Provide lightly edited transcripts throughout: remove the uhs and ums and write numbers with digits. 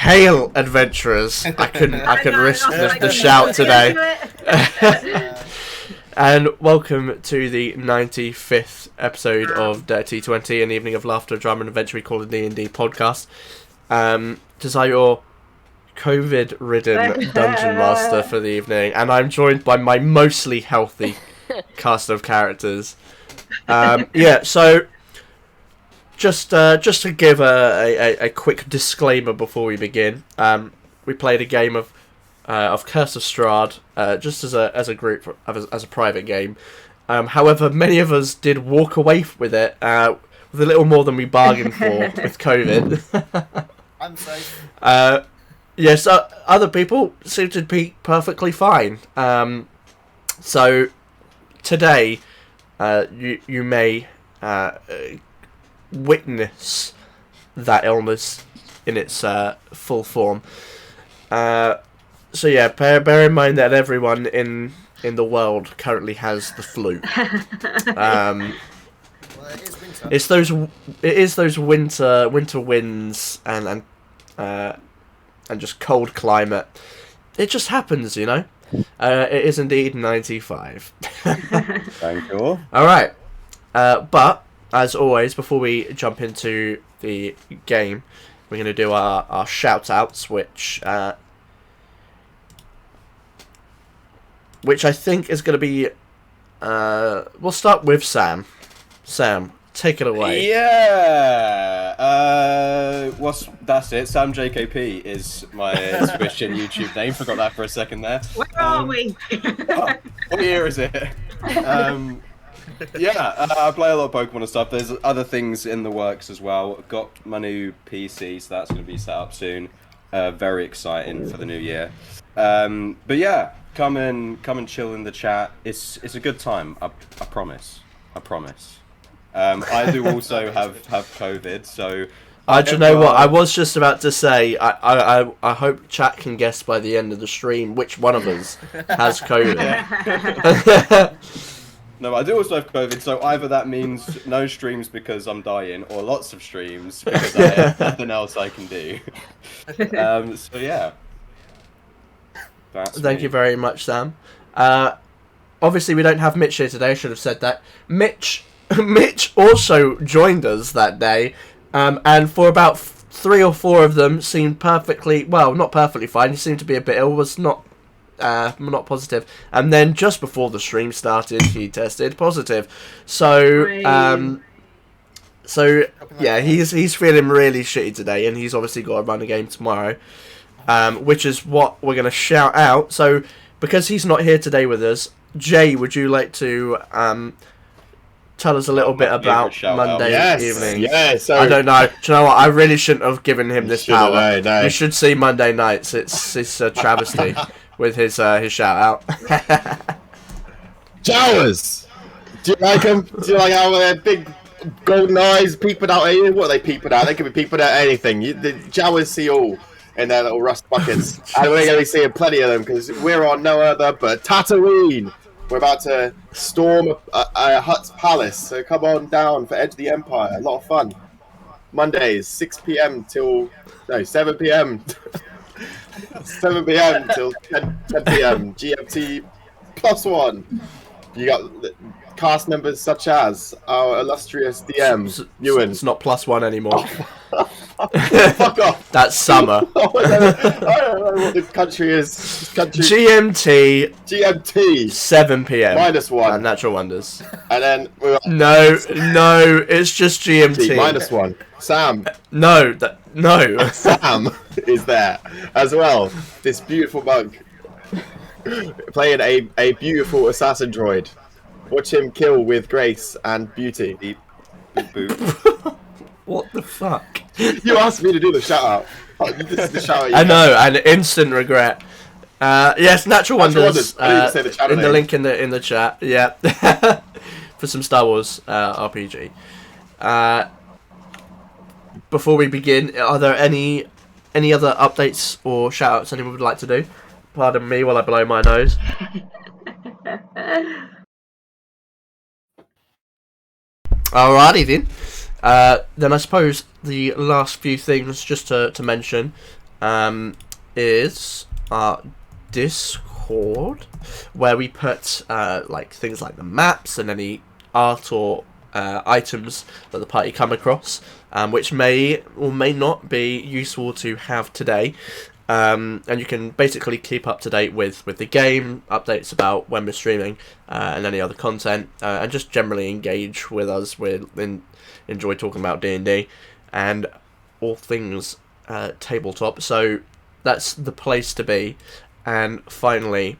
Hail, adventurers! I couldn't risk the shout today. And welcome to the 95th episode of Dirty 20, an evening of laughter, drama, and adventure we call the D&D Podcast. Just your COVID-ridden dungeon master for the evening, and I'm joined by my mostly healthy cast of characters. So just to give a quick disclaimer before we begin, we played a game of Curse of Strahd just as a group, as a private game. However, many of us did walk away with it with a little more than we bargained for with COVID. I'm safe. Yes, other people seem to be perfectly fine. So today, you may witness that illness in its full form. So yeah, bear in mind that everyone in the world currently has the flu. Well, it is winter. It is those winter winds and just cold climate. It just happens, you know. It is indeed 95. Thank you. All right, but as always, before we jump into the game, we're going to do our shout outs, which I think is going to be. We'll start with Sam. Sam, take it away. Yeah. That's it. Sam JKP is my Twitch and YouTube name. Forgot that for a second there. Where are we? What year is it? I play a lot of Pokemon and stuff. There's other things in the works as well. I've got my new PC, so that's going to be set up soon. Very exciting for the new year. But yeah, come and chill in the chat. It's a good time. I promise. I do also have COVID, so. Do you know what? I was just about to say. I hope chat can guess by the end of the stream which one of us has COVID. No, I do also have COVID, so either that means no streams because I'm dying, or lots of streams because I have nothing else I can do. So yeah. Thank you very much, Sam. Obviously, we don't have Mitch here today. I should have said that. Mitch also joined us that day, and for about 3 or 4 of them seemed perfectly, well, not perfectly fine. He seemed to be a bit ill, was not positive. And then just before the stream started, he tested positive. So, yeah, he's feeling really shitty today, and he's obviously got to run a game tomorrow, which is what we're going to shout out. So, because he's not here today with us, Jay, would you like to tell us a little bit about Monday evening? Yeah, so I don't know. Do you know what? I really shouldn't have given him this power. No. You should see Monday nights. It's a travesty with his shout out. Jowers! Do you like them? Do you like how their big golden eyes peeping out at you? What are they peeping out? They could be peeping at anything. The Jowers see all in their little rust buckets. And we're going to be seeing plenty of them because we're on no other but Tatooine. We're about to storm a Hutt's palace, so come on down for Edge of the Empire. A lot of fun. Mondays, 6 p.m. till... No, 7 p.m. 7 p.m. till 10 p.m. GMT +1. You got cast members such as our illustrious DM, Ewan. It's not +1 anymore. Fuck off. That's summer. I don't know what the country is. GMT 7 p.m. -1. Natural Wonders. And then we got No, it's just GMT. -1. Sam. No. Sam is there as well. This beautiful monk playing a beautiful assassin droid. Watch him kill with grace and beauty. Beep, boop. What the fuck? You asked me to do the shout out. This is the shout out. I know, and instant regret. Yes, Natural Wonders. I didn't even say the channel in the name. link in the chat. Yeah, for some Star Wars RPG. Before we begin, are there any other updates or shout outs anyone would like to do? Pardon me while I blow my nose. Alrighty then. Then I suppose the last few things just to mention. is our Discord, where we put like things like the maps and any art or items that the party come across, which may or may not be useful to have today. And you can basically keep up to date with the game, updates about when we're streaming, and any other content, and just generally engage with us. We enjoy talking about D&D and all things tabletop, so that's the place to be. And finally,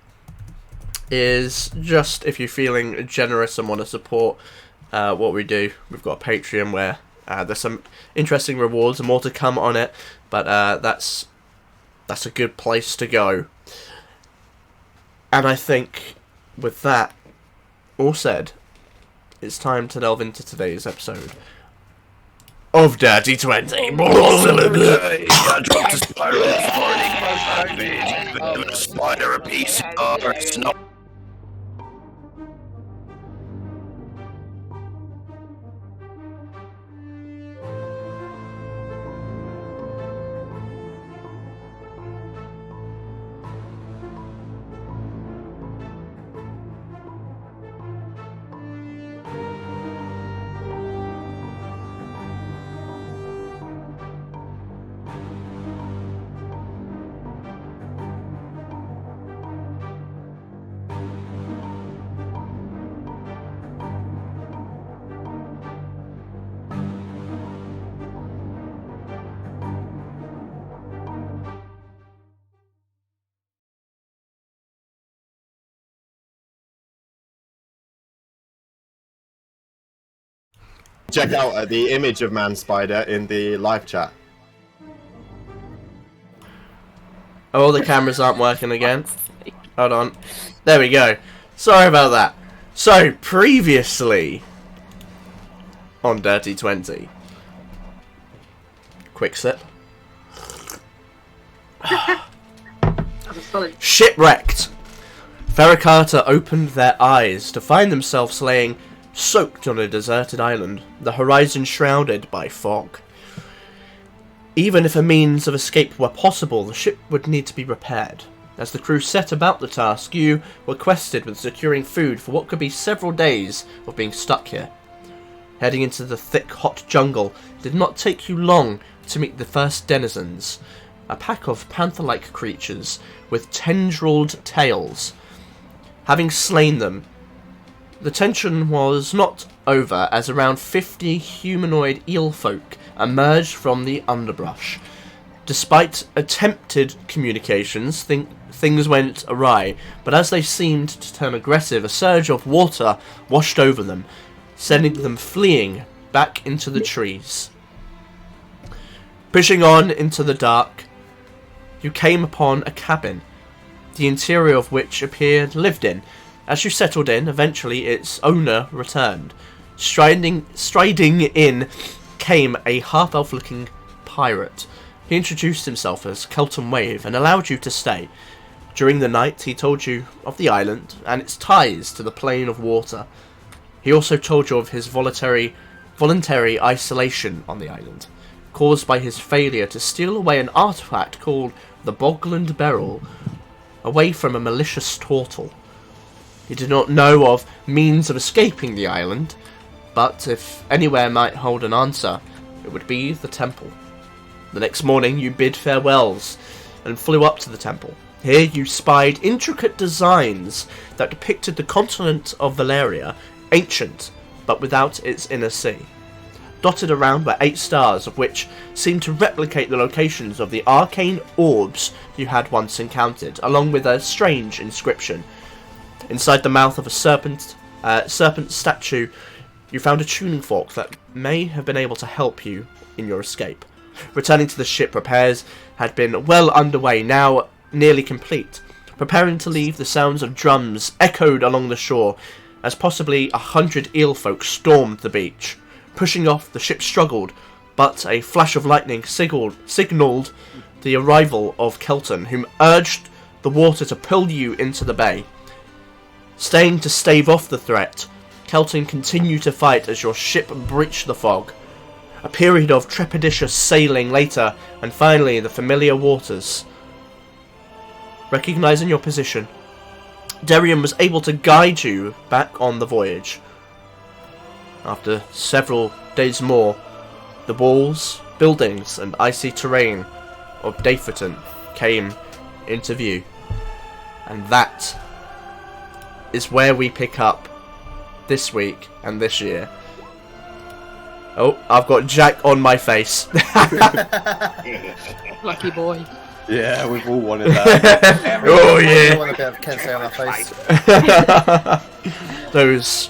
is just if you're feeling generous and want to support what we do, we've got a Patreon where there's some interesting rewards and more to come on it, but that's a good place to go. And I think with that all said, it's time to delve into today's episode of Dirty 20. I dropped a spiral, spider a piece of snow. Check out the image of Man Spider in the live chat. Oh, the cameras aren't working again. Hold on. There we go. Sorry about that. So, previously on Dirty 20. Quick sip. Shipwrecked. Ferra Carta opened their eyes to find themselves laying soaked on a deserted island, the horizon shrouded by fog. Even if a means of escape were possible, the ship would need to be repaired. As the crew set about the task, you were quested with securing food for what could be several days of being stuck here. Heading into the thick, hot jungle did not take you long to meet the first denizens, a pack of panther-like creatures with tendrilled tails. Having slain them, the tension was not over as around 50 humanoid eel folk emerged from the underbrush. Despite attempted communications, things went awry, but as they seemed to turn aggressive, a surge of water washed over them, sending them fleeing back into the trees. Pushing on into the dark, you came upon a cabin, the interior of which appeared lived in. As you settled in, eventually its owner returned. Striding in came a half-elf-looking pirate. He introduced himself as Kelton Wave and allowed you to stay. During the night, he told you of the island and its ties to the plane of water. He also told you of his voluntary isolation on the island, caused by his failure to steal away an artifact called the Bogland Beryl, away from a malicious turtle. He did not know of means of escaping the island, but if anywhere might hold an answer, it would be the temple. The next morning you bid farewells and flew up to the temple. Here you spied intricate designs that depicted the continent of Val-Aeria, ancient, but without its inner sea. Dotted around were 8 stars, of which seemed to replicate the locations of the arcane orbs you had once encountered, along with a strange inscription. Inside the mouth of a serpent statue, you found a tuning fork that may have been able to help you in your escape. Returning to the ship, repairs had been well underway, now nearly complete. Preparing to leave, the sounds of drums echoed along the shore, as possibly 100 eel folk stormed the beach. Pushing off, the ship struggled, but a flash of lightning signalled the arrival of Kelton, whom urged the water to pull you into the bay. Staying to stave off the threat, Kelton continued to fight as your ship breached the fog. A period of trepidatious sailing later, and finally the familiar waters. Recognizing your position, Darian was able to guide you back on the voyage. After several days more, the walls, buildings, and icy terrain of Dyfeton came into view. And that is where we pick up this week and this year. Oh, I've got Jack on my face. Lucky boy. Yeah, we've all wanted that. Oh I yeah. want a bit of Kensei on my face. Those.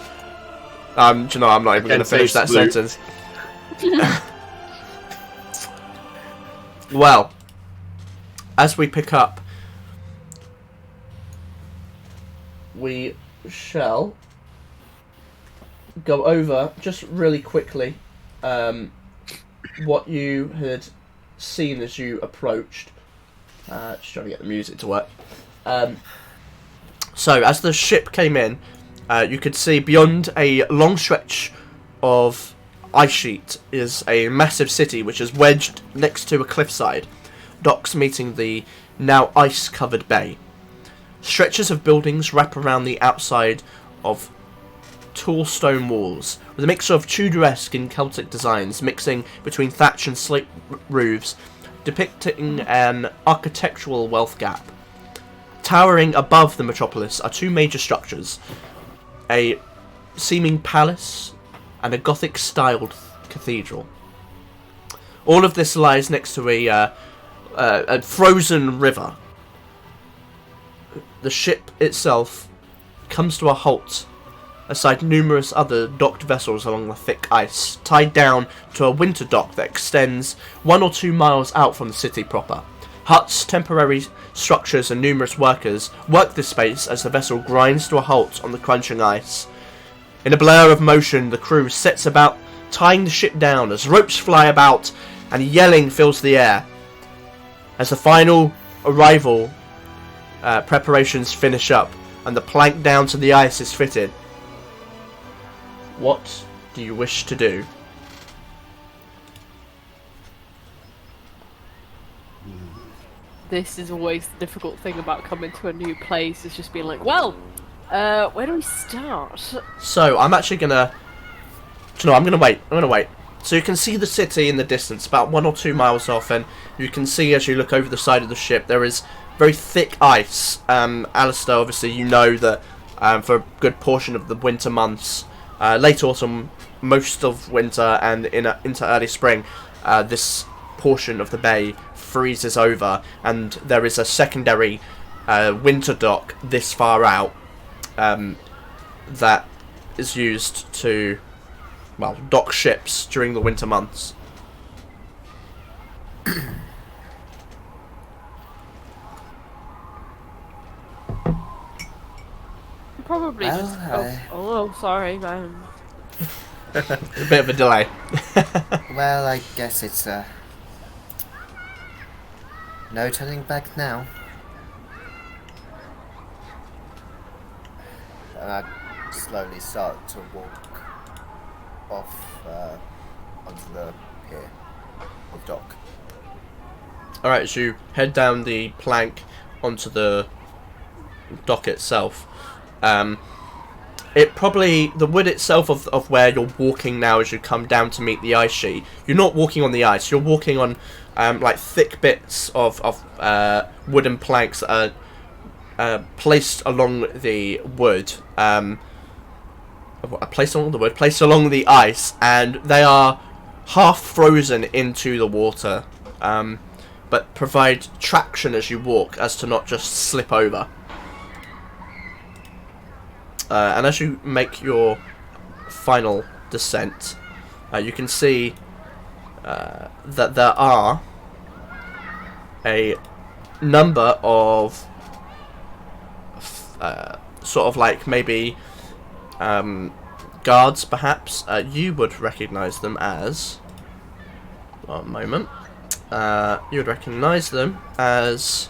Do you know, I'm not even going to finish that Blue. sentence. Well, as we pick up, we shall go over just really quickly what you had seen as you approached. Just trying to get the music to work. So, as the ship came in, you could see beyond a long stretch of ice sheet is a massive city which is wedged next to a cliffside, docks meeting the now ice-covered bay. Stretches of buildings wrap around the outside of tall stone walls, with a mixture of Tudoresque and Celtic designs mixing between thatch and slate roofs, depicting an architectural wealth gap. Towering above the metropolis are two major structures, a seeming palace and a Gothic-styled cathedral. All of this lies next to a frozen river. The ship itself comes to a halt aside numerous other docked vessels along the thick ice, tied down to a winter dock that extends 1 or 2 miles out from the city proper. Huts, temporary structures and numerous workers work this space as the vessel grinds to a halt on the crunching ice. In a blur of motion, the crew sets about tying the ship down as ropes fly about and yelling fills the air. As the final arrival preparations finish up and the plank down to the ice is fitted, what do you wish to do? This is always the difficult thing about coming to a new place, is just being like, well, where do we start? So, I'm actually gonna... No, I'm gonna wait. So you can see the city in the distance, about 1 or 2 miles off, and you can see as you look over the side of the ship, there is very thick ice. Alistair, obviously, you know that for a good portion of the winter months, late autumn, most of winter, and into early spring, this portion of the bay freezes over, and there is a secondary winter dock this far out that is used to, well, dock ships during the winter months. Probably Well, just... Oh, sorry, man. A bit of a delay. Well, I guess it's no turning back now. And I slowly start to walk off onto the pier or dock. Alright, so you head down the plank onto the dock itself. It probably, the wood itself of where you're walking now as you come down to meet the ice sheet, you're not walking on the ice, you're walking on like thick bits of wooden planks that are placed along the wood, placed along the ice, and they are half frozen into the water, but provide traction as you walk as to not just slip over. And as you make your final descent, you can see that there are a number of sort of like maybe guards, perhaps. You would recognise them as... One moment. You would recognise them as...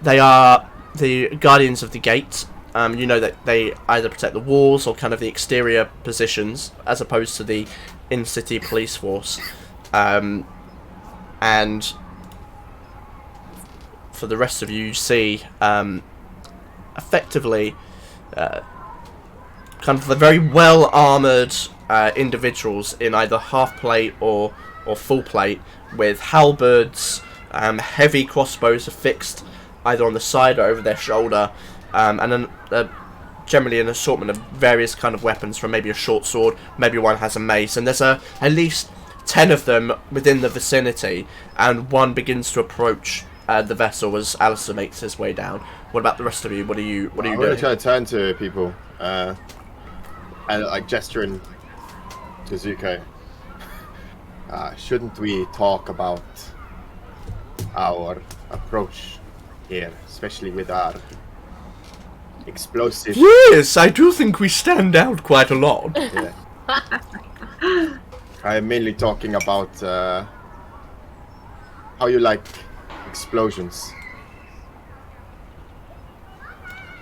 they are the guardians of the gate. you know that they either protect the walls or kind of the exterior positions, as opposed to the in-city police force. And for the rest of you, you see effectively kind of the very well-armoured individuals in either half-plate or full plate, with halberds, heavy crossbows affixed either on the side or over their shoulder, and then generally an assortment of various kind of weapons, from maybe a short sword, maybe one has a mace, and there's at least 10 of them within the vicinity, and one begins to approach the vessel as Alistair makes his way down. What about the rest of you? What are you doing? I'm going to try to turn to people and like gesturing to Zuko. Shouldn't we talk about our approach here, especially with our explosive... Yes, I do think we stand out quite a lot. Yeah. I am mainly talking about how you like explosions.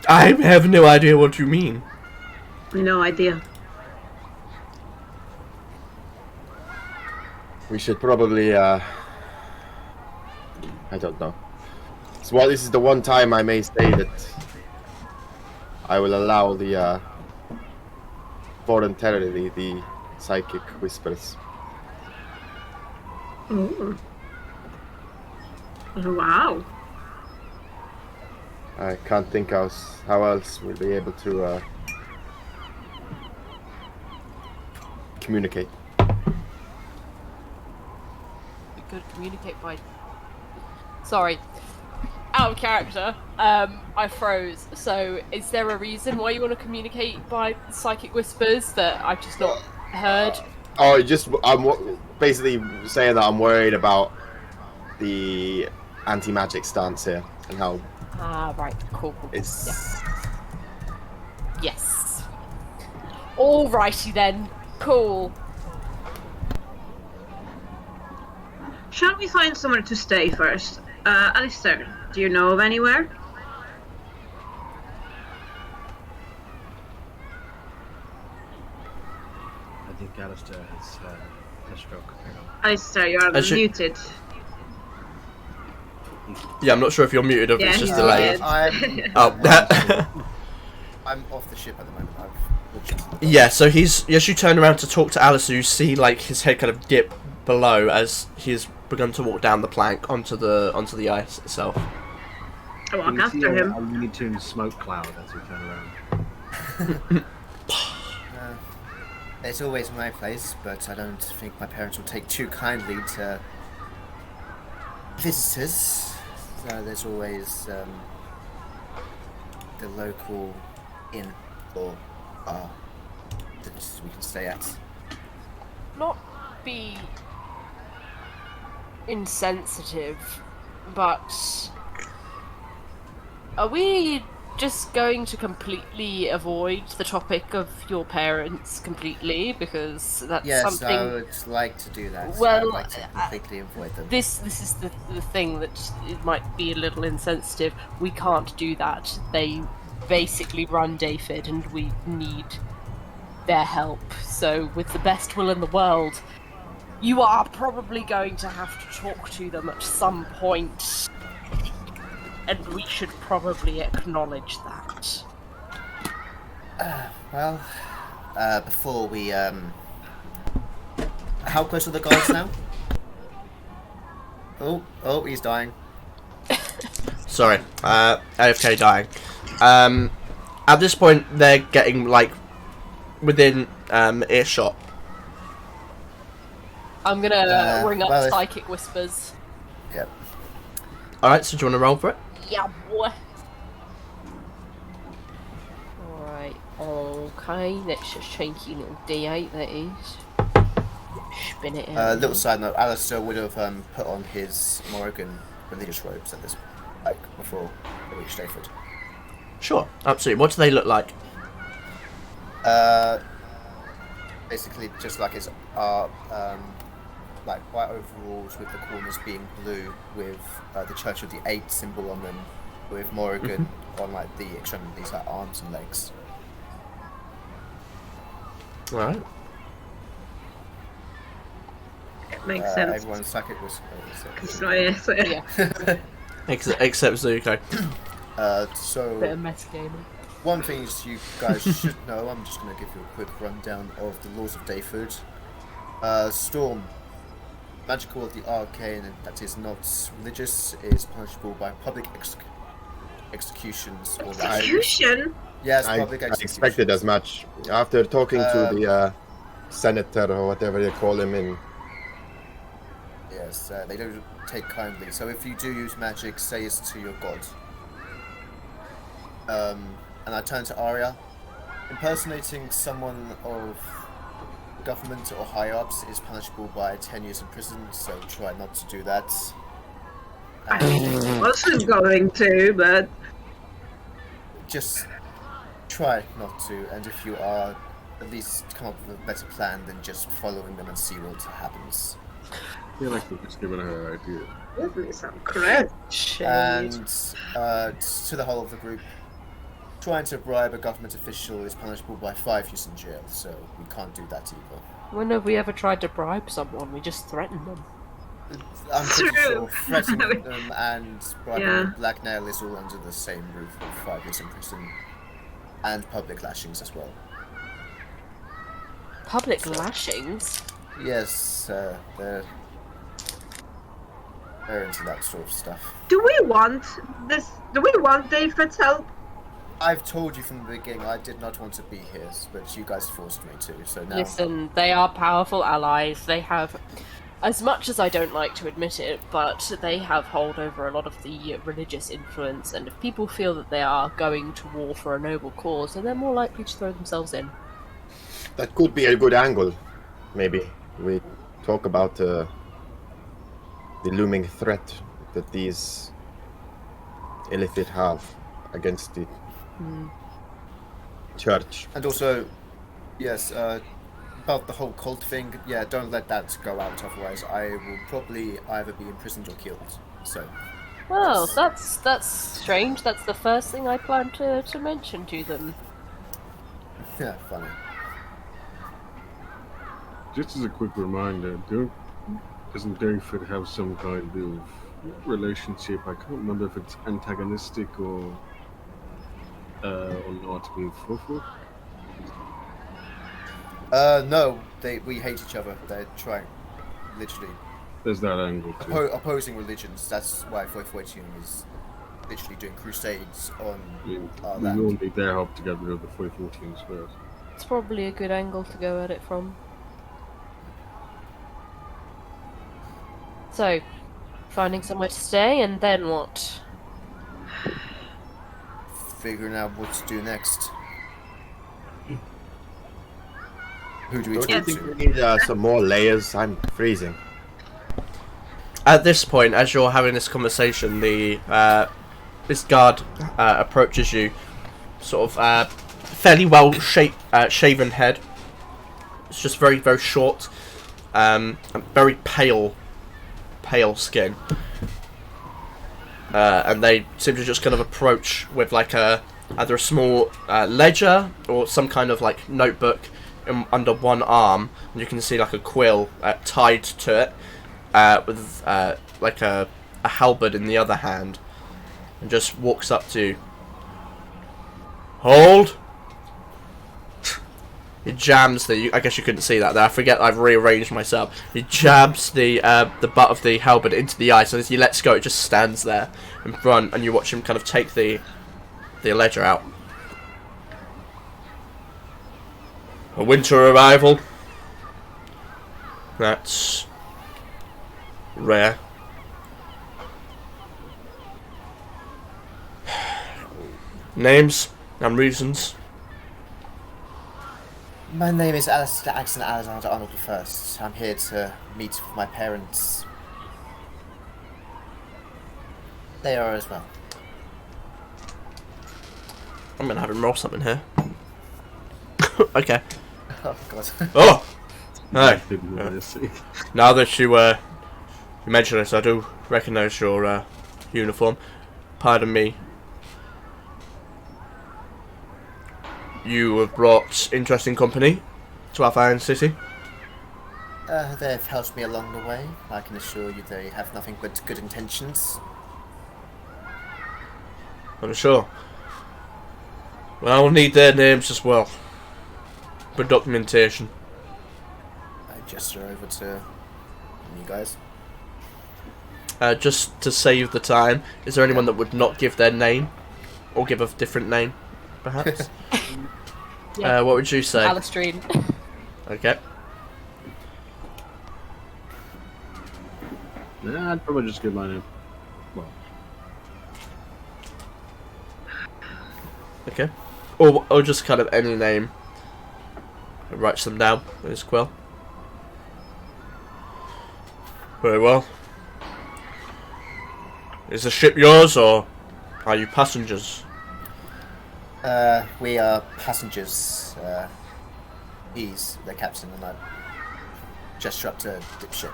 I have no idea what you mean. No idea. We should probably, I don't know. So, well, this is the one time I may say that I will allow the, voluntarily, the psychic whispers. Ooh. Wow. I can't think how else we'll be able to, communicate. We could communicate by... Sorry. Out of character. I froze. So, is there a reason why you want to communicate by psychic whispers that I've just not heard? I'm basically saying that I'm worried about the anti-magic stance here and how Right. Cool. it's... Yes. Alrighty then. Cool. Shall we find somewhere to stay first? Alistair, do you know of anywhere? I think Alistair has had a stroke. Alistair, you are muted. Yeah, I'm not sure if you're muted or if it's just delayed. I'm off the ship at the moment. Yeah, so as you turn around to talk to Alistair, you see like his head kind of dip below as he's begun to walk down the plank onto the ice itself. I walk after him. A Looney Tunes smoke cloud as we turn around. It's always my place, but I don't think my parents will take too kindly to visitors. So there's always the local inn or bar that we can stay at. Not be insensitive, but are we just going to completely avoid the topic of your parents completely, because that's something... Yes, I would like to do that. Well, I'd like to completely avoid them. This is the thing that it might be a little insensitive. We can't do that. They basically run Dyfeton, and we need their help. So, with the best will in the world, you are probably going to have to talk to them at some point. And we should probably acknowledge that. Well, before we, how close are the guards now? Oh, he's dying. Sorry, AFK dying. At this point, they're getting like within earshot. I'm gonna ring up well, Psychic Whispers. Yep. Alright, so do you want to roll for it? Yeah, boy. Alright, okay, let's just change your little D8, that is. Spin it out. Little side note, Alistair would have put on his Morrigan religious robes at this, before we reached Dyfeton. Sure, absolutely. What do they look like? Basically just like his like white overalls with the corners being blue, with the Church of the Eight symbol on them, with Morrigan on like the extremities, like arms and legs. Right. Makes sense. Everyone's psychic was. Yeah. Except Zuko. Bit So of metagaming. one thing is you guys should know. I'm just going to give you a quick rundown of the laws of Dyfeton. Storm, magical of the arcane that is not religious, is punishable by public executions or Execution? Yes, I public execution. expected as much. After talking to the senator or whatever they call him in. Yes, they don't take kindly. So if you do use magic, say it's to your god. And I turn to Arya. Impersonating someone of government or high-ups is punishable by 10 years in prison, so try not to do that. I wasn't going to, but Just try not to, and if you are, at least come up with a better plan than just following them and see what happens. I feel like we're just giving her an idea. definitely some correct. And to the whole of the group, trying to bribe a government official is punishable by 5 years in jail, so we can't do that either. When have we ever tried to bribe someone? We just threaten them. I'm pretty True. sure threatening them and bribing Yeah. and blackmail is all under the same roof of 5 years in prison and public lashings as well. Public lashings? Yes, they're into that sort of stuff. Do we want this? Do we want David's help? I've told you from the beginning I did not want to be here, but you guys forced me to, so now... Listen, they are powerful allies. They have, as much as I don't like to admit it, but they have hold over a lot of the religious influence, and if people feel that they are going to war for a noble cause, then they're more likely to throw themselves in. That could be a good angle. Maybe we talk about the looming threat that these Illithid have against the church. And also, yes, about the whole cult thing, yeah, don't let that go out, otherwise I will probably either be imprisoned or killed, so... Well, that's strange. That's the first thing I planned to mention to them. Yeah, funny. Just as a quick reminder, doesn't Dyfeton have some kind of relationship? I can't remember if it's antagonistic or not with Fufu. No, we hate each other. They're trying, literally, There's that angle too. opposing religions. That's why Dyfeton is literally doing crusades on I mean, our we all land. need their help to get rid of the 414s first. It's probably a good angle to go at it from. So, finding somewhere to stay, and then what? Figuring out what to do next. Who do we Don't you talk think to? we need some more layers? I'm freezing. At this point, as you're having this conversation, this guard approaches you, sort of fairly well shaven head. It's just very, very short, and very pale skin. And they seem to just kind of approach with like either a small ledger or some kind of like notebook under one arm, and you can see like a quill tied to it, with like a halberd in the other hand, and just walks up to you. Hold! He jams the... I guess you couldn't see that there. I forget I've rearranged myself. He jabs the butt of the halberd into the eye, so as he lets go, it just stands there in front, and you watch him kind of take the ledger out. A winter arrival. That's rare. Names and reasons. My name is Alistair Axton Alexander Arnold I. I'm here to meet with my parents. They are as well. I'm gonna have him roll something here. Okay. Oh god. Oh! Hey. Didn't really see. Now that you mention this, I do recognise your uniform. Pardon me. you have brought interesting company to our fine city. They've helped me along the way. I can assure you they have nothing but good intentions. I'm sure. Well, I'll need their names as well. For documentation. I gesture over to you guys. Just to save the time, is there anyone that would not give their name? Or give a different name, perhaps? Yeah. What would you say? Alistrine. Okay. Yeah, I'd probably just give my name. Well, Okay. Or just kind of any name. Writes them down in his quill. Very well. Is the ship yours, or are you passengers? We are passengers. He's the captain, and I gesture up to Dipshit.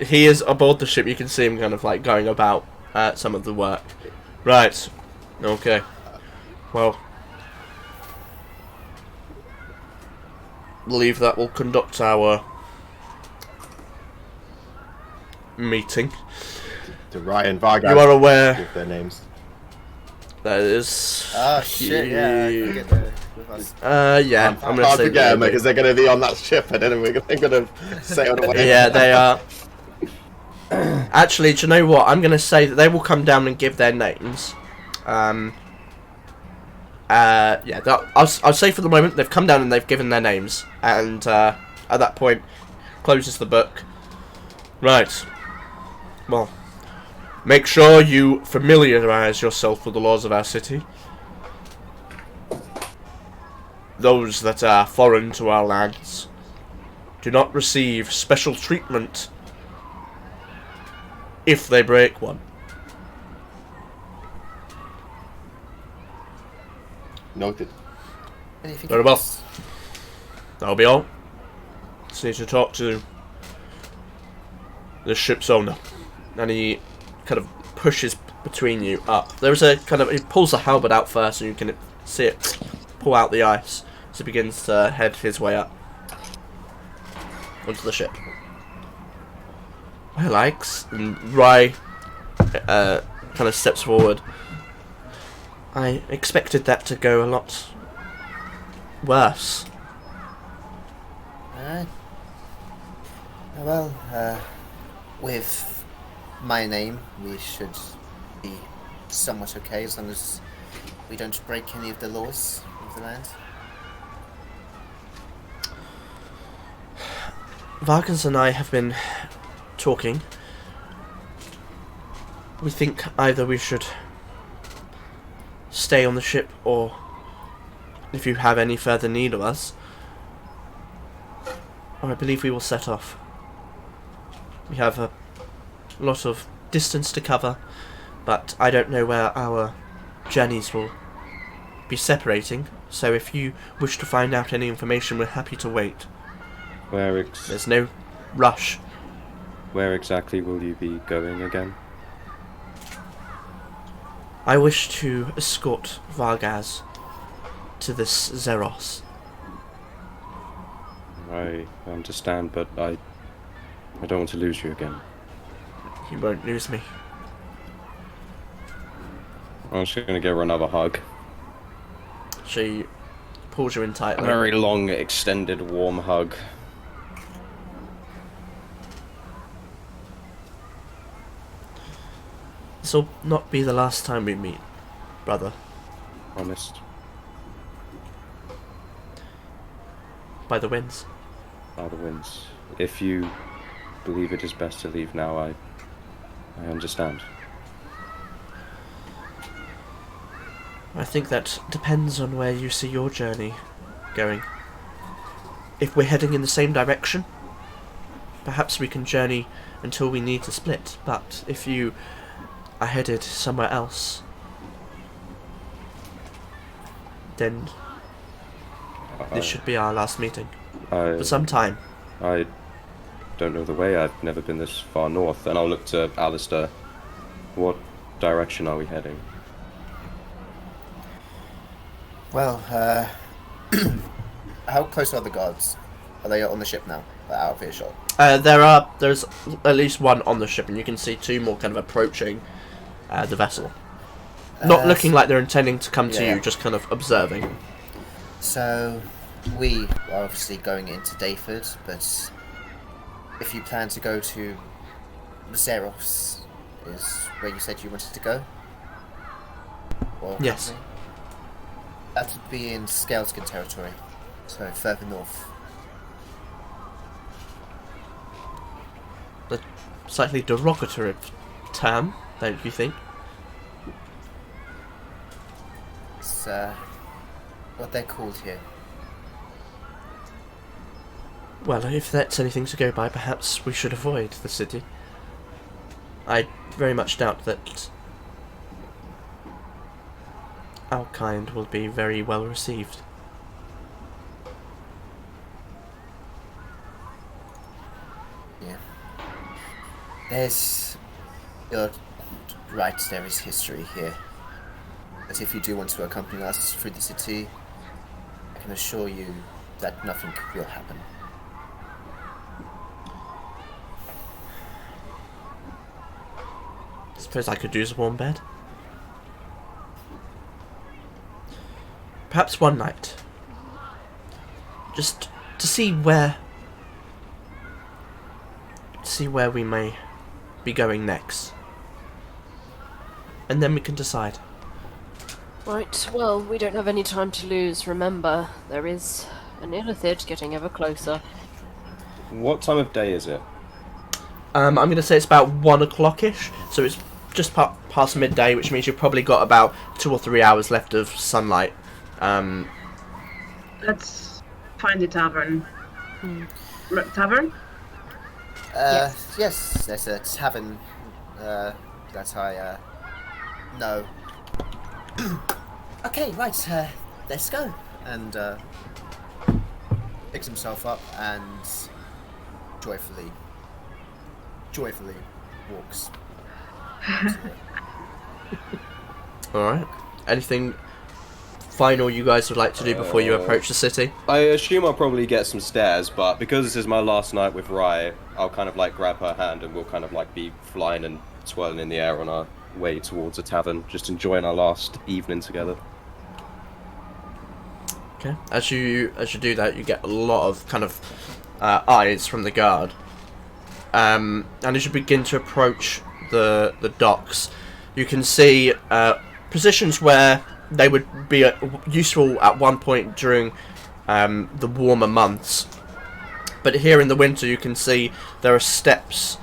He is aboard the ship. You can see him kind of like going about some of the work. Right. Okay. Well, believe that will conduct our meeting. To Ryan Vargas. You are aware Give their names. that is. Oh shit! Yeah, I can get there with us. Yeah. I'm gonna Hard say to get them that. because they're going to be on that ship, and then they're going to sail away. Yeah, they are. Actually, do you know what? I'm going to say that they will come down and give their names. Yeah, I'll say for the moment they've come down and they've given their names, and at that point, closes the book. Right. Well, make sure you familiarise yourself with the laws of our city. Those that are foreign to our lands do not receive special treatment if they break one. Noted. Anything Very well. else? That'll be all. Just need to talk to the ship's owner. And he kind of pushes between you up. There's a kind of, he pulls the halberd out first and you can see it pull out the ice. So he begins to head his way up onto the ship. Well, Ike's, and Rye kind of steps forward. I expected that to go a lot worse. Well, with my name, we should be somewhat okay as long as we don't break any of the laws of the land. Vargas and I have been talking. We think either we should stay on the ship, or if you have any further need of us, I believe we will set off. We have a lot of distance to cover, but I don't know where our journeys will be separating, so if you wish to find out any information, we're happy to wait. There's no rush. Where exactly will you be going again? I wish to escort Vargas to this Zeros. I understand, but I don't want to lose you again. You won't lose me. I'm just gonna give her another hug. She pulls you in A tightly. very long, extended, warm hug. This will not be the last time we meet, brother. Honest. By the winds. Are the winds. If you believe it is best to leave now, I understand. I think that depends on where you see your journey going. If we're heading in the same direction, perhaps we can journey until we need to split, but if you are headed somewhere else, then this should be our last meeting. For some time. I don't know the way. I've never been this far north. And I'll look to Alistair. What direction are we heading? Well, how close are the guards? Are they on the ship now? Out of earshot? There's at least one on the ship, and you can see two more kind of approaching the vessel. Not looking like they're intending to come to you, just kind of observing. So, we are obviously going into Dyfeton, but if you plan to go to Xeros, is where you said you wanted to go? Or Yes. company? That would be in Scaleskin territory, so further north. A slightly derogatory term, don't you think? It's what they're called here. Well, if that's anything to go by, perhaps we should avoid the city. I very much doubt that our kind will be very well received. Yeah. You're right, there is history here. But if you do want to accompany us through the city, I can assure you that nothing will happen. Suppose I could use a warm bed. Perhaps one night. Just to see where we may be going next. And then we can decide. Right, well, we don't have any time to lose. Remember, there is an illithid getting ever closer. What time of day is it? I'm going to say it's about 1 o'clock-ish, so it's just past midday, which means you've probably got about 2 or 3 hours left of sunlight. Let's find the tavern. Tavern? Yes, there's a tavern that I know. Okay, right, let's go. And picks himself up and joyfully walks. Alright. Anything final you guys would like to do before you approach the city? I assume I'll probably get some stairs, but because this is my last night with Rai, I'll kind of like grab her hand and we'll kind of like be flying and swirling in the air on our way towards a tavern, just enjoying our last evening together. Okay. As you do that, you get a lot of kind of eyes from the guard. And as you begin to approach the docks, you can see positions where they would be useful at one point during the warmer months. But here in the winter, you can see there are steps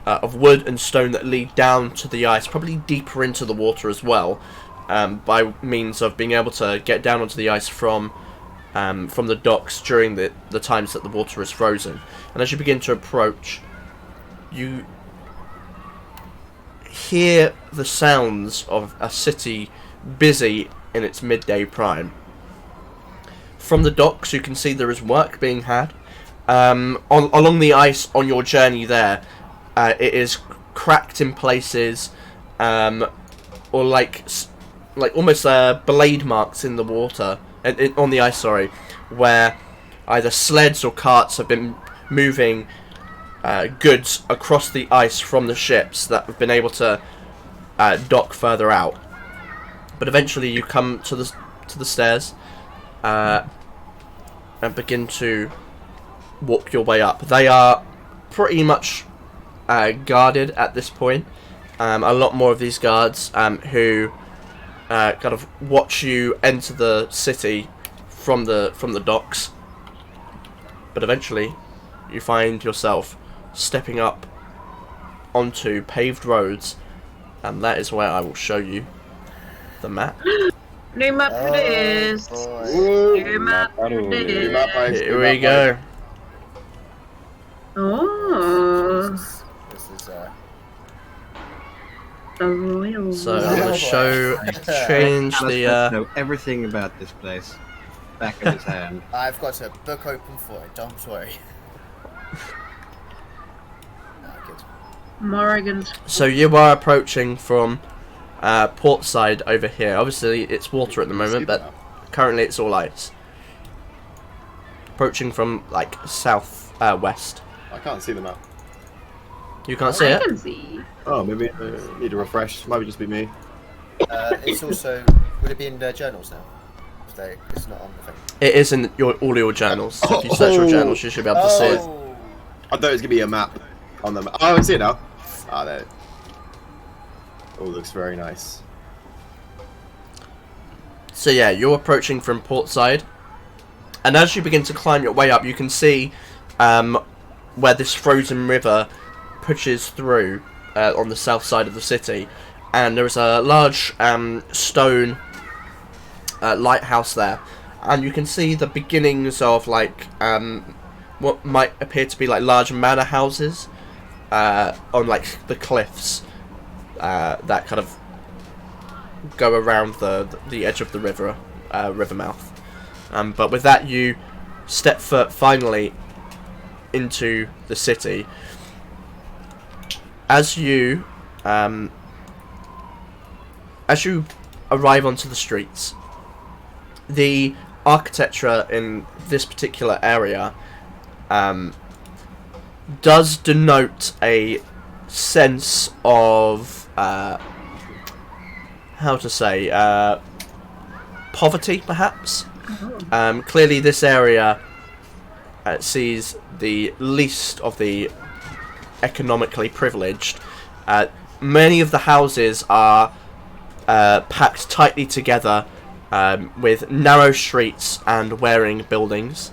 of wood and stone that lead down to the ice, probably deeper into the water as well, by means of being able to get down onto the ice from the docks during the times that the water is frozen. And as you begin to approach, you hear the sounds of a city busy in its midday prime. From the docks, you can see there is work being had. Along the ice on your journey there, it is cracked in places, or like almost blade marks in the water, on the ice, sorry, where either sleds or carts have been moving goods across the ice from the ships that have been able to dock further out. But eventually you come to the stairs and begin to walk your way up. They are pretty much guarded at this point. A lot more of these guards who kind of watch you enter the city from the docks. But eventually you find yourself stepping up onto paved roads, and that is where I will show you the map. New map it is. New map it is. Here we go. Oh. This is A royal. So I'm going to show, change the... know everything about this place. Back of his hand. I've got a book open for it, don't worry. Morrigan's. So you are approaching from port side over here. Obviously, it's water at the moment, but currently it's all ice. Approaching from like south west. I can't see the map. You can't see it? I can see. Oh, maybe need a refresh. Might just be me. It's also. Would it be in the journals now? It's not on the thing. It is in all your journals. If you search your journals, you should be able to see it. I thought it was gonna be a map on the map. Oh, I see it now. Ah, there. Oh, looks very nice. So yeah, you're approaching from port side, and as you begin to climb your way up, you can see where this frozen river pushes through on the south side of the city, and there is a large stone lighthouse there, and you can see the beginnings of like what might appear to be like large manor houses on like the cliffs that kind of go around the edge of the river mouth. But with that, you step foot finally into the city. As you arrive onto the streets, the architecture in this particular area does denote a sense of how to say poverty, perhaps. Clearly, this area sees the least of the economically privileged. Many of the houses are packed tightly together with narrow streets and wearing buildings,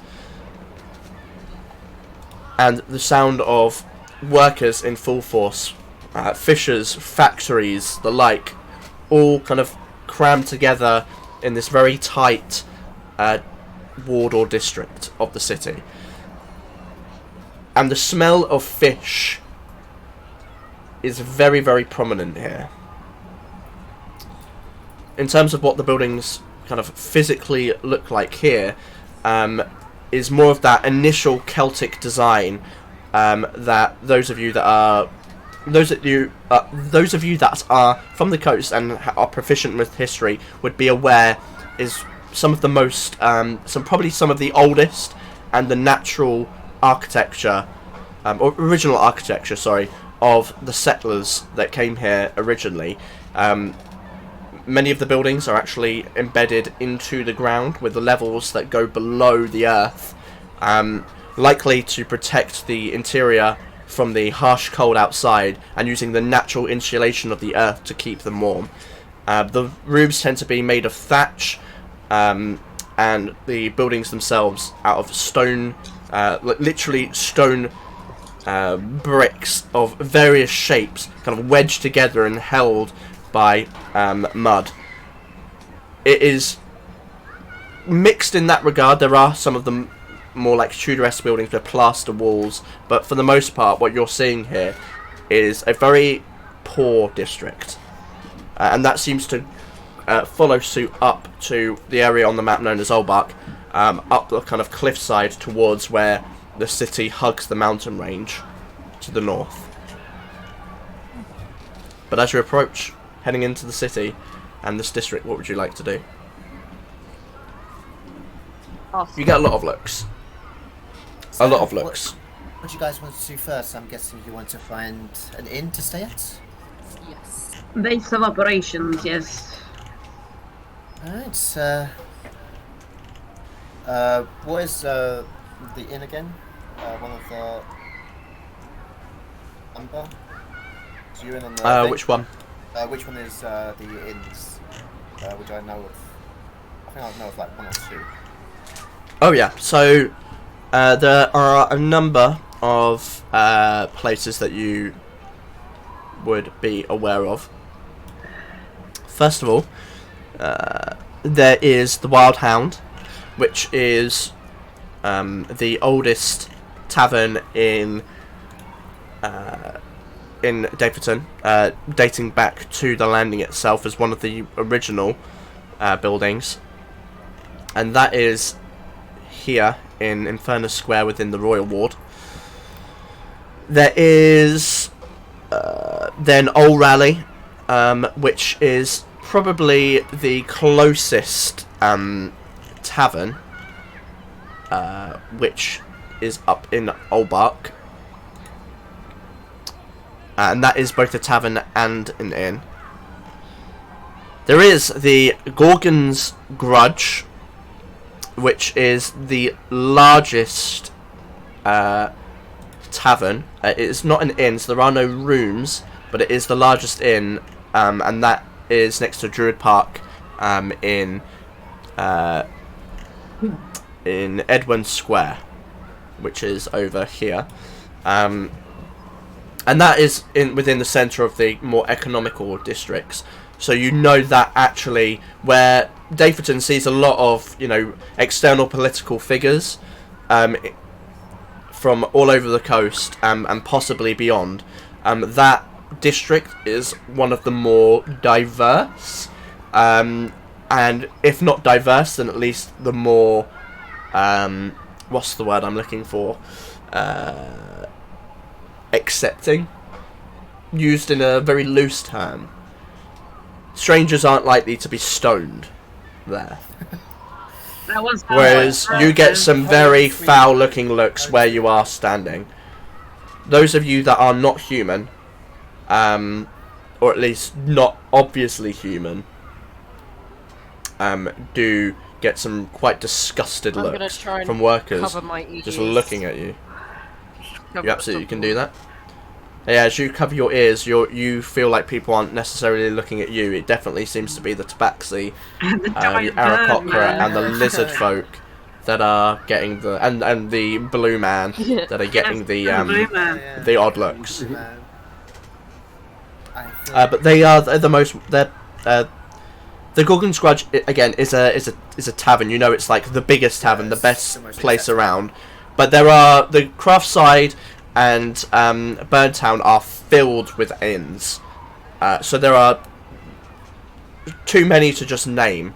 and the sound of workers in full force, fishers, factories, the like, all kind of crammed together in this very tight ward or district of the city. And the smell of fish is very, very prominent here. In terms of what the buildings kind of physically look like here, is more of that initial Celtic design that those of you that are from the coast and are proficient with history would be aware is some of the most, probably some of the oldest and the natural architecture, or original architecture, sorry, of the settlers that came here originally. Many of the buildings are actually embedded into the ground with the levels that go below the earth, likely to protect the interior from the harsh cold outside and using the natural insulation of the earth to keep them warm. The roofs tend to be made of thatch, and the buildings themselves out of stone, literally stone bricks of various shapes, kind of wedged together and held by mud. It is mixed in that regard. There are some of them more like Tudor-esque buildings with plaster walls, but for the most part what you're seeing here is a very poor district, and that seems to follow suit up to the area on the map known as Olbach, up the kind of cliffside towards where the city hugs the mountain range to the north. But as you approach, heading into the city and this district, what would you like to do? Awesome. You get a lot of looks. So A lot of looks. What do you guys want to do first? I'm guessing you want to find an inn to stay at? Yes. Base of operations, yes. Alright, what is the inn again? One of the number? So you're in on the thing? Which one? Which one is the inns? Which I know of. I think I know of like one or two. Oh yeah, so there are a number of places that you would be aware of. First of all, there is the Wild Hound, which is the oldest tavern in Dyfeton, dating back to the landing itself as one of the original buildings, and that is here in Infernus Square within the Royal Ward. There is then Old Rally, which is probably the closest tavern, which is up in Olbark. And that is both a tavern and an inn. There is the Gorgon's Grudge, which is the largest tavern. It is not an inn, so there are no rooms, but it is the largest inn, and that is next to Druid Park in Edwin Square, which is over here. And that is within the centre of the more economical districts. So you know that actually where Dyfeton sees a lot of, external political figures from all over the coast and possibly beyond, that district is one of the more diverse. And if not diverse, then at least the more, what's the word I'm looking for? Accepting, used in a very loose term. Strangers aren't likely to be stoned there. Whereas you get some very foul looking looks where you are standing. Those of you that are not human, or at least not obviously human, do get some quite disgusted looks from workers just looking at you. You absolutely can do that. Yeah, as you cover your ears, you feel like people aren't necessarily looking at you. It definitely seems to be the Tabaxi, the Aarakocra, and the lizard folk that are getting the and the blue man that are getting the odd looks. But they're the most. The Gorgon's Grudge again is a tavern. You know, it's like the biggest tavern, the best place around. But there are the Craftside and Birdtown are filled with inns, so there are too many to just name.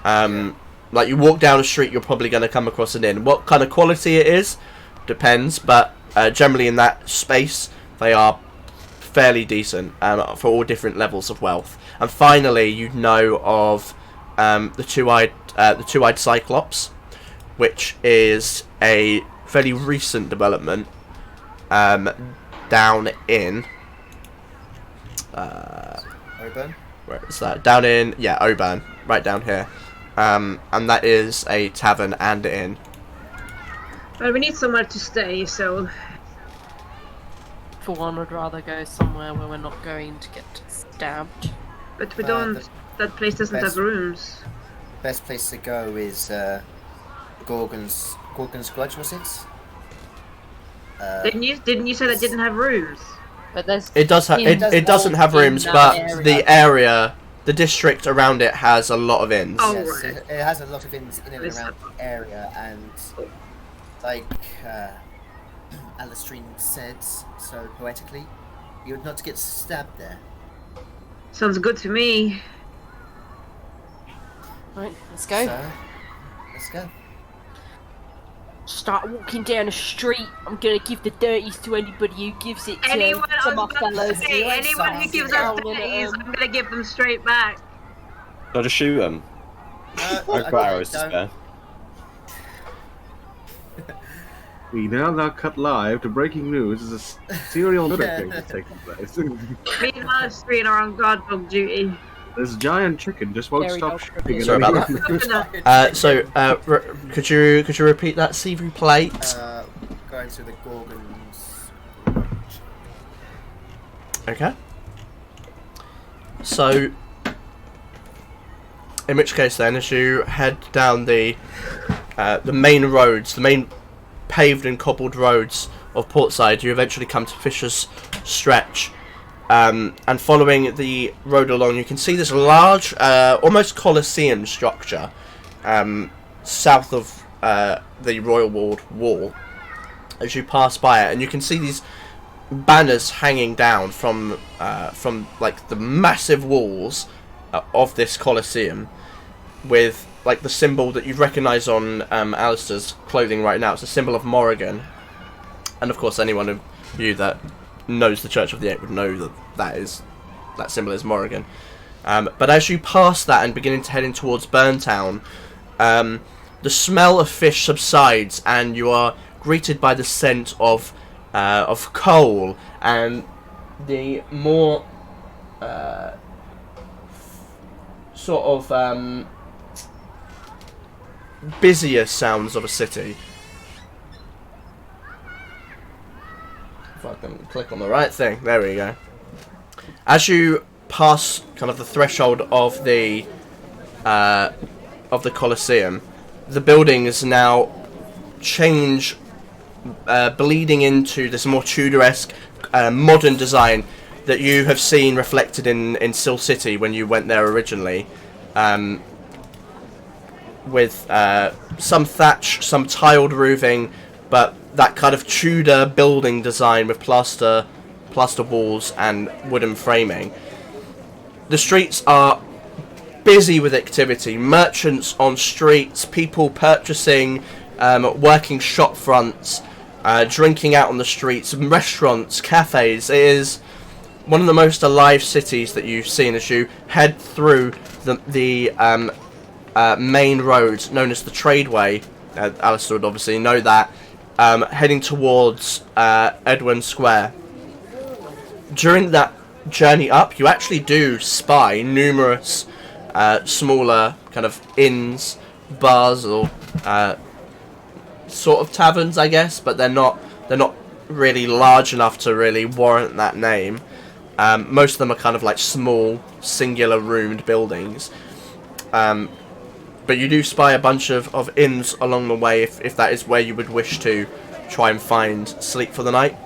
Like you walk down the street, you're probably going to come across an inn. What kind of quality it is depends, but generally in that space they are fairly decent for all different levels of wealth. And finally, you know of the two-eyed Cyclops, which is a fairly recent development down in Oban? Where is that? Down in Oban, right down here. And that is a tavern and inn. Well, we need somewhere to stay, so For one, would rather go somewhere where we're not going to get stabbed. But we don't. That place doesn't have rooms. Best place to go is Gorgon's Grudge, was it? Didn't you say that didn't have rooms? But there's It doesn't have rooms, but the district around it has a lot of inns. Oh, Yes, right. it has a lot of inns in and around the area, and like Alistrine said so poetically, you would not get stabbed there. Sounds good to me. Right, let's go. So, let's go. Start walking down the street. I'm gonna give the dirties to anybody who gives it to Anyone my fellows. who gives us dirties, I'm gonna give them straight back. Should I just shoot them? I've got arrows to spare. We now cut live to breaking news as a serial murder is taking place. Me and Alistrine are on guard dog duty. This giant chicken just won't stop shooting. Sorry about that. Could you repeat that CV plate? Going to the Gorgon's. Okay. So, in which case then, as you head down the main roads, the main paved and cobbled roads of Portside, you eventually come to Fisher's Stretch. And following the road along, you can see this large, almost Colosseum structure south of the Royal Wall as you pass by it, and you can see these banners hanging down from like the massive walls of this Colosseum, with like the symbol that you'd recognise on Alistair's clothing right now. It's a symbol of Morrigan, and of course anyone of you that knows the Church of the Eight would know that that is that symbol is Morrigan. But as you pass that and beginning to heading towards Burntown, the smell of fish subsides, and you are greeted by the scent of coal and the more sort of busier sounds of a city. If I can click on the right thing, there we go. As you pass kind of the threshold of the Colosseum, the buildings now change, bleeding into this more Tudoresque, modern design that you have seen reflected in Sill City when you went there originally, with some thatch, some tiled roofing, but that kind of Tudor building design with plaster walls and wooden framing. The streets are busy with activity. Merchants on streets, people purchasing, working shop fronts, drinking out on the streets, restaurants, cafes. It is one of the most alive cities that you've seen as you head through the main road known as the Tradeway. Alistair would obviously know that. Heading towards Edwin Square. During that journey up, you actually do spy numerous smaller kind of inns, bars, or sort of taverns, I guess, but they're not really large enough to really warrant that name. Most of them are kind of like small, singular roomed buildings. But you do spy a bunch of inns along the way if that is where you would wish to try and find sleep for the night.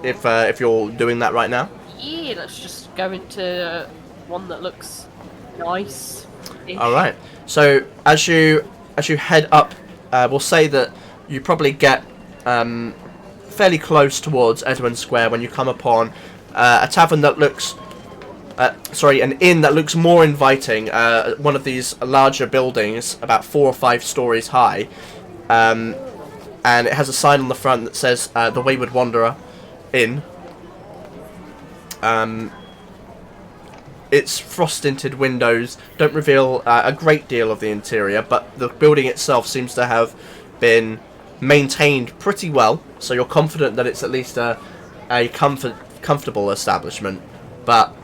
If you're doing that right now. Yeah, let's just go into one that looks nice. All right. So as you head up, we'll say that you probably get fairly close towards Edwin Square when you come upon a tavern that looks. An inn that looks more inviting. One of these larger buildings, about 4 or 5 stories high, and it has a sign on the front that says "The Wayward Wanderer Inn." Its frost-tinted windows don't reveal a great deal of the interior, but the building itself seems to have been maintained pretty well. So you're confident that it's at least a comfortable establishment, but.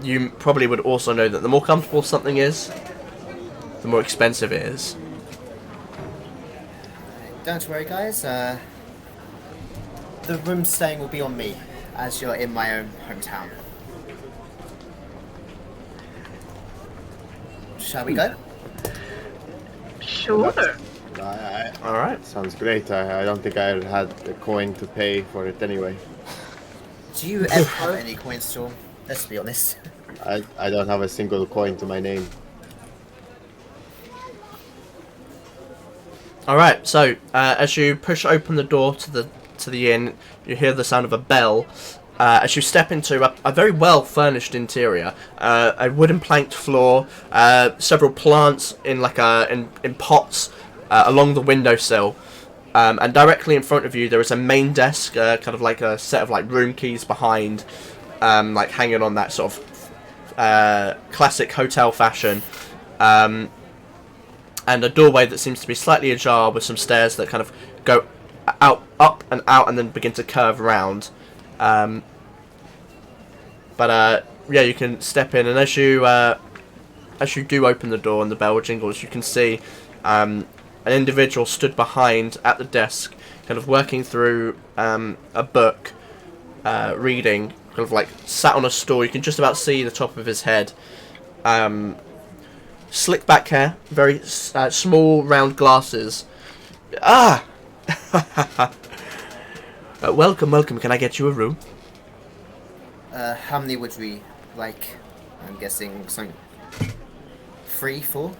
You probably would also know that the more comfortable something is, the more expensive it is. Don't worry, guys. The room staying will be on me, as you're in my own hometown. Shall we go? Sure. All right. Sounds great. I don't think I had the coin to pay for it anyway. Do you ever have any coins, Storm? Let's be honest. I don't have a single coin to my name. All right. So as you push open the door to the inn, you hear the sound of a bell. As you step into a very well furnished interior, a wooden planked floor, several plants in in pots along the windowsill, and directly in front of you there is a main desk, kind of like a set of room keys behind. Hanging on that sort of classic hotel fashion, and a doorway that seems to be slightly ajar with some stairs that kind of go up and out and then begin to curve around. Yeah, you can step in, and as you do open the door and the bell jingles, you can see an individual stood behind at the desk, kind of working through a book, reading. Kind of sat on a stool. You can just about see the top of his head. Slick back hair, very small round glasses. Welcome. Can I get you a room? How many would we like? I'm guessing something 3, 4.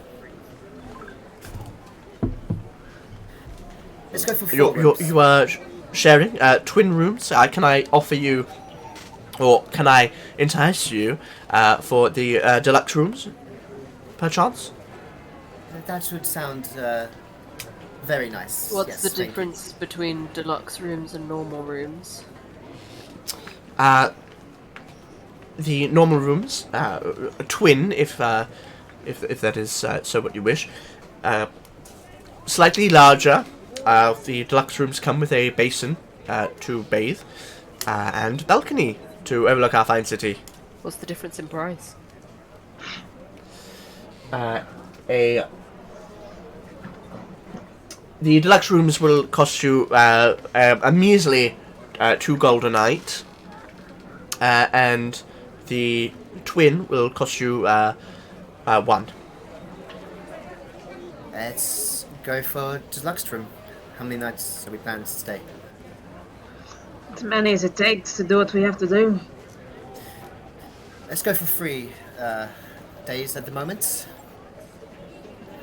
Let's go for 4 rooms. You are sharing twin rooms. Can I offer you? Or can I entice you for the deluxe rooms, perchance? That would sound very nice. What's the difference between deluxe rooms and normal rooms? the normal rooms, a twin, if that is so what you wish. Slightly larger. The deluxe rooms come with a basin to bathe, and balcony to overlook our fine city. What's the difference in price? The deluxe rooms will cost you a measly 2 gold a night, and the twin will cost you 1. Let's go for deluxe room. How many nights are we planning to stay? As many as it takes to do what we have to do. Let's go for 3 days at the moment.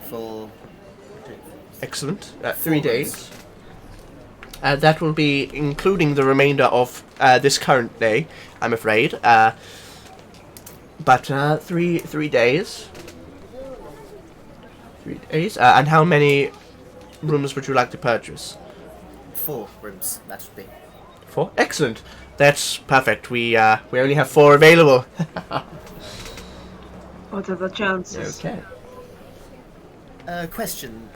For Excellent. 3 days. That will be including the remainder of this current day, I'm afraid. But 3 days. 3 days. And how many rooms would you like to purchase? 4 rooms, that should be. 4? Excellent. That's perfect. We only have 4 available. What are the chances? Okay. Question.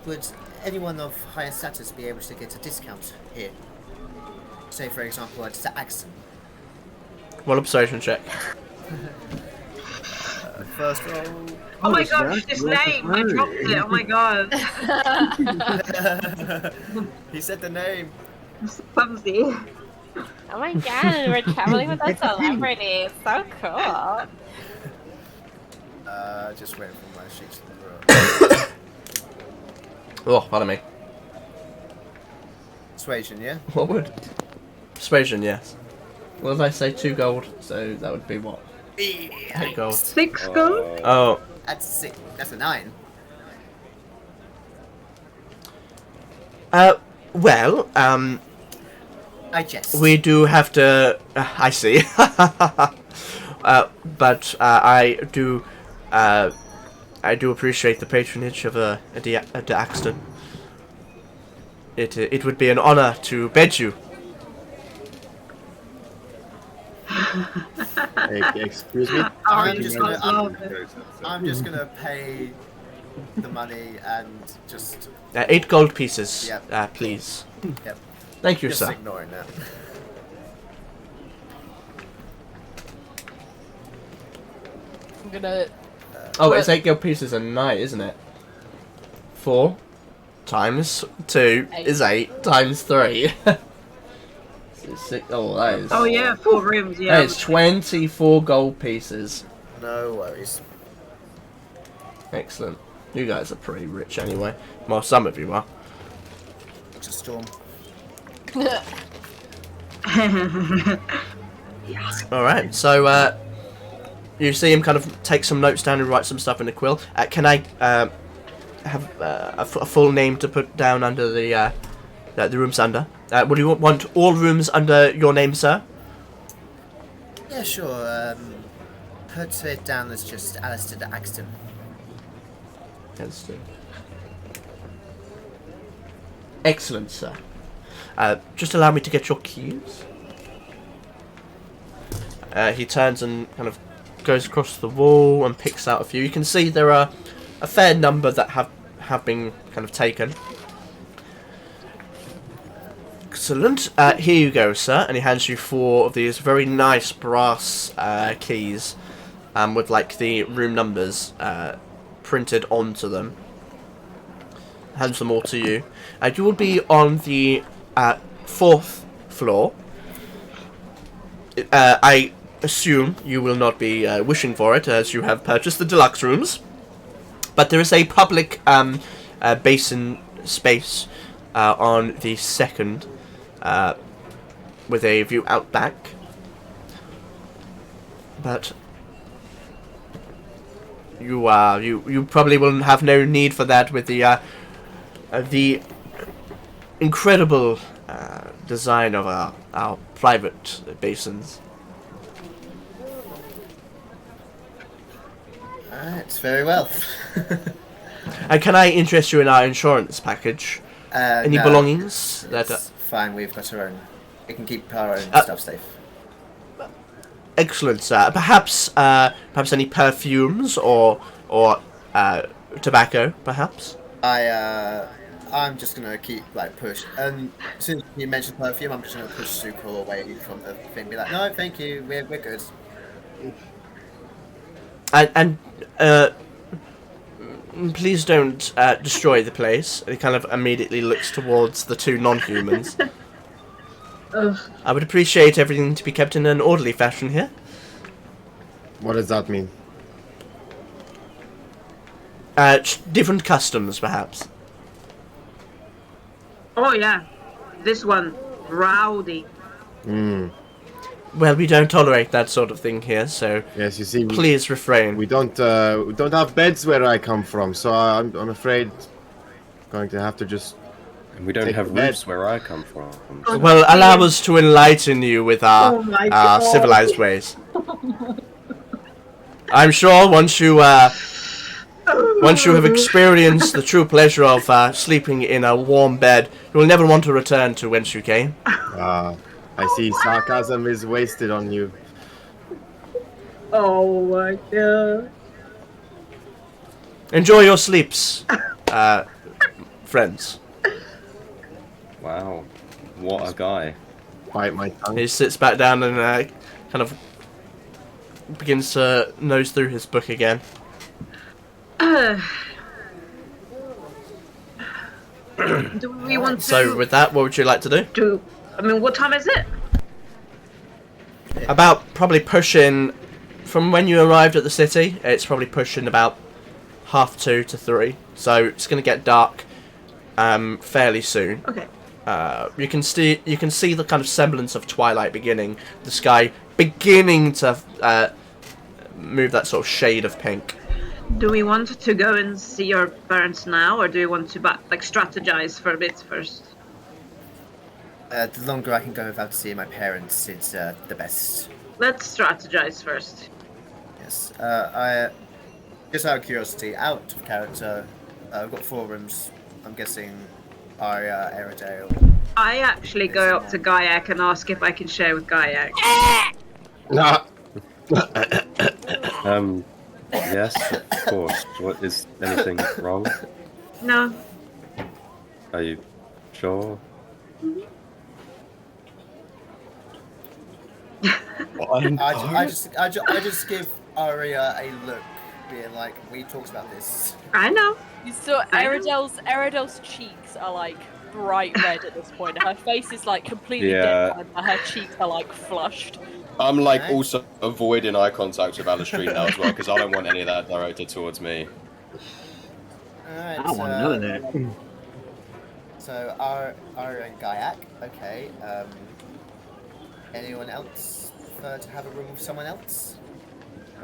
Would anyone of higher status be able to get a discount here? Say, for example, at Axton. Roll a persuasion check. First roll. Oh my gosh, this name! I dropped it, oh my god. He said the name. I'm so clumsy. Oh my god, we're traveling with a celebrity. It's so cool. Just waiting for my sheets to grow. Oh, pardon me. Persuasion, yeah? What would? Persuasion, yes. What did I say? 2 gold. So that would be what? 8 gold. 6 gold? Oh. That's 6. That's a 9. Well, I jest. we do have to. I see. But I do appreciate the patronage of the Axton. It would be an honor to bed you. Excuse me? I'm just gonna pay the money and just. 8 gold pieces, Yep. please. Yep. Thank you, Just sir. ignoring that. I'm gonna. Oh, it's 8 gold pieces a night, isn't it? 4 times 2 is 8 times 3. Oh, that is. Oh yeah, 4 rooms, yeah. That is 24 gold pieces. No worries. Excellent. You guys are pretty rich anyway. Well, some of you are. Just Storm. Alright, so you see him kind of take some notes down and write some stuff in a quill. Can I have a full name to put down under the rooms under? Would you want all rooms under your name, sir? Yeah, sure. Put it down as just Alistair Axton. Excellent, sir. Just allow me to get your keys. He turns and kind of goes across the wall and picks out a few. You can see there are a fair number that have been kind of taken. Excellent. Here you go, sir. And he hands you 4 of these very nice brass keys with like the room numbers printed onto them. Hands them all to you. You will be on the 4th floor. I assume you will not be wishing for it, as you have purchased the deluxe rooms. But there is a public basin space on the 2nd, with a view out back. But you probably will have no need for that with the incredible design of our private basins. Alright, very well. Can I interest you in our insurance package? Any No, belongings? It's fine, we've got our own. We can keep our own stuff safe. excellent, sir. Perhaps any perfumes or tobacco, perhaps. I'm just gonna keep push. And as soon as you mention perfume, I'm just gonna push Zuko away from the thing. Be like, no, thank you, we're good. And please don't destroy the place. And he kind of immediately looks towards the two non-humans. I would appreciate everything to be kept in an orderly fashion here. What does that mean? Different customs, perhaps. Oh yeah, this one, rowdy. Well, we don't tolerate that sort of thing here, so Yes, you see, please refrain. we don't have beds where I come from, so I'm afraid going to have to just. And we don't Take have the bed. roofs where I come from. Well, allow us to enlighten you with our Oh my God. civilized ways. I'm sure once you have experienced the true pleasure of sleeping in a warm bed, you will never want to return to whence you came. I see sarcasm is wasted on you. Oh my God. Enjoy your sleeps, friends. Wow, what a guy. Bite my tongue. He sits back down and kind of begins to nose through his book again. Do we want to? So with that, what would you like to do? What time is it? About probably pushing, from when you arrived at the city, it's probably pushing about 2:30 to 3. So it's going to get dark fairly soon. Okay. You can see the kind of semblance of twilight beginning. The sky beginning to move that sort of shade of pink. Do we want to go and see your parents now, or do we want to strategize for a bit first? The longer I can go without seeing my parents, it's the best. Let's strategize first. Yes. I just out of curiosity, out of character, we've got 4 rooms. I'm guessing Aria, Airedale. I actually go up to Gaiak and ask if I can share with Gaiak. Nah. Yes, of course. What, is anything wrong? No. Are you sure? I just give Aria a look, being like, we talked about this. I know. You saw Aridel's cheeks are like bright red at this point. Her face is like completely dead, and her cheeks are like flushed. I'm also avoiding eye contact with Alistair now as well, because I don't want any of that directed towards me. Alright, I don't want none of that. So Aria and Gaiak, okay. Anyone else prefer to have a room with someone else?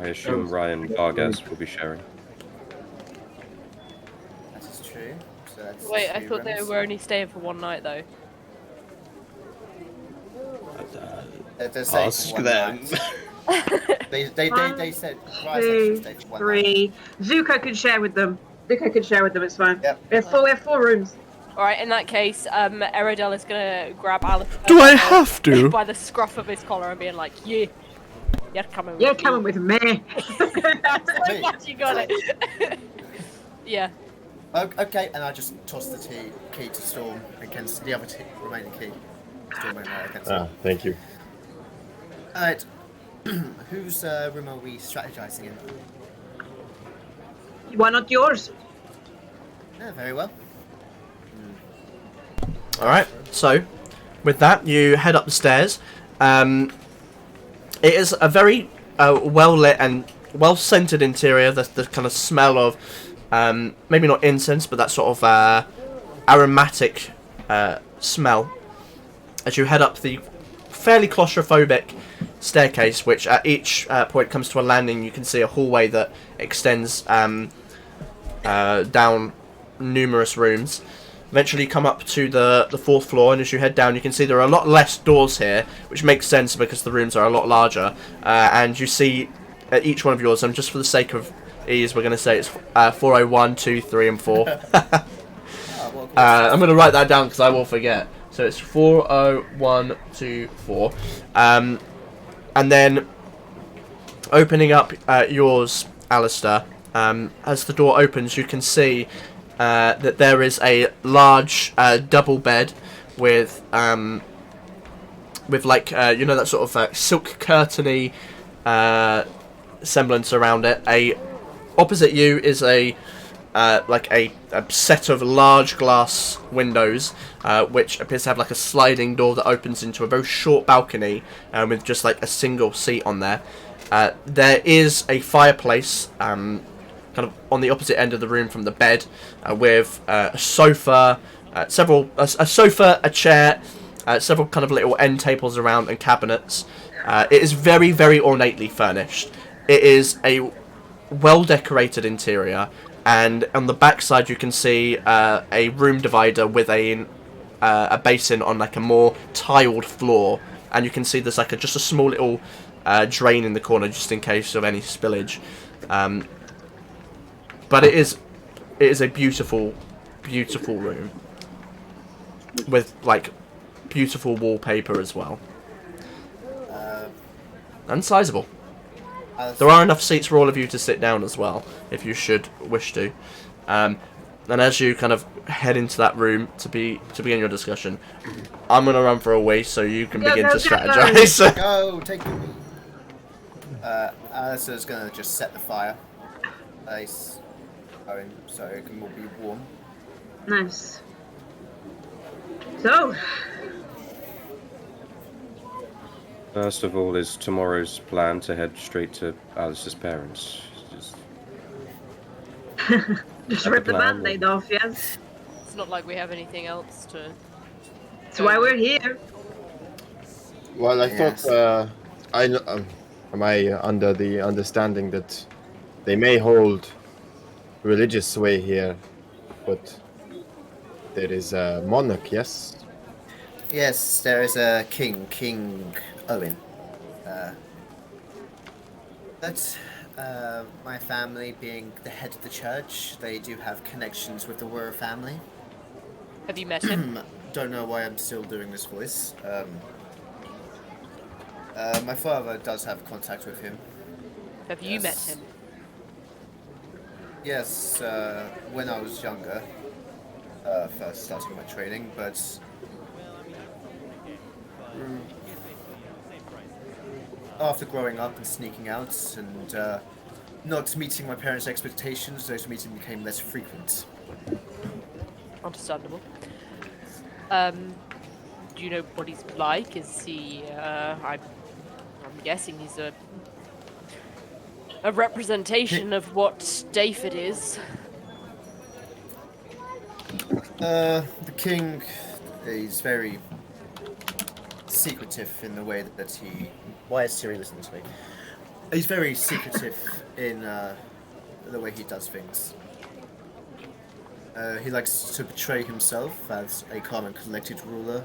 I assume Ryan Vargas will be sharing. That is true. So that's Wait, I 2 thought they rooms. were only staying for one night though. They're saying Ask for one them. night. They said Ryan should stay for 1 night. 3. Zuko can share with them. Zuko can share with them. It's fine. Yep. We have 4 rooms. Alright, in that case, Aridel is gonna grab Alistair Do I have to? by the scruff of his collar and being like, yeah, you're coming with You're me. coming with me. So glad you got it. Yeah. Okay, and I just toss the key to Storm against the other remaining key. Storm and against Thank you. Alright. Whose room are we strategizing in? Why not yours? Yeah, very well. Alright, so with that, you head up the stairs. It is a very well lit and well scented interior. The kind of smell of maybe not incense, but that sort of aromatic smell as you head up the fairly claustrophobic staircase, which at each point comes to a landing. You can see a hallway that extends down numerous rooms. Eventually come up to the 4th floor, and as you head down you can see there are a lot less doors here, which makes sense because the rooms are a lot larger, and you see at each one of yours, and just for the sake of ease we're going to say it's 401, 2, 3 and 4. I'm going to write that down because I will forget. So it's 401, 2, 4. And then Opening up yours, Alistair, as the door opens, you can see that there is a large double bed with like that sort of silk curtainy semblance around it. Opposite you is a set of large glass windows, which appears to have like a sliding door that opens into a very short balcony with just like a single seat on there. There is a fireplace kind of on the opposite end of the room from the bed, with a sofa, a sofa, a chair, several kind of little end tables around, and cabinets. It is very, very ornately furnished. It is a well-decorated interior, and on the back side you can see a room divider with a basin on like a more tiled floor, and you can see there's like just a small little drain in the corner just in case of any spillage. But it is a beautiful, beautiful room with like beautiful wallpaper as well, and sizable. There are enough seats for all of you to sit down as well, if you should wish to. And as you kind of head into that room to begin your discussion, I'm gonna run for a wee so you can begin to strategize. Go, take the lead. Alistair's gonna just set the fire. Nice. Going so it can all be warm. Nice. So, First of all, is tomorrow's plan to head straight to Alice's parents? just rip the band-aid off, yes? It's not like we have anything else to... That's why we're here. Well, I thought, am I under the understanding that they may hold religious sway here, but there is a monarch, yes? Yes, there is a King Owen. But my family being the head of the church, they do have connections with the royal family. Have you met him? Don't know why I'm still doing this voice. My father does have contact with him. Have you met him? Yes, when I was younger, first starting my training, but after growing up and sneaking out and not meeting my parents' expectations, those meetings became less frequent. Understandable. Do you know what he's like? Is he, I'm guessing he's a representation of what Dyfeton is. The king is very secretive in the way that he... Why is Siri listening to me? He's very secretive in the way he does things. He likes to portray himself as a calm and collected ruler,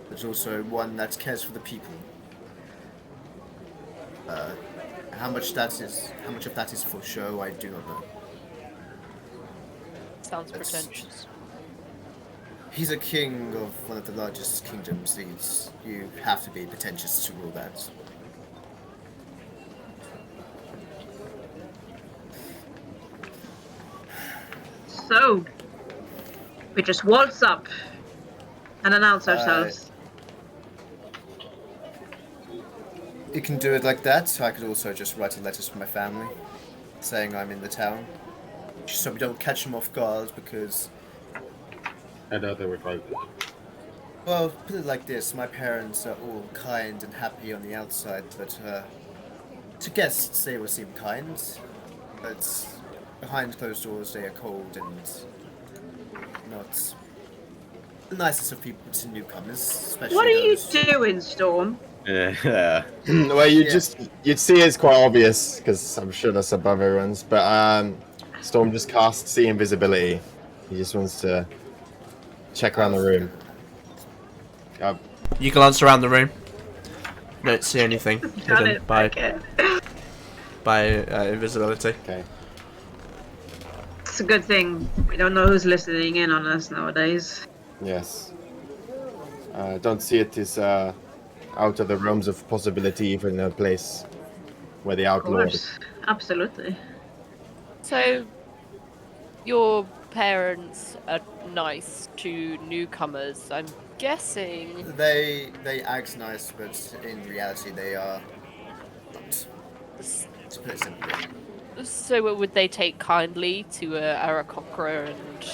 but also one that cares for the people. How much of that is for show, I do not know. Sounds pretentious. He's a king of one of the largest kingdoms. You have to be pretentious to rule that. So, we just waltz up and announce ourselves. You can do it like that. I could also just write a letter to my family saying I'm in the town, so we don't catch them off guard, because... I know they would like that. Well, put it like this, my parents are all kind and happy on the outside, but to guests they will seem kind, but behind closed doors they are cold and not the nicest of people to newcomers, especially What are you those... doing, Storm? Yeah. Well, you'd see it's quite obvious, because I'm sure that's above everyone's, but Storm just casts see invisibility. He just wants to check around the room. You glance around the room. You don't see anything hidden by invisibility. Okay. It's a good thing we don't know who's listening in on us nowadays. Yes. Don't see it as out of the realms of possibility, even a place where the Of outlaw. course, absolutely. So, your parents are nice to newcomers, I'm guessing. They act nice, but in reality they are not. To put it simply. So would they take kindly to Arakocra and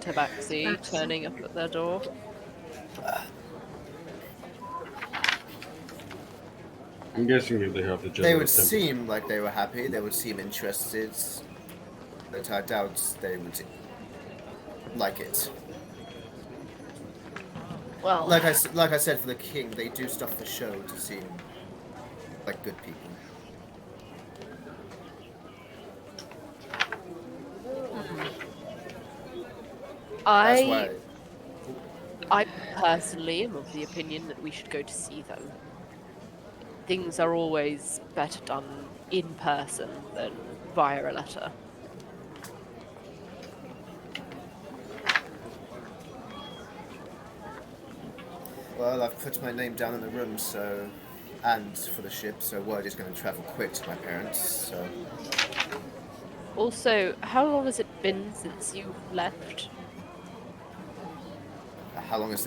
Tabaxi turning up at their door? I'm guessing if they have the general They would temper. seem like they were happy. They would seem interested, but I doubt they would like it. Well, Like I said, for the king, they do stuff for show to seem like good people. That's why. I personally am of the opinion that we should go to see them. Things are always better done in person than via a letter. Well, I've put my name down in the room, so, and for the ship, so word is going to travel quick to my parents. So. Also, how long has it been since you left? How long has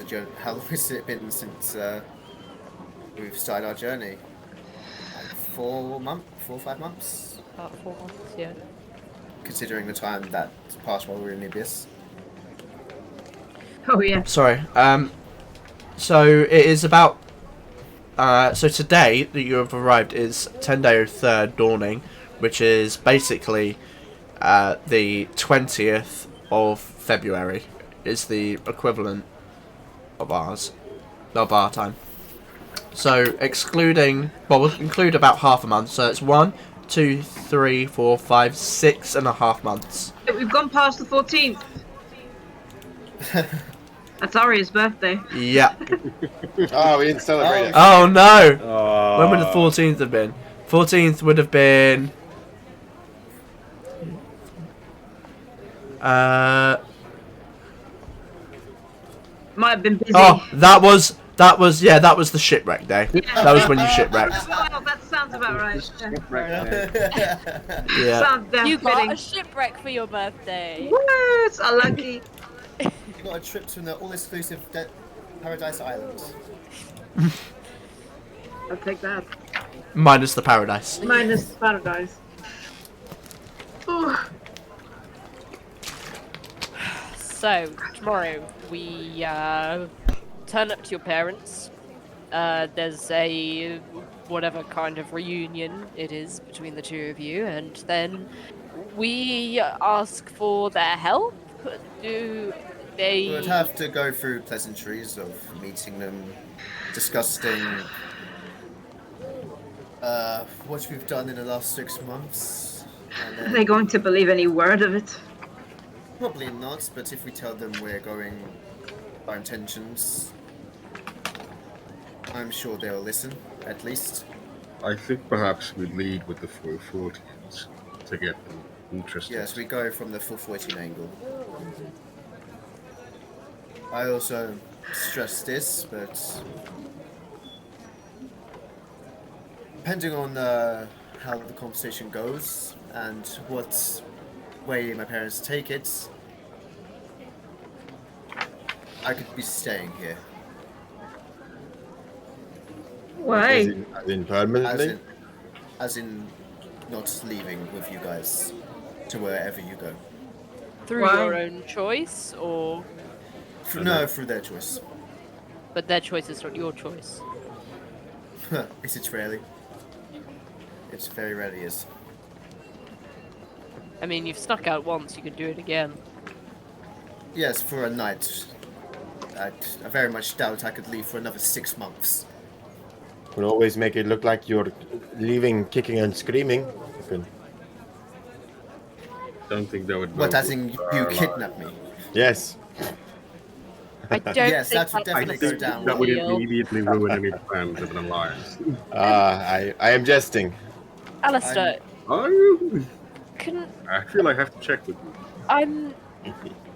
it been since we've started our journey? Like 4 or 5 months? About 4 months, yeah. Considering the time that passed while we were in the abyss. Oh yeah. Sorry. So it is about. So today that you have arrived is 10-day-03 dawning, which is basically the 20th of February. Is the equivalent of our time. So excluding, well, we'll include about half a month. So it's 1, 2, 3, 4, 5, 6.5 months. We've gone past the 14th. That's Aria's birthday. Yeah. Oh, we didn't celebrate it. Oh no! When would the 14th have been? 14th would have been. Might have been busy. Oh, that was the shipwreck day. That was when you shipwrecked. Well, that sounds about right. Yeah. Sounds damn You got fitting. a shipwreck for your birthday. Woo, it's unlucky. You got a trip to the all-exclusive Paradise Island. I'll take that. Minus the paradise. Minus paradise. Ooh. So, tomorrow we turn up to your parents. There's a whatever kind of reunion it is between the two of you, and then we ask for their help. Do they... We would have to go through pleasantries of meeting them, discussing what we've done in the last 6 months. And Are then, they going to believe any word of it? probably not, but if we tell them we're going, our intentions, I'm sure they'll listen, at least. I think perhaps we lead with the 440s to get them interested. Yes, we go from the full 14 angle. I also stress this, but depending on how the conversation goes and what way my parents take it, I could be staying here. Why? As in permanently? As in not leaving with you guys to wherever you go. Through Why? your own choice, or... No, through their choice. But their choice is not your choice. Is it really? It very rarely is. I mean, you've snuck out once, you can do it again. Yes, for a night. I very much doubt I could leave for another 6 months. Would always make it look like you're leaving kicking and screaming. You can- Don't think that would. What, go as in with you our kidnap me? Yes. I don't Yes, think that would that's definitely go down. That would real. immediately ruin any plans of an alliance. I am jesting. Alistair, Are you? can... I feel I have to check with you. I'm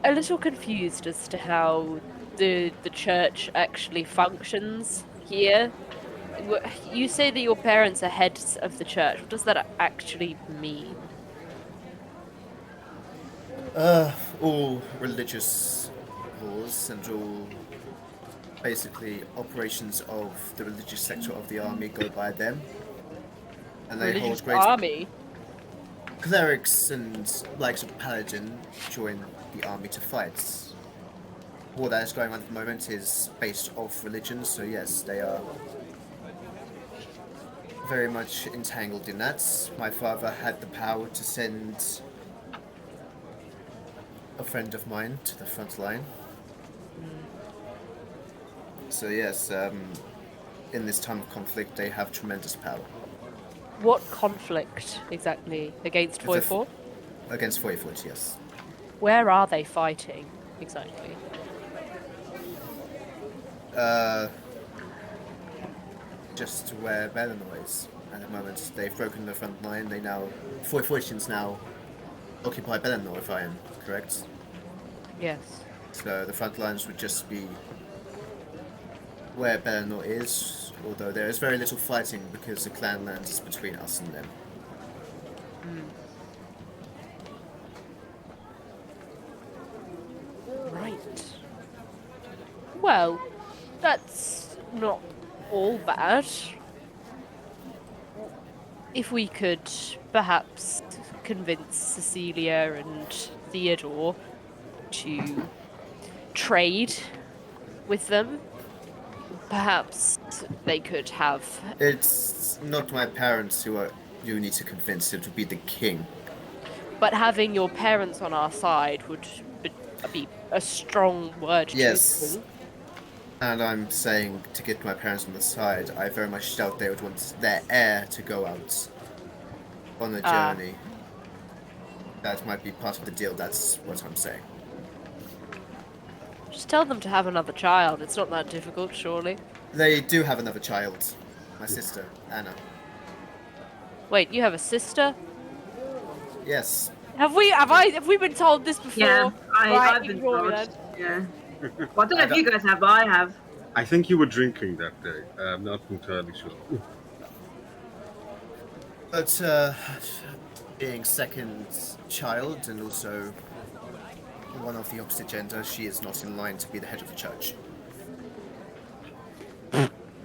a little confused as to how the church actually functions here. You say that your parents are heads of the church. What does that actually mean? All religious laws and all basically operations of the religious sector of the army go by them. And they Religious hold great army. clerics and likes of paladin join the army to fight. All that is going on at the moment is based off religion, so yes, they are very much entangled in that. My father had the power to send a friend of mine to the front line. So yes, in this time of conflict, they have tremendous power. What conflict exactly? Against With the Foyfort? Against Foyfort, yes. Where are they fighting exactly? Just where Bellinor is at the moment. They've broken the front line. They now, Foyfortians now occupy Bellinor, if I am correct. Yes. So the front lines would just be where Bellinor is, although there is very little fighting because the clan land is between us and them. Right. Well, that's not all bad. If we could perhaps convince Cecilia and Theodore to trade with them, perhaps they could have. It's not my parents who you need to convince, it would be the king. But having your parents on our side would be a strong word. Yes. To And I'm saying to get my parents on the side, I very much doubt they would want their heir to go out on a journey. That might be part of the deal, that's what I'm saying. Just tell them to have another child. It's not that difficult, surely. They do have another child. My sister, Anna. Wait, you have a sister? Yes. Have we been told this before? Yeah, I've been ignore told. that. Yeah. Well, I don't know if you guys have, but I have. I think you were drinking that day. I'm not entirely sure. But, being second child and also one of the opposite gender, she is not in line to be the head of the church.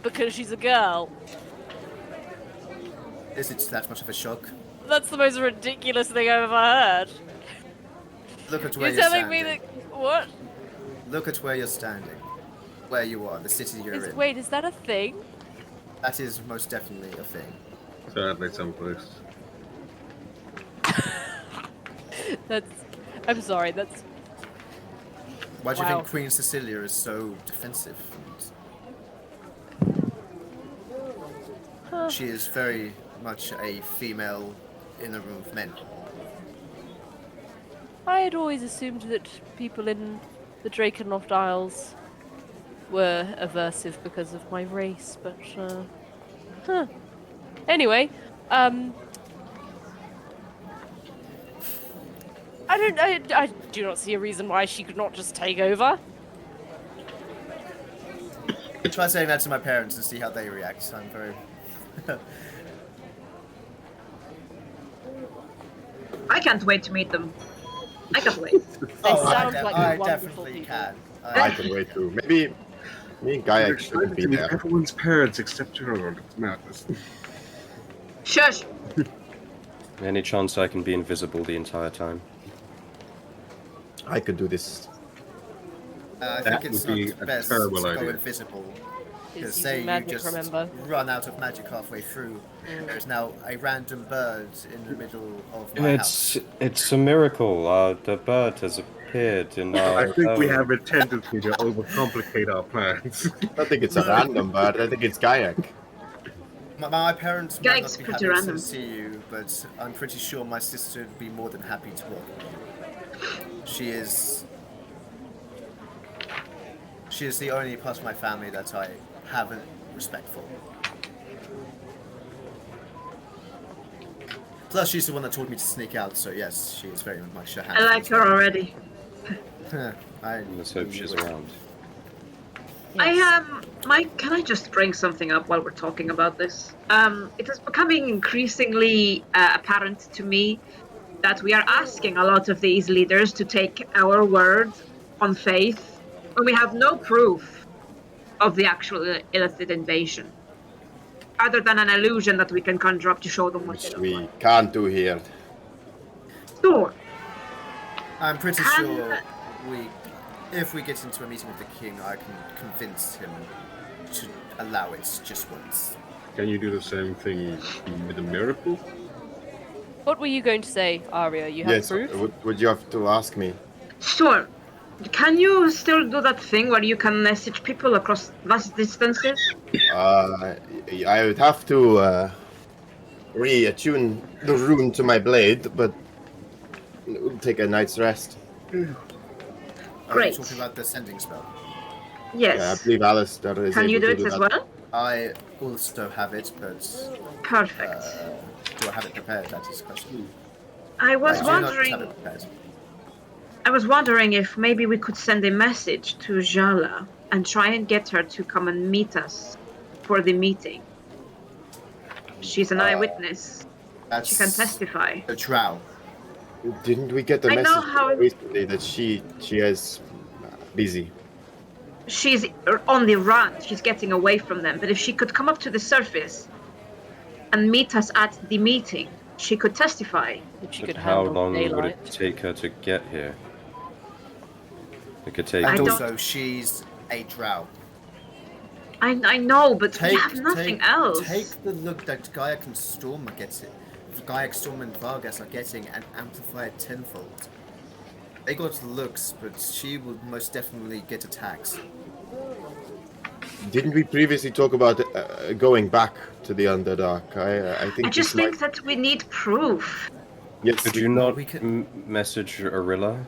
Because she's a girl. Is it that much of a shock? That's the most ridiculous thing I've ever heard. Look at where You're you're telling standing. me that what? Look at where you're standing. Where you are, the city you're in. Wait, is that a thing? That is most definitely a thing. Sadly, someplace. I'm sorry, that's... Why do you Wow. think Queen Cecilia is so defensive? Huh. She is very much a female in a room of men. I had always assumed that people in the Drakenloft Isles were aversive because of my race, but, huh. Anyway, I do not see a reason why she could not just take over. Try saying that to my parents and see how they react. I'm very... I can't wait to meet them. I can't wait. They sound like I wonderful definitely people. can. I can wait too. Maybe me and Gaia should be there. Everyone's parents except your own. It's madness. Shush! Any chance I can be invisible the entire time? I could do this. I That think it's would be not a best to terrible go idea. invisible. Is Because using say you magic, just remember? run out of magic halfway through, there's now a random bird in the middle of my house. It's a miracle. The bird has appeared in our... I think we have a tendency to overcomplicate our plans. I don't think it's a random bird. I think it's Gaia. My parents might Yikes, not be pretty happy random. to see you, but I'm pretty sure my sister would be more than happy to welcome you. She is the only part of my family that I have a respect for. Plus, she's the one that told me to sneak out, so yes, she is very much a handful. I like her already. I Let's hope she's around. Yes. Mike, can I just bring something up while we're talking about this? It is becoming increasingly apparent to me that we are asking a lot of these leaders to take our word on faith when we have no proof of the actual illicit invasion, other than an illusion that we can conjure up to show them what Which they look we like. can't do here. Sure. I'm pretty Can- sure if we get into a meeting with the king, I can convince him to allow it just once. Can you do the same thing with a miracle? What were you going to say, Aria? You have Yes, proof? would you have to ask me? Sure. Can you still do that thing where you can message people across vast distances? I would have to reattune the rune to my blade, but it would take a night's rest. Are Great. you talking about the sending spell? Yes. Yeah, I believe Alistair is Can you able do to it do as that. well? I also have it, but Perfect. do I have it prepared? That is the question. I was I do not wondering. have it prepared. I was wondering if maybe we could send a message to Jala and try and get her to come and meet us for the meeting. She's an eyewitness. That's She can testify. a drow. Didn't we get the I know message how- recently that she is busy? She's on the run. She's getting away from them. But if she could come up to the surface and meet us at the meeting, she could testify. If she But could how handle long would daylight. it take her to get here? It could take. I And don't- also, she's a drow. I know, but we have nothing else. Take the look that Gaiac and Storm are getting. Gaiac, Storm, and Vargas are getting, and amplify it tenfold. They got looks, but she will most definitely get attacks. Didn't we previously talk about going back to the Underdark? I think. I just this think that we need proof. Yes. Could you not we could- message Arilla?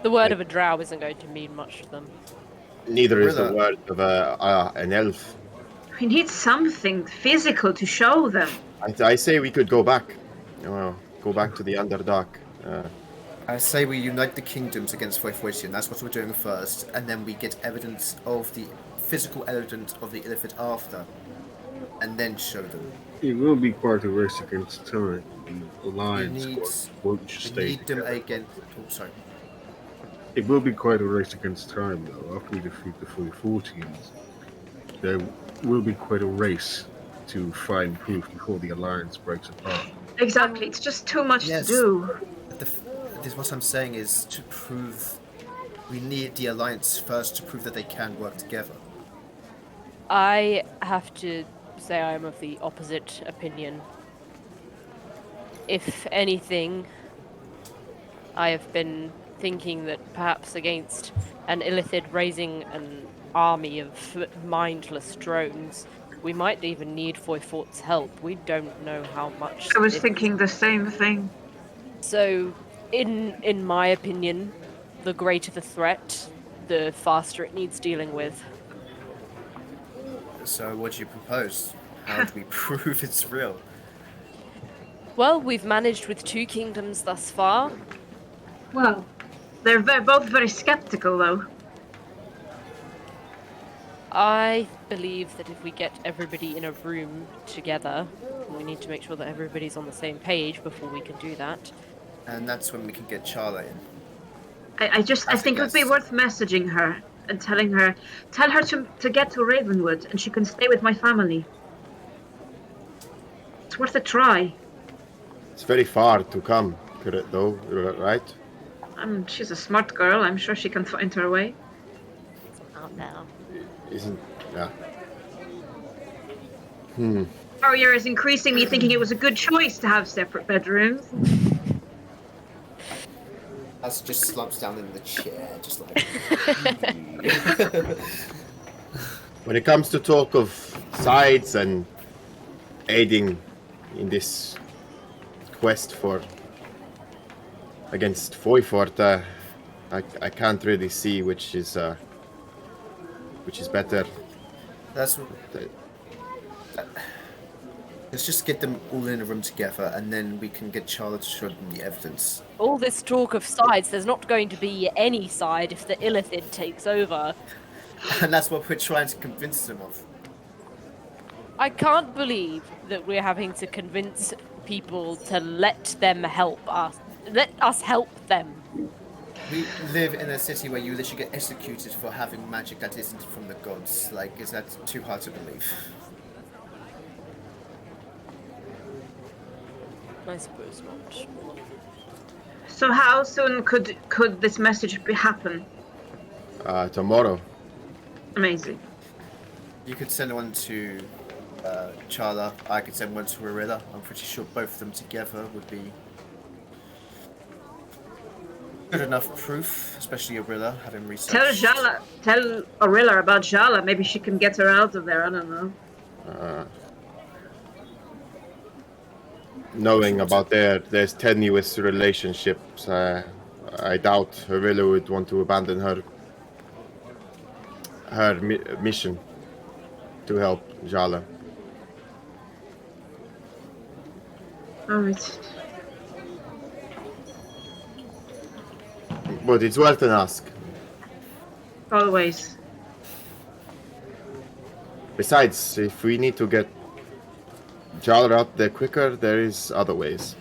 The word of a drow isn't going to mean much to them. Neither is the Rilla. word of an elf. We need something physical to show them. I say we could go back. Well, go back to the Underdark. I say we unite the kingdoms against Voivodian. That's what we're doing first, and then we get evidence of the physical evidence of the Illithid after, and then show them. It will be quite a race against time. The We Alliance need, won't just we stay need them together. against. Oh, sorry. It will be quite a race against time, though. After we defeat the 4014s, there will be quite a race to find proof before the Alliance breaks apart. Exactly. It's just too much Yes. to do. This what I'm saying is to prove we need the alliance first to prove that they can work together. I have to say I am of the opposite opinion. If anything, I have been thinking that perhaps against an Illithid raising an army of mindless drones, we might even need Foyfort's help. We don't know how much. I was it- thinking the same thing. So, in my opinion, the greater the threat, the faster it needs dealing with. So what do you propose? How do we prove it's real? Well, we've managed with 2 kingdoms thus far. Well, they're both very skeptical, though. I believe that if we get everybody in a room together, we need to make sure that everybody's on the same page before we can do that. And that's when we can get Charla in. I think it would be Yes. worth messaging her and tell her to get to Ravenwood and she can stay with my family. It's worth a try. It's very far to come, though, right? She's a smart girl. I'm sure she can find her way. Out now. Isn't? Yeah. Arya is increasingly thinking it was a good choice to have separate bedrooms. Us just slumps down in the chair, just like. When it comes to talk of sides and aiding in this quest against Foyfort, I can't really see which is better. That's what. Let's just get them all in a room together, and then we can get Charlotte to show them the evidence. All this talk of sides, there's not going to be any side if the Illithid takes over. And that's what we're trying to convince them of. I can't believe that we're having to convince people to let them help us. Let us help them. We live in a city where you literally get executed for having magic that isn't from the gods. Like, is that too hard to believe? I suppose not. So how soon could this message happen? Tomorrow. Amazing. You could send one to Charla. I could send one to Arilla. I'm pretty sure both of them together would be good enough proof, especially Arilla, having researched. Tell Arilla about Jala. Maybe she can get her out of there. I don't know. Knowing about their tenuous relationships, I doubt Arilla would want to abandon her mission to help Jala. Alright. But it's worth an ask. Always. Besides, if we need to get Jala out there quicker, there is other ways.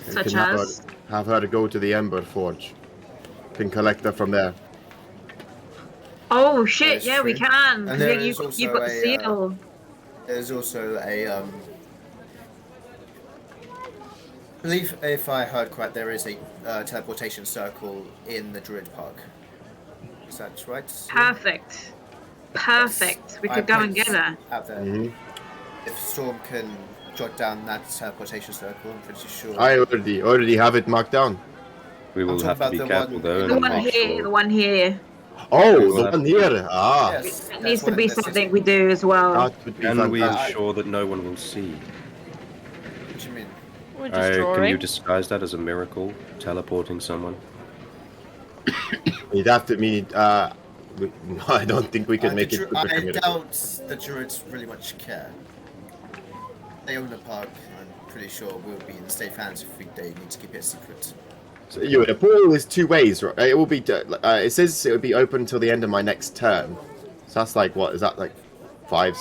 We Such can as? have her go to the Ember Forge. Can collect her from there. Oh shit! That is Yeah, we true. can. And there You've is got the also seal. There's also a I believe, if I heard correct, there is a teleportation circle in the Druid Park. Is that right? Perfect. Perfect. We could go and get her. Out there. Mhm. If Storm can jot down that teleportation circle, I'm pretty sure. I already have it marked down. We will talking have to about be the careful one- though. The and one make here. sure- The one here. Oh, We'll the have one to- here. Ah, Yes, It needs that's to be one in the something city. we do as well. that would be Can we fantastic. ensure that no one will see? What do you mean? We're just Can drawing. you disguise that as a miracle, teleporting someone? You'd have to mean. I don't think we could make it. I quicker. doubt the Druids really much care. They own the park. I'm pretty sure we'll be in safe hands if they need to keep it a secret. So, the portal is two ways, right? It will be. It says it would be open until the end of my next turn. So that's like what is that like? 5?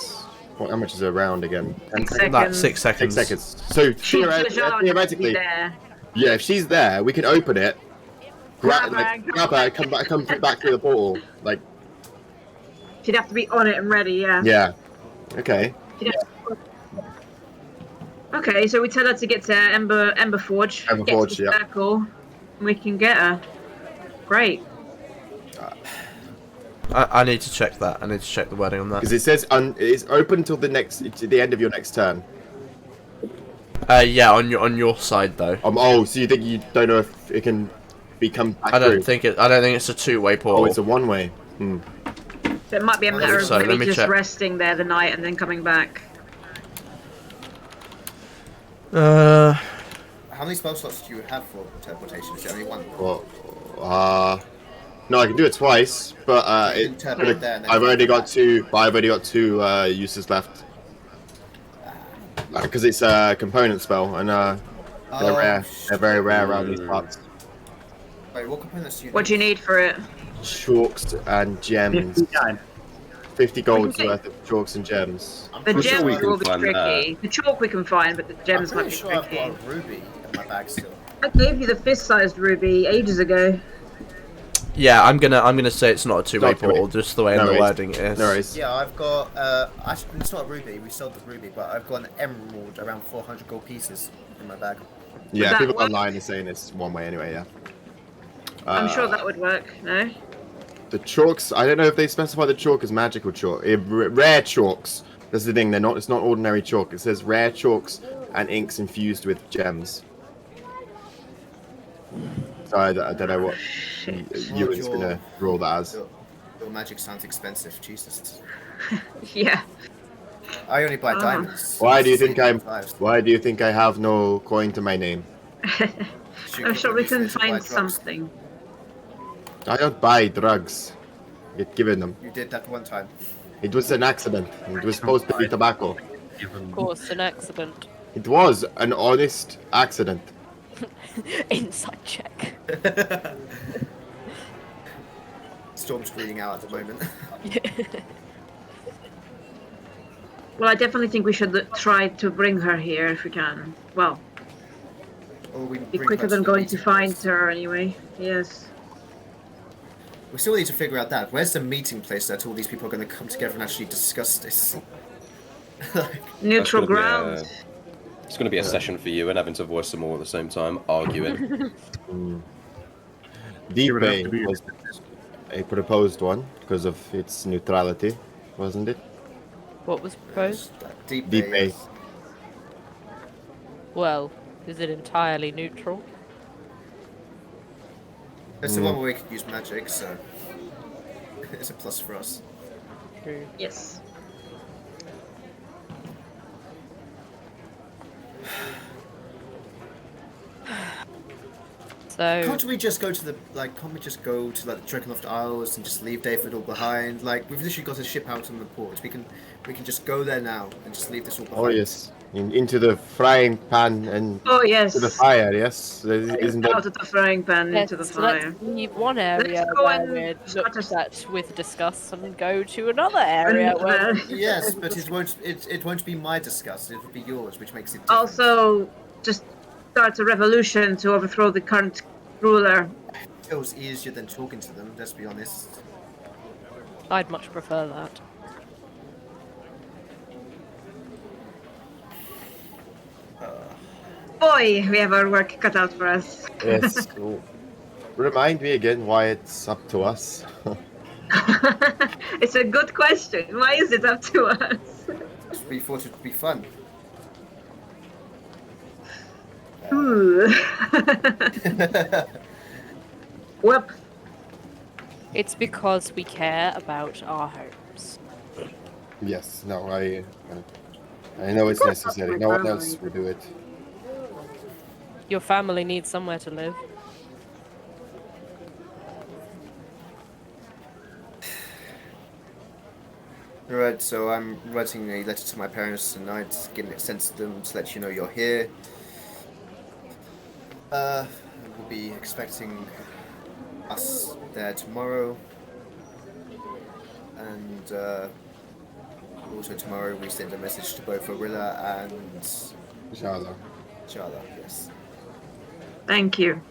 How much is a round again? 10 6 About seconds. 6 seconds. 6 seconds. So theoretically, There. yeah, if she's there, we can open it, grab Grab her, her, come back through the portal. Like, She'd have to be on it and ready. Yeah. yeah, okay. She'd have to- Okay, so we tell her to get to Ember Forge. Ember get Forge, to the yeah. circle. And we can get her. Great. I need to check that. I need to check the wording on that. Because it says it's open till the end of your next turn. Yeah, on your side though. Oh, so you think you don't know if it can become back I don't through? think it's a two-way portal. Oh, it's a one-way. Hmm. So it might be a matter of So, let maybe me just check. resting there the night and then coming back. How many spell slots do you have for teleportation? Is there only one? Well, no, I can do it twice, but You can teleport there and then I've already come got two. But I've already got two uses left. Because it's a component spell, and they're rare. They're very rare around these parts. Wait, what components do you What do you need for it? Chalks and gems. 50 gold's worth of chalks and gems. The pretty gems sure we can will be find tricky. The chalk we can find, but the I'm gems might pretty be sure I've tricky. got a ruby in my bag still. I gave you the fist-sized ruby ages ago. Yeah, I'm gonna say it's not a two-way Not two-way. portal, just the way No in the worries. wording it is. No worries. Yeah, I've got. Actually, it's not a ruby. We sold the ruby, but I've got an emerald around 400 gold pieces in my bag. Yeah, that people work? online are saying it's one way anyway. Yeah. I'm sure that would work. No. The chalks, I don't know if they specify the chalk as magical chalk. Rare chalks. That's the thing. They're not. It's not ordinary chalk. It says rare chalks and inks infused with gems. So I don't know what you was gonna roll that as. Your magic sounds expensive, Jesus. Yeah. I only buy diamonds. Why do you think I'm? Fives. Why do you think I have no coin to my name? You I'm could sure we use can it to buy find drugs. something. I don't buy drugs. Get given them. You did that one time. It was an accident. It was supposed to be tobacco. Of course, an accident. It was an honest accident. Inside check. Storm's bleeding out at the moment. Well, I definitely think we should try to bring her here if we can. Well, Or we be bring quicker her to than the going to meeting find place. her anyway. Yes. We still need to figure out that. Where's the meeting place that all these people are going to come together and actually discuss this? Neutral That's gonna be ground. It's going to be a session for you and having to voice them all at the same time, arguing. It would have to be D-Pay was a proposed one because of its neutrality, wasn't it? What was proposed? Deep D-Pay. Well, is it entirely neutral? It's the one where we could use magic, so it's a plus for us. True. Yes. So Can't we just go to the Can't we just go to the Drakenloft Isles and just leave David all behind? Like we've literally got a ship out on the port. We can just go there now and just leave this all behind. Oh yes, into the frying pan and Oh yes. to the fire. Yes, isn't Out that? of the frying pan yes, into the so fire. let's leave one area Let's go where and we're start looked a- at with disgust and go to another area And, where Yes, but it won't be my disgust. It will be yours, which makes it different. also just start a revolution to overthrow the current ruler. It feels easier than talking to them. Let's be honest. I'd much prefer that. Boy, we have our work cut out for us. Yes. So, remind me again why it's up to us. It's a good question. Why is it up to us? We thought it would be fun. Ooh. Whoop. It's because we care about our homes. Yes. No, I know it's necessary. No one else will do it. Your family needs somewhere to live. Alright, so I'm writing a letter to my parents tonight, getting it sent to them to let you know you're here. We'll be expecting us there tomorrow. And also tomorrow we send a message to both Orilla and Inshallah. Shala, yes. Thank you.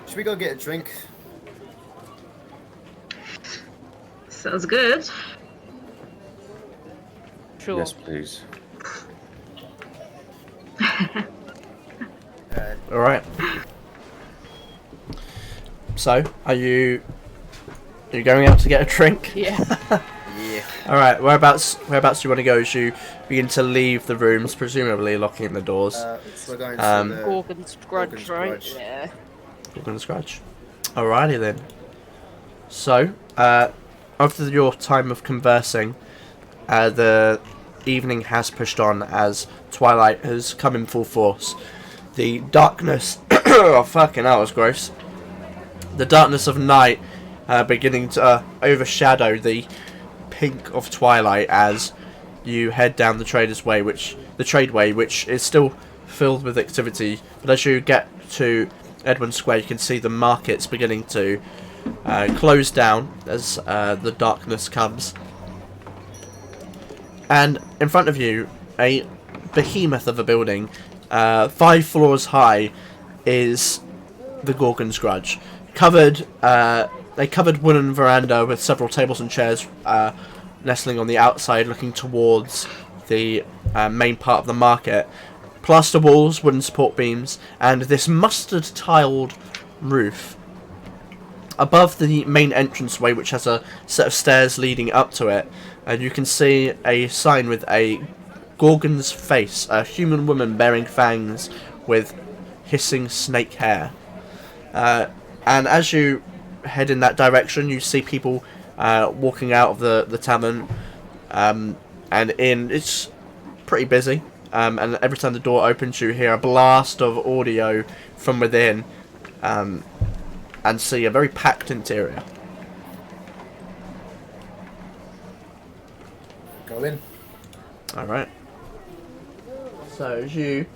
Should we go get a drink? Sounds good. Sure. Yes, please. All right. So, are you going out to get a drink? Yeah. Yeah. All right. Whereabouts do you want to go as you begin to leave the rooms, presumably locking the doors? We're going to the Gorgon's Grudge, Gorgon's right? Grudge. Yeah. Gorgon's Grudge. Alrighty then. So, after your time of conversing, the evening has pushed on as twilight has come in full force. The darkness... oh, fucking hell, that was gross. The darkness of night beginning to overshadow the pink of twilight as you head down the tradeway, which is still filled with activity. But as you get to Edwin Square, you can see the markets beginning to close down as the darkness comes. And in front of you, a behemoth of a building, 5 floors high, is the Gorgon's Grudge. A covered wooden veranda with several tables and chairs nestling on the outside, looking towards the main part of the market. Plaster walls, wooden support beams, and this mustard-tiled roof. Above the main entranceway, which has a set of stairs leading up to it, and you can see a sign with a Gorgon's face, a human woman bearing fangs with hissing snake hair. And as you head in that direction, you see people walking out of the tavern, and it's pretty busy. And every time the door opens, you hear a blast of audio from within, and see a very packed interior. Go in. Alright. So as you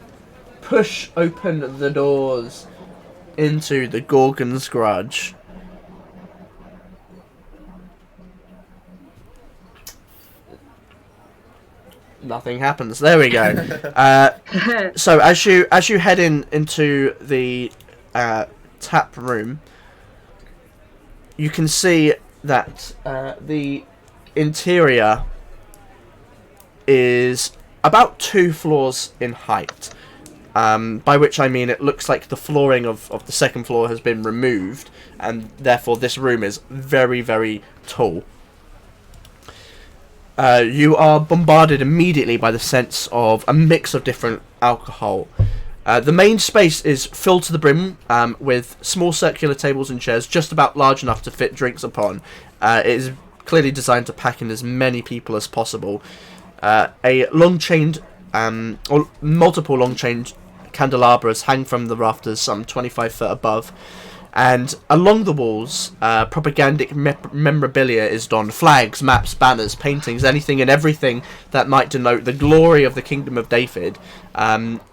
push open the doors, into the Gorgon's Grudge. Nothing happens. There we go. So as you head into the tap room, you can see that the interior is about 2 floors in height. By which I mean it looks like the flooring of the second floor has been removed, and therefore this room is very, very tall. You are bombarded immediately by the sense of a mix of different alcohol. The main space is filled to the brim with small circular tables and chairs just about large enough to fit drinks upon. It is clearly designed to pack in as many people as possible. A long-chained, or multiple long-chained candelabras hang from the rafters some 25 foot above. And along the walls, propagandic memorabilia is donned. Flags, maps, banners, paintings, anything and everything that might denote the glory of the Kingdom of Dyfed,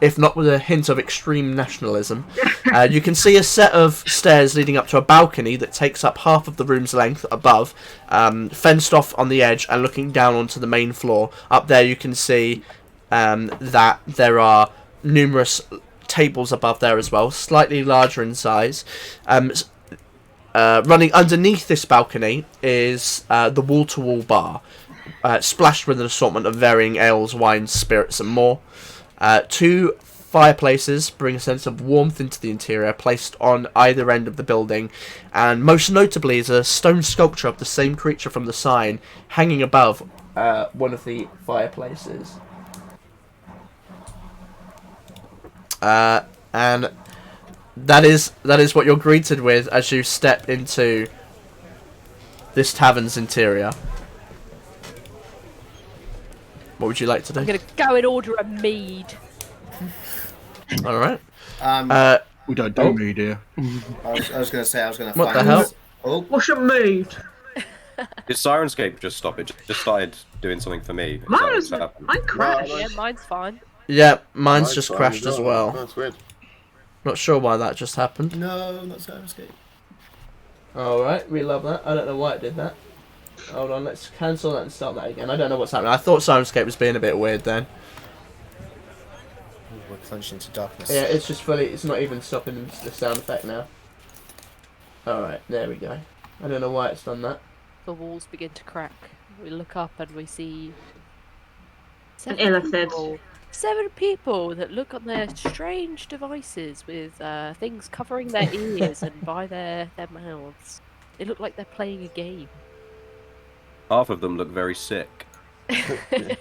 if not with a hint of extreme nationalism. You can see a set of stairs leading up to a balcony that takes up half of the room's length above, fenced off on the edge and looking down onto the main floor. Up there you can see that there are numerous tables above there as well, slightly larger in size. Running underneath this balcony is the wall-to-wall bar, splashed with an assortment of varying ales, wines, spirits and more. 2 fireplaces bring a sense of warmth into the interior, placed on either end of the building, and most notably is a stone sculpture of the same creature from the sign hanging above one of the fireplaces. And that is what you're greeted with as you step into this tavern's interior. What would you like to do? I'm gonna go and order a mead. All right. We don't do mead here. I was going to say I was going to What find. the hell? Oh, What's your mood? Did Sirenscape just stop? It just started doing something for me. Is that Mine what's is. happened? I crashed. Yeah, mine's fine. Yeah, mine's just crashed as well. That's weird. Not sure why that just happened. no, not Sirenscape. Alright, we love that. I don't know why it did that. Hold on, let's cancel that and start that again. I don't know what's happening. I thought Sirenscape was being a bit weird then. We're plunged into darkness. Yeah, it's just fully, it's not even stopping the sound effect now. Alright, there we go. I don't know why it's done that. The walls begin to crack. We look up and we see An illithid. 7 people that look on their strange devices with things covering their ears and by their mouths. They look like they're playing a game. Half of them look very sick.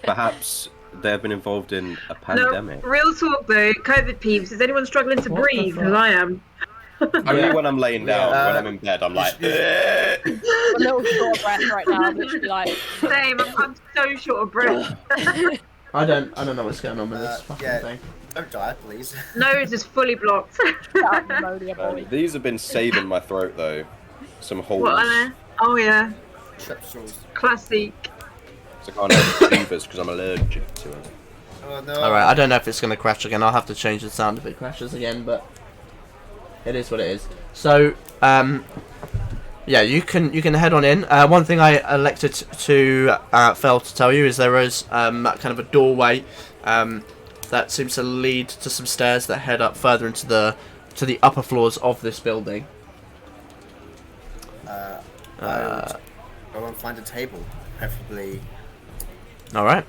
Perhaps they have been involved in a pandemic. No, real talk though. COVID peeps. Is anyone struggling to What the breathe? fuck? Because I am. Only when I'm laying down. Yeah. When I'm in bed, I'm like. I'm a little short of breath right now. I'm literally like. Same. I'm so short of breath. I don't know what's going on with this fucking yeah. thing. Don't die, please. Nose is fully blocked. Pneumonia, boy. These have been saving my throat though. Some holes. What are they? Oh yeah, Strepsils. classic. So I can't have fevers because I'm allergic to it. Oh no. Alright, I don't know if it's going to crash again. I'll have to change the sound if it crashes again, but it is what it is. So, yeah, you can head on in. One thing I elected to fail to tell you is there is kind of a doorway that seems to lead to some stairs that head up further into the upper floors of this building. I would go and find a table, preferably All right.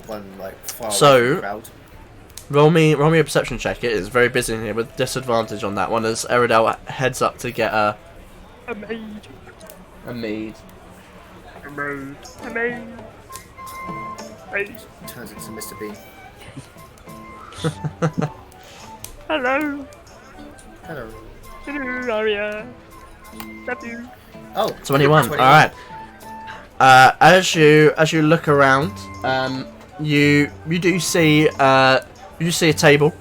one like far So- away from the crowd. Roll me a perception check. It is very busy in here with disadvantage on that one as Eridel heads up to get a mead. Turns into Mr. Bean. Hello. Hello. Val-Aeria. Love you. Oh, 21. All right. As you look around, you do see a table.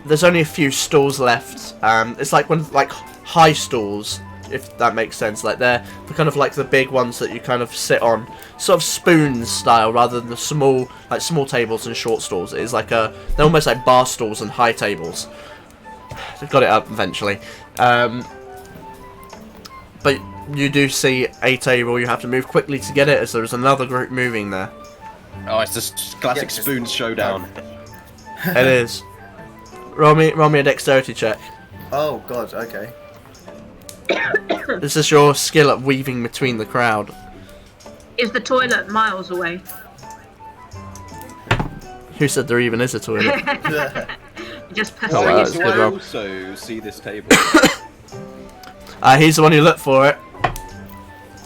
There's only a few stools left. It's like high stools, if that makes sense. Like they're kind of like the big ones that you kind of sit on, sort of spoons style, rather than the small tables and short stools. It is like they're almost like bar stools and high tables. got it up eventually. But you do see a table. You have to move quickly to get it, as there's another group moving there. Oh, it's just classic spoon showdown. It is. Roll me a dexterity check. Oh god, okay. This is your skill at weaving between the crowd. Is the toilet miles away? Who said there even is a toilet? Just pass Oh, Why that's do good I roll. also see this table? He's the one who looked for it.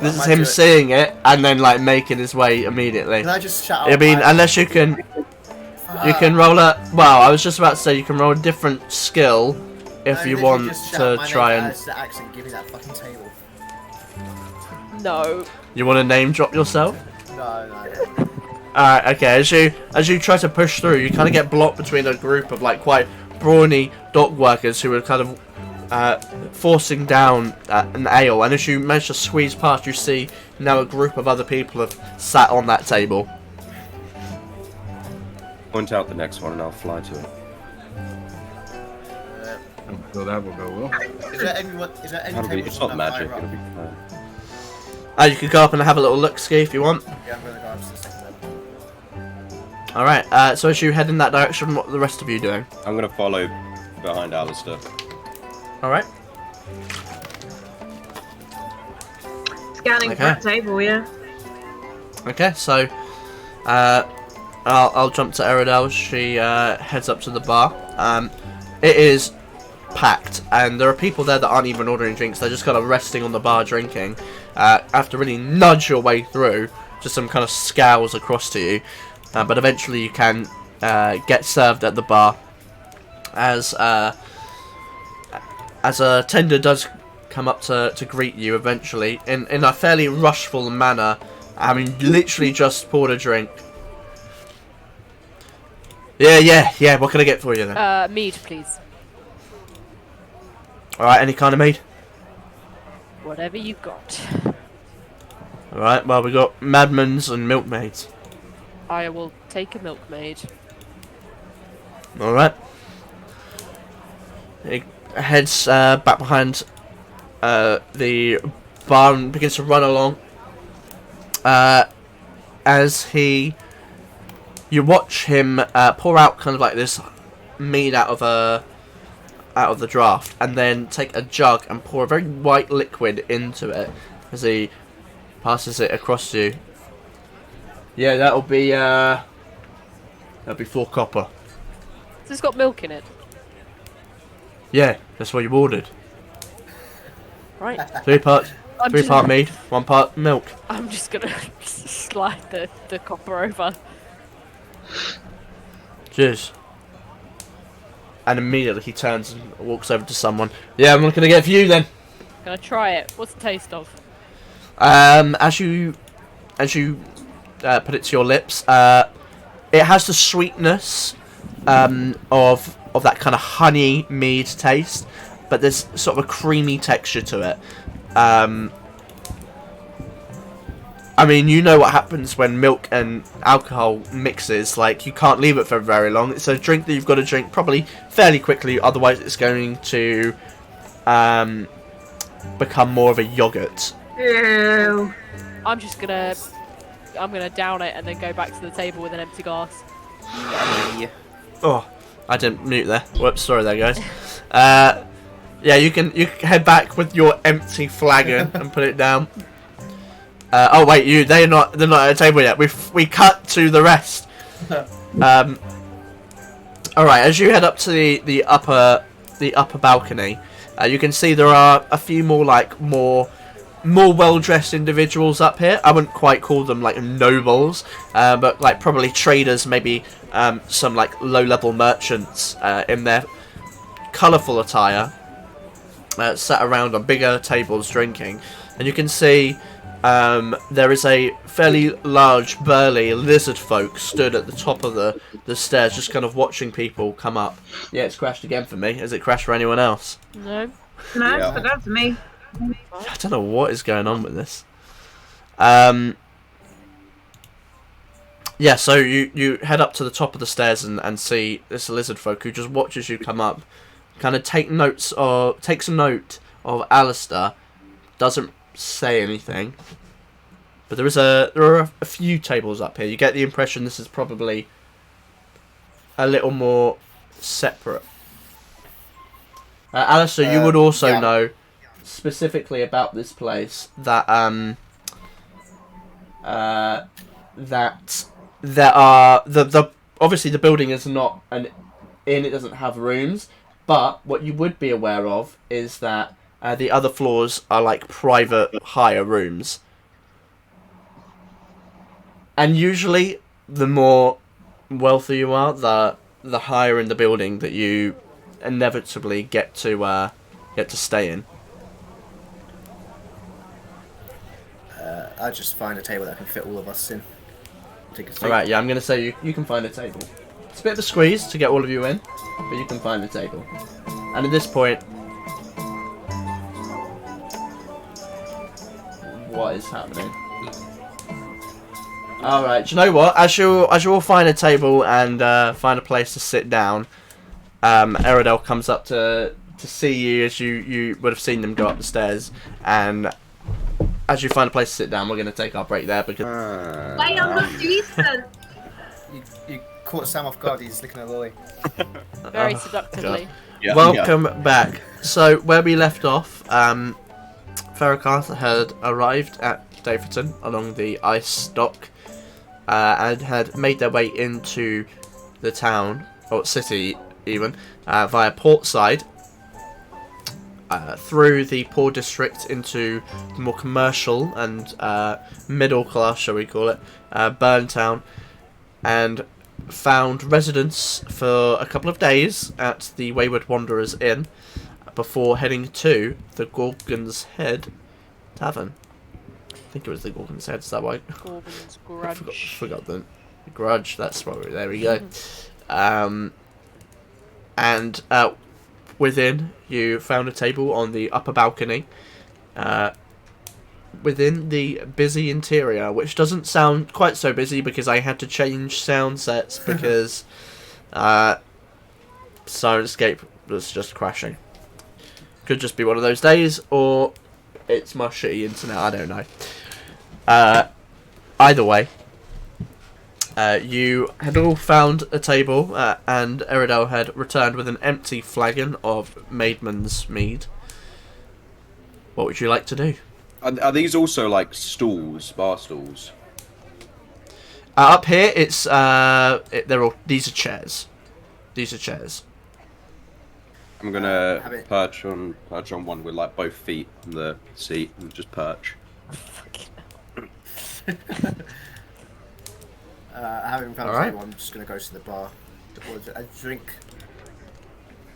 This is might him do it. seeing it and then like making his way immediately. Can I just shout out? I mean, unless you can roll a. Well, I was just about to say you can roll a different skill if you want to try and. Accent, give me that fucking table. No. You want to name drop yourself? No. Alright, okay. As you try to push through, you kind of get blocked between a group of like quite brawny dock workers who are kind of forcing down an ale, and as you manage to squeeze past, you see now a group of other people have sat on that table. Point out the next one and I'll fly to it. I'm sure that will go well. Is there anyone? Is there any tables It's not on that magic, high it'll rock? be fine. You could go up and have a little look-ski if you want. Yeah, I'm gonna go up to the second level. Alright, so as you head in that direction, what are the rest of you doing? I'm gonna follow behind Alistair. Alright. Scanning for Okay. a table, yeah. Okay, so I'll jump to Eridel. She heads up to the bar. It is packed, and there are people there that aren't even ordering drinks. They're just kind of resting on the bar drinking. Have to really nudge your way through, just some kind of scowls across to you. But eventually you can get served at the bar as a tender does come up to greet you eventually in a fairly rushful manner. I mean, literally just poured a drink. Yeah. What can I get for you then? Mead, please. Alright, any kind of mead? Whatever you've got. Alright, well, we got Madmans and Milkmaids. I will take a milkmaid. Alright. He heads back behind the bar and begins to run along. As you watch him pour out kind of like this mead out of the draft, and then take a jug and pour a very white liquid into it as he passes it across to you. Yeah, that'll be 4 copper. Has this got milk in it? Yeah, that's what you ordered. Right. 3 parts. I'm 3 just- part mead, 1 part milk. I'm just gonna slide the copper over. Cheers. And immediately he turns and walks over to someone. Yeah, I'm not gonna get for you then. Gonna try it. What's the taste of? As you put it to your lips, it has the sweetness of that kind of honey mead taste, but there's sort of a creamy texture to it. I mean, you know what happens when milk and alcohol mixes. Like, you can't leave it for very long. It's a drink that you've got to drink probably fairly quickly, otherwise it's going to become more of a yogurt. Ew. I'm gonna down it and then go back to the table with an empty glass. Oh, I didn't mute there. Whoops, sorry there, guys. Yeah, you can head back with your empty flagon and put it down. Oh wait, they're not at the table yet. We cut to the rest. All right, as you head up to the upper balcony, you can see there are a few more well-dressed individuals up here. I wouldn't quite call them like nobles, but like probably traders, maybe some like low-level merchants in their colourful attire, sat around on bigger tables drinking. And you can see there is a fairly large, burly lizard folk stood at the top of the stairs, just kind of watching people come up. Yeah, it's crashed again for me. Has it crashed for anyone else? No. No, Yeah. but that's me. I don't know what is going on with this. Yeah, so you head up to the top of the stairs and see this lizard folk who just watches you come up, kind of takes a note of Alistair. Doesn't say anything, but there are a few tables up here. You get the impression this is probably a little more separate. Alistair, you would also know specifically about this place that that there are the obviously the building is not an inn, it doesn't have rooms, but what you would be aware of is that the other floors are like private hire rooms, and usually the more wealthy you are, the higher in the building that you inevitably get to stay in. I'll just find a table that can fit all of us in. Alright, yeah, I'm going to say you can find a table. It's a bit of a squeeze to get all of you in, but you can find a table. And at this point... What is happening? Alright, do you know what? As you all find a table and find a place to sit down, Eridel comes up to see you, as you would have seen them go up the stairs, and as you find a place to sit down, we're going to take our break there because... Why are not decent? You caught Sam off guard, he's licking a lolly. Very seductively. Yeah, Welcome back. So, where we left off, Ferra Carta had arrived at Dyfeton along the ice dock and had made their way into the town, or city even, via Portside, through the poor district into the more commercial and middle class, shall we call it, Burntown, and found residence for a couple of days at the Wayward Wanderers Inn before heading to the Gorgon's Head Tavern. I think it was the Gorgon's Head, is that right? Gorgon's Grudge. I forgot the Grudge, that's what there we go. And within, you found a table on the upper balcony within the busy interior, which doesn't sound quite so busy because I had to change sound sets because Sirenscape was just crashing. Could just be one of those days, or it's my shitty internet, I don't know. Either way, you had all found a table, and Eridel had returned with an empty flagon of Maidman's Mead. What would you like to do? Are these also like stools, bar stools? Up here, it's these are chairs. These are chairs. I'm gonna perch on one with like both feet on the seat and just perch. Having found a table, I'm just gonna go to the bar to order a drink.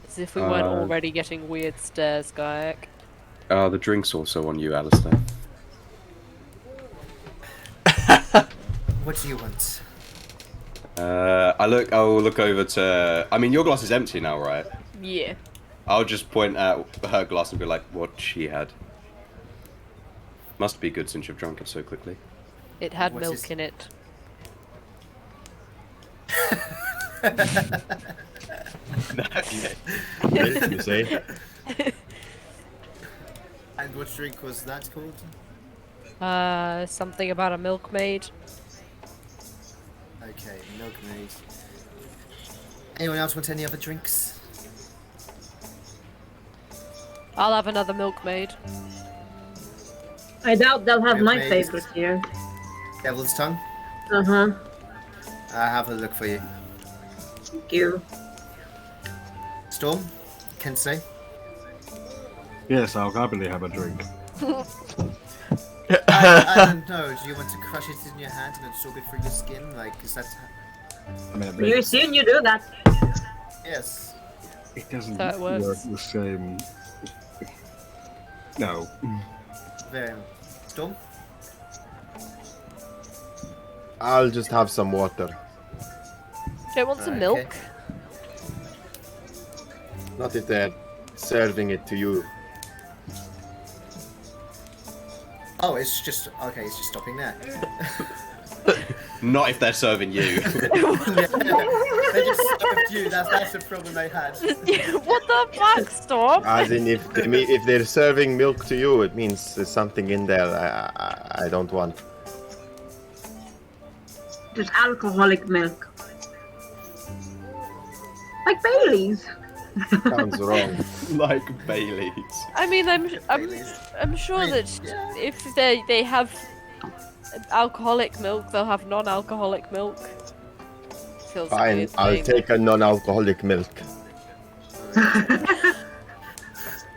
As if we weren't already getting weird stares, Gaiac. The drink's also on you, Alistair. What do you want? I'll look over to... I mean, your glass is empty now, right? Yeah. I'll just point at her glass and be like, what she had. Must be good since you've drunk it so quickly. It had milk in it. You say? And what drink was that called? Something about a milkmaid. Okay, milkmaid. Anyone else want any other drinks? I'll have another milkmaid. I doubt they'll have my Milkmaid. favorite here. Devil's tongue? Uh-huh. I'll have a look for you. Thank you. Storm? Kensei? Yes, I'll happily have a drink. I don't know, do you want to crush it in your hand and absorb it through your skin? Like, is that... I mean, You soon you do that. Yes. it doesn't So it work works. the same. No. Very well. Storm? I'll just have some water. Do you want some Okay. milk? Not if they're serving it to you. Oh, it's just... Okay, it's just stopping there. Not if they're serving you. They just served you. That's the problem they had. What the fuck, Storm? As in, if they're serving milk to you, it means there's something in there I don't want. Just alcoholic milk. Like Bailey's. Sounds wrong. Like Bailey's. I mean, I'm sure that if they have alcoholic milk, they'll have non-alcoholic milk. Feels like a Fine, weird I'll thing. take a non-alcoholic milk.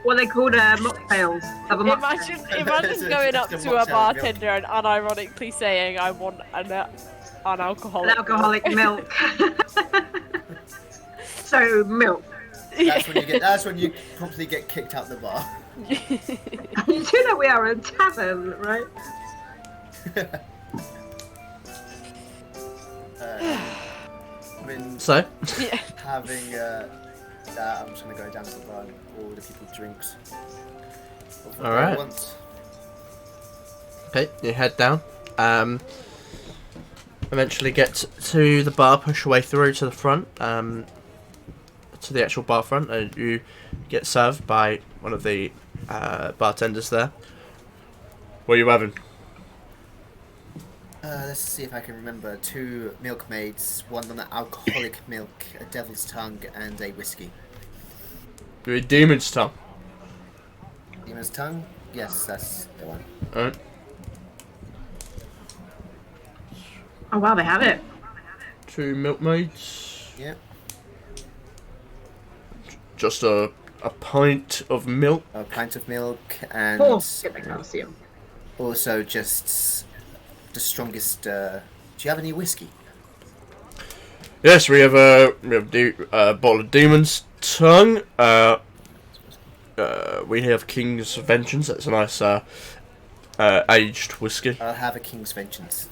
What they call mocktails. Have a mocktail. Imagine going up Just a to a mocktail bartender and unironically saying, "I want an unalcoholic." An alcoholic milk. So milk. That's when you promptly get kicked out the bar. You do know we are a tavern, right? I mean, So, Yeah. having that, I'm just gonna go down to the bar and order people drinks. Alright. okay, you head down. Eventually get to the bar, push your way through to the front, to the actual bar front, and you get served by one of the bartenders there. What are you having? Let's see if I can remember. 2 milkmaids, one on the alcoholic milk, a devil's tongue, and a whiskey. You're a demon's tongue. Demon's tongue? Yes, that's the one. Alright. Oh wow, they have it. 2 milkmaids. Yep. Just a pint of milk. A pint of milk, and Get the calcium. also just the strongest. Do you have any whiskey? Yes, we have a bottle of demon's tongue. We have King's Vengeance. That's a nice aged whiskey. I'll have a King's Vengeance.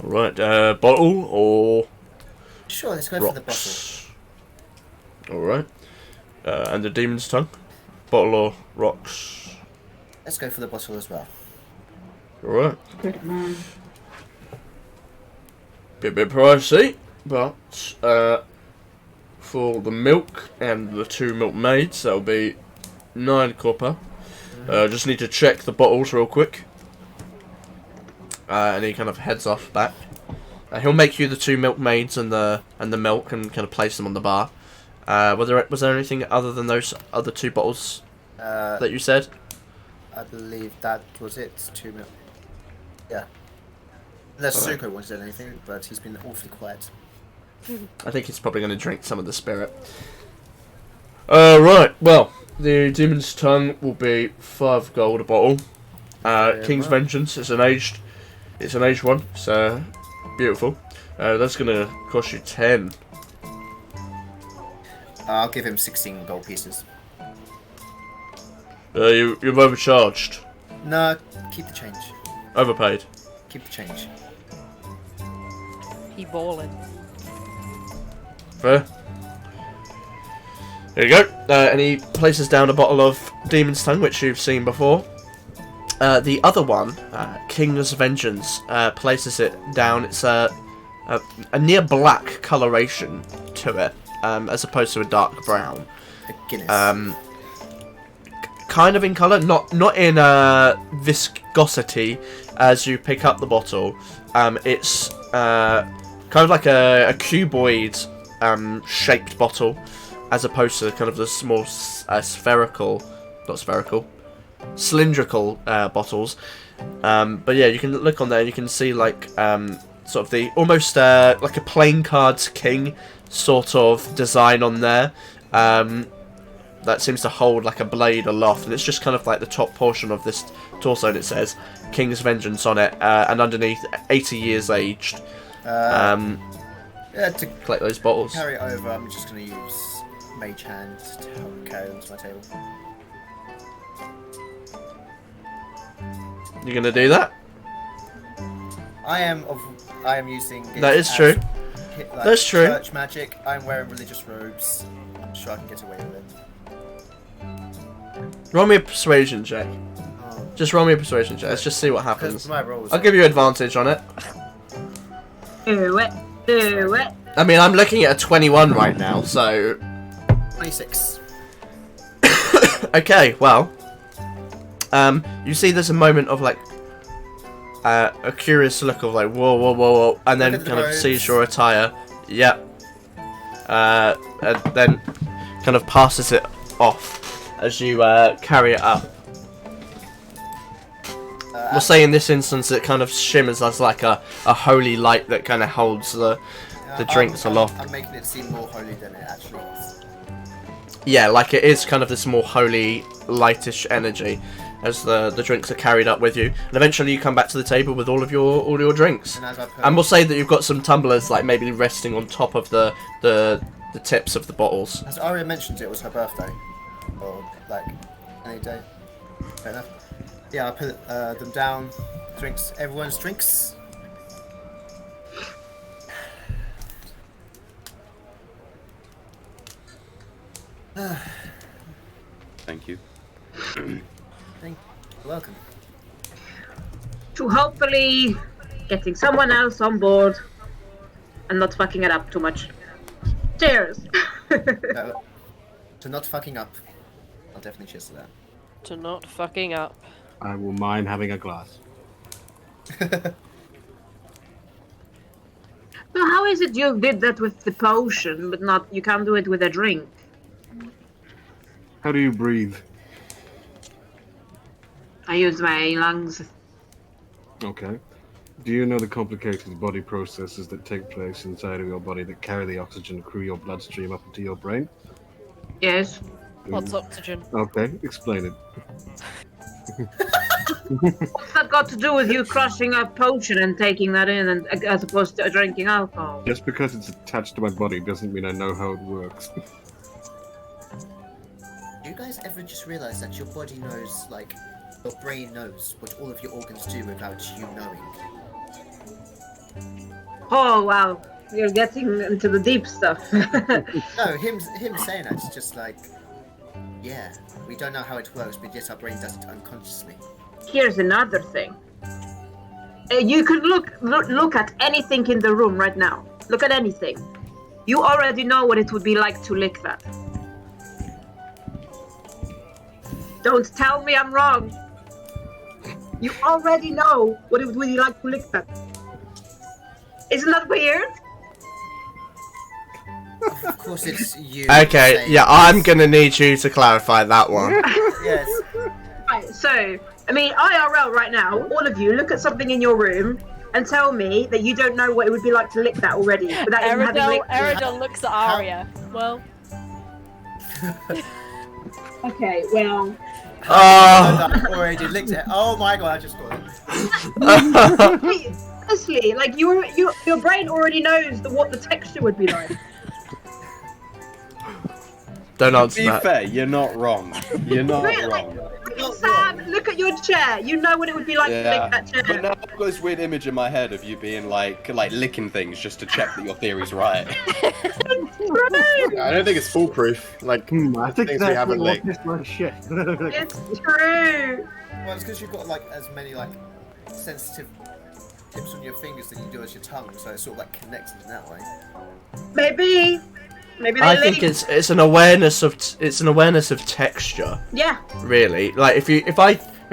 All right, bottle or Sure, let's go for the bottle. rocks. All right, and the demon's tongue, bottle or rocks. Let's go for the bottle as well. All right, Good man. be a bit pricey, but for the milk and the 2 milkmaids, that'll be 9 copper. Just need to check the bottles real quick. And he kind of heads off back. He'll make you the 2 milkmaids and the milk and kind of place them on the bar. Was there anything other than those other 2 bottles that you said? I believe that was it. 2 milk. Yeah. Unless Alright. Zuko wanted anything, but he's been awfully quiet. I think he's probably going to drink some of the spirit. Right, well, the Demon's Tongue will be 5 gold a bottle. King's well. Vengeance, it's an aged one, so beautiful. That's going to cost you 10. I'll give him 16 gold pieces. You've overcharged. No, keep the change. Overpaid. Keep the change. He ballin'. Fair. There you go. And he places down a bottle of Demon's Tongue, which you've seen before. The other one, King's Vengeance, places it down. It's a near black coloration to it, as opposed to a dark brown. A Guinness. Kind of in colour, not in viscosity as you pick up the bottle. It's kind of like a cuboid shaped bottle, as opposed to kind of the small cylindrical bottles. But yeah, you can look on there and you can see like sort of the almost like a playing cards king sort of design on there. That seems to hold like a blade aloft, and it's just kind of like the top portion of this torso, and it says King's Vengeance on it, and underneath 80 years aged. Yeah, to Collect those bottles. carry it over, I'm just going to use Mage Hand to help carry them to my table. You're gonna do that? I am using it That is as, true. like, That's true. Church magic. I'm wearing religious robes. I'm sure I can get away with it. Roll me a persuasion check. Oh, Just roll me a persuasion check. Let's just see what because happens. my rolls. I'll give you advantage on it. Do it. Do it. I mean, I'm looking at a 21 right now, so... 26. Okay, well... you see there's a moment of, like... a curious look of, like, whoa, whoa, whoa, whoa, and then kind of sees your attire. Yep. And then kind of passes it off as you carry it up. We'll say in this instance it kind of shimmers as like a holy light that kind of holds the drinks aloft. I'm making it seem more holy than it actually is. Yeah, like it is kind of this more holy, lightish energy as the drinks are carried up with you, and eventually you come back to the table with all your drinks. And we'll say that you've got some tumblers like maybe resting on top of the tips of the bottles. As Aria mentioned, it was her birthday, or like any day. Fair enough. Yeah, I put them down. Drinks. Everyone's drinks. Thank you. You're welcome. To hopefully getting someone else on board and not fucking it up too much. Cheers! To not fucking up. I'll definitely cheers to that. To not fucking up. I will mind having a glass. So how is it you did that with the potion, but not you can't do it with a drink? How do you breathe? I use my lungs. Okay. Do you know the complicated body processes that take place inside of your body that carry the oxygen through your bloodstream up into your brain? Yes. What's oxygen? Okay, explain it. What's that got to do with you crushing a potion and taking that in, and as opposed to drinking alcohol? Just because it's attached to my body doesn't mean I know how it works. Do you guys ever just realize that your body knows, like, your brain knows what all of your organs do without you knowing? Oh wow, you're getting into the deep stuff. No, him saying that is just like, yeah, we don't know how it works, but yet our brain does it unconsciously. Here's another thing. You could look at anything in the room right now. Look at anything. You already know what it would be like to lick that. Don't tell me I'm wrong. You already know what it would be like to lick that. Isn't that weird? Of course it's you. Okay, yeah, I'm gonna need you to clarify that one. Yes. Right, so, I mean, IRL right now, all of you, look at something in your room and tell me that you don't know what it would be like to lick that already. Without even having licked it. Eridel looks at Aria. Well. Okay, well. I already licked it. Oh my god, I just got it. Honestly, like your brain already knows what the texture would be like. Don't To answer be that. fair, you're not wrong. You're not wrong. Sam, look at your chair. You know what it would be like to lick that chair. But now I've got this weird image in my head of you being like licking things just to check that your theory's right. I don't think it's foolproof. Like, I think things we haven't licked. It's my shit. It's true. Well, it's because you've got like as many like sensitive tips on your fingers than you do as your tongue, so it's sort of like connected in that way. Maybe they I think it's an awareness of texture. Yeah. Really, like if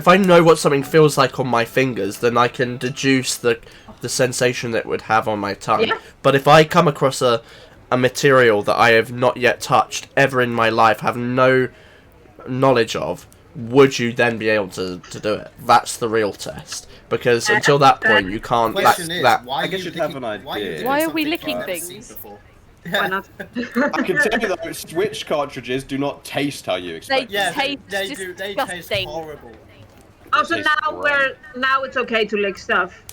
I know what something feels like on my fingers, then I can deduce the sensation that it would have on my tongue. Yeah. But if I come across a material that I have not yet touched ever in my life, have no knowledge of, would you then be able to do it? That's the real test. Because until that point, you can't. The question is, that why I guess you you'd have an idea. Why are we something licking you've never things? seen before? Why not? I can tell you though, Switch cartridges do not taste how you expect. Yeah, Taste they do. They taste disgusting. horrible. Oh, so tastes great. now it's okay to lick stuff.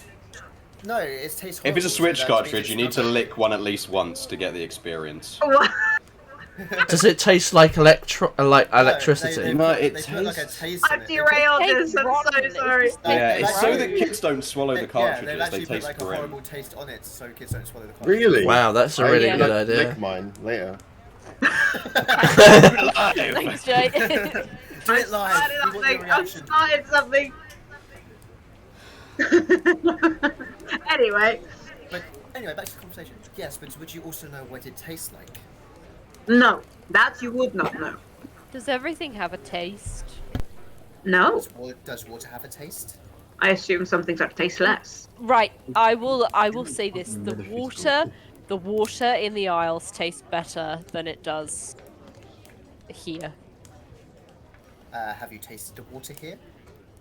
No, it tastes horrible. If it's a Switch so that cartridge, means you it's need to not lick one at least once to get the experience. What? Does it taste like electricity? They No, put, it they put like a tastes- taste I've in it. derailed It this. tastes I'm rotten. so sorry. Yeah, it's so Right. that kids don't swallow the Yeah, cartridges. they've They actually put taste like a grim. horrible taste on it, so kids don't swallow the cartridge. Really? Wow, that's a really I'm good gonna idea. lick mine later. Thanks, Jay. Do it live. We want your I've reaction. started something. Anyway, Anyway, back to the conversation. Yes, but would you also know what it tastes like? No, that you would not know. Does everything have a taste? No, Does water have a taste? I assume some things are tasteless. Right, I will say this. The water in the Isles tastes better than it does here. Have you tasted the water here?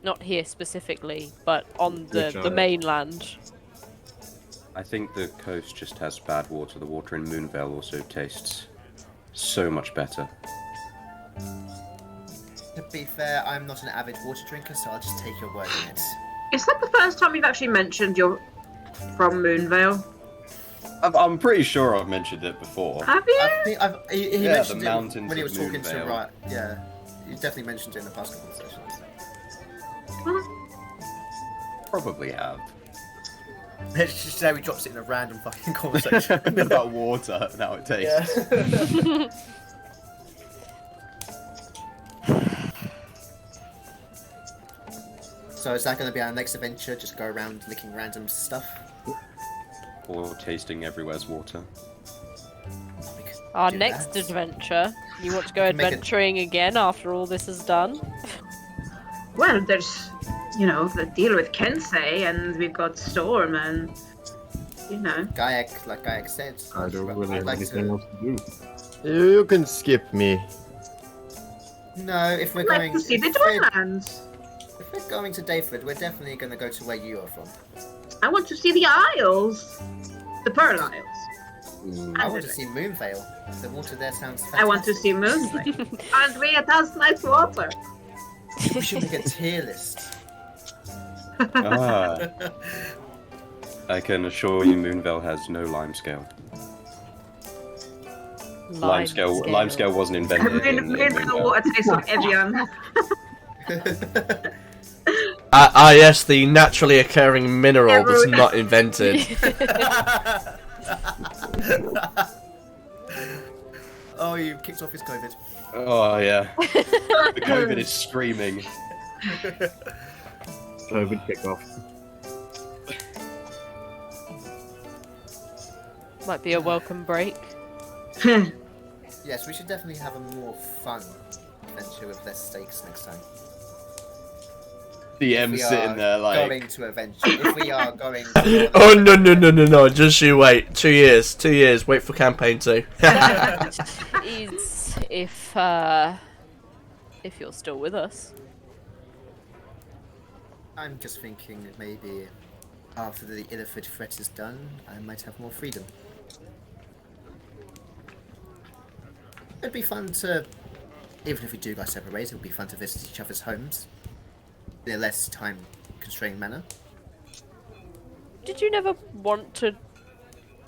Not here specifically, but on Which the Isles? mainland. I think the coast just has bad water. The water in Moonvale also tastes so much better. To be fair, I'm not an avid water drinker, so I'll just take your word on it. Is that the first time you've actually mentioned you're from Moonvale? I'm pretty sure I've mentioned it before. Have you? I think he Yeah, mentioned the it mountains when he of was talking to Moonvale. Riot. Yeah, you definitely mentioned it in the past conversations. Probably have. It's just how he drops it in a random fucking conversation. About water and how it tastes. Yeah. So is that going to be our next adventure? Just go around licking random stuff? Or tasting everywhere's water. We could Our do next that. adventure. You want to go We can make it- adventuring again after all this is done? Well, there's, the deal with Kensei, and we've got Storm, and, Gaiak, like Gaiak said. I don't really have like anything to... else to do. You can skip me. No, if we're I'd like going... to see the if we're- Joylands. If we're going to Dyfeton, we're definitely going to go to where you are from. I want to see the Isles. The Pearl Isles. I want to see Moonvale. The water there sounds fantastic. I want to see Moonvale. And it has nice water. We should make a tier list. Ah. I can assure you Moonvale has no limescale. Limescale wasn't invented in Moonvale Moonvale. water tastes like Evian. Yes, the naturally occurring mineral was not invented. Oh, you kicked off his COVID. Oh yeah. The COVID is screaming. COVID kickoff. Might be a welcome break. Yes, we should definitely have a more fun adventure with less stakes next time. DM We sitting are there like, going to adventure. If we are going to... Oh no! Just you wait. 2 years. 2 years. Wait for campaign 2. Is if you're still with us. I'm just thinking that maybe after the Illithid threat is done, I might have more freedom. It'd be fun to, even if we do go separate ways, it would be fun to visit each other's homes in a less time-constrained manner. Did you never want to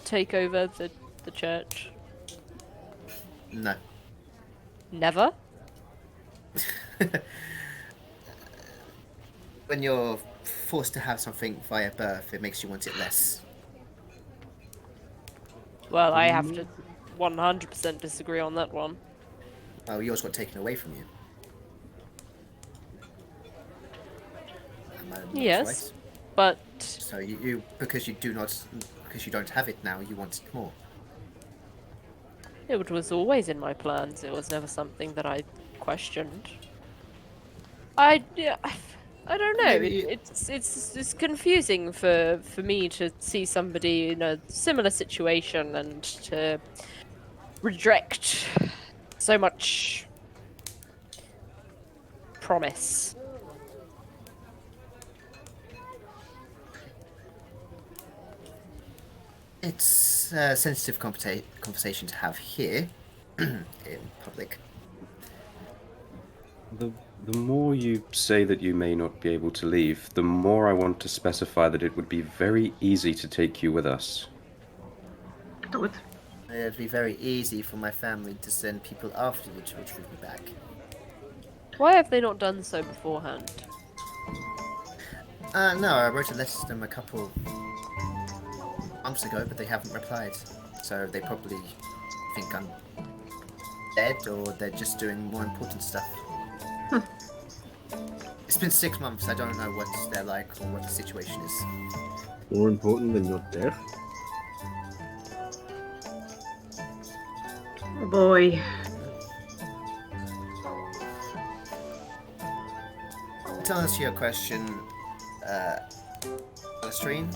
take over the church? No. Never? When you're forced to have something via birth, it makes you want it less. Well, I have to 100% disagree on that one. Oh, yours got taken away from you. Am I not Yes. right? But So you because you don't have it now, you want it more. it was always in my plans. It was never something that I questioned. I don't know. Maybe It's confusing for me to see somebody in a similar situation and to reject so much promise. It's a sensitive conversation to have here in public. the more you say that you may not be able to leave, the more I want to specify that it would be very easy to take you with us. Do it. It'd be very easy for my family to send people after you to retrieve me back. Why have they not done so beforehand? No, I wrote a letter to them a couple months ago, but they haven't replied. So they probably think I'm dead, or they're just doing more important stuff. It's been 6 months, I don't know what they're like or what the situation is. More important than your death? Boy. To answer your question, Stream,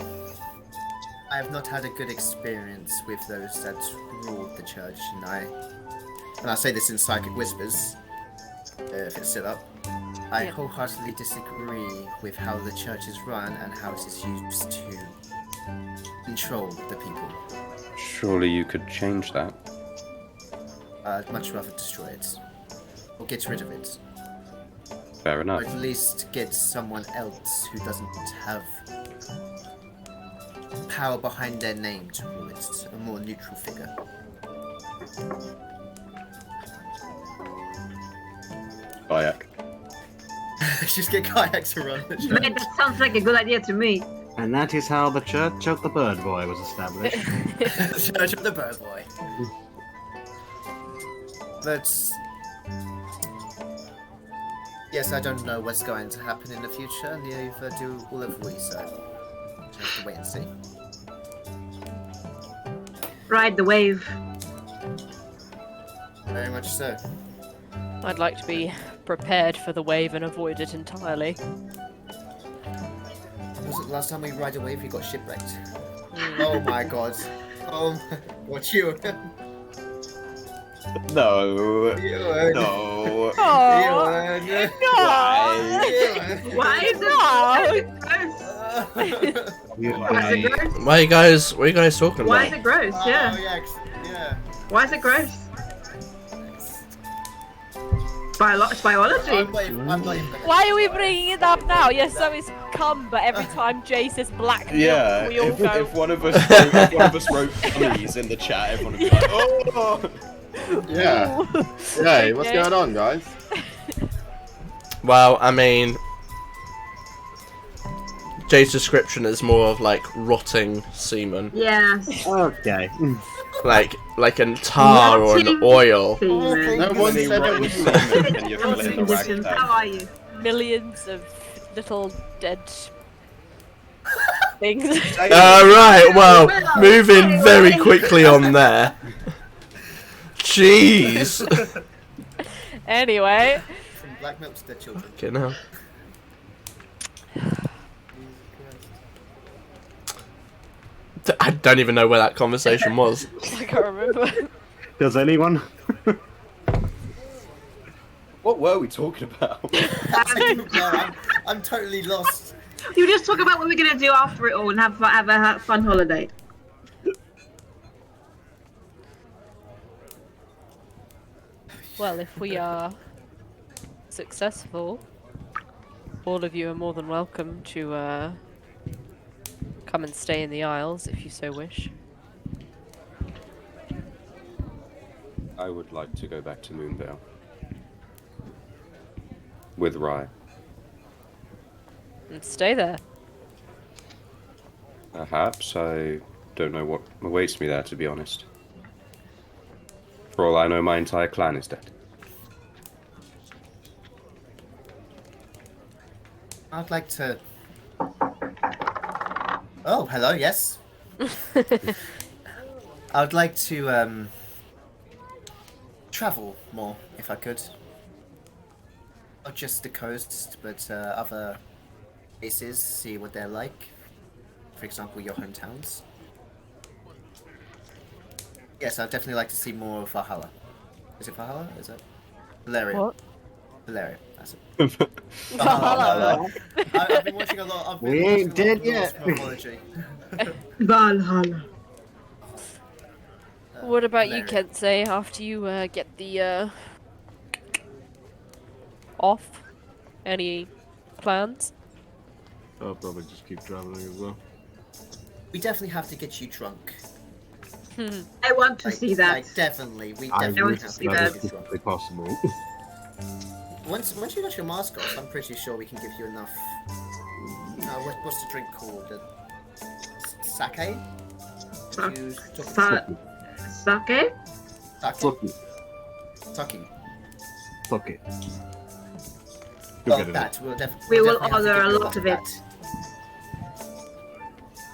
I have not had a good experience with those that rule the church, and I say this in psychic whispers, if it's still up. I wholeheartedly disagree with how the church is run and how it is used to control the people. Surely you could change that. I'd much rather destroy it, or get rid of it. Fair Or enough. at least get someone else who doesn't have power behind their name to rule it, a more neutral figure. Kayak. Just get kayak to run the church. Man, that sounds like a good idea to me. And that is how the Church of the Bird Boy was established. The Church of the Bird Boy. But yes, I don't know what's going to happen in the future, neither do all of we, so just have to wait and see. Ride the wave. Very much so. I'd like to be prepared for the wave and avoid it entirely. Was it the last time we ride a wave we got shipwrecked? Oh my god. Oh my... What you? No. You No. Why is it gross? Why is it gross? What are you guys talking Why is about? it gross? Yeah. yeah. Why is it gross? It's biology. I'm not even Why are we bringing it up now? Yes, so it's cum, but every time Jay says black milk, Yeah. we all If, go. if one of us wrote please in the chat, everyone would be like, oh. Yeah. Yeah, what's going on, guys? Well, I mean, Jay's description is more of like rotting semen, Yes. Okay. like in tar or in oil. Semen. No one said it was Can you fill Terms in and the conditions. ragtag? How are you? Millions of little dead things. Right, well, moving very quickly on there. Jeez. Anyway, from black milk to their children. Okay, now. I don't even know where that conversation was. I can't remember. Does anyone? What were we talking about? I'm totally lost. You just talk about what we're gonna do after it all and have a fun holiday. Well, if we are successful, all of you are more than welcome to come and stay in the Isles if you so wish. I would like to go back to Moonvale. With Rye. And stay there. Perhaps. I don't know what awaits me there, to be honest. For all I know, my entire clan is dead. I'd like to. Oh, hello. Yes. I'd like to travel more if I could. Not just the coast, but other places. See what they're like. For example, your hometowns. Yes, I'd definitely like to see more of Valhalla. Is it Valhalla? Is it Val-Aeria? What? Val-Aeria. That's it. Valhalla. I've been watching a lot. I've been We watching ain't a lot of dead yet. Norse mythology. Valhalla. What about you, Val-Aeria. Kensei, after you get the off? Any plans? I'll probably just keep traveling as well. We definitely have to get you drunk. I want to see that. Like, definitely. We I definitely wish have to see that get that. was you drunk. physically possible. Once you got your mask off, I'm pretty sure we can give you enough. What's the drink called? The sake? Sa- You Sa- Sake? Fuck it. Sake. Fuck it. Oh, You'll get it. that. We will definitely have to order give a you lot of it.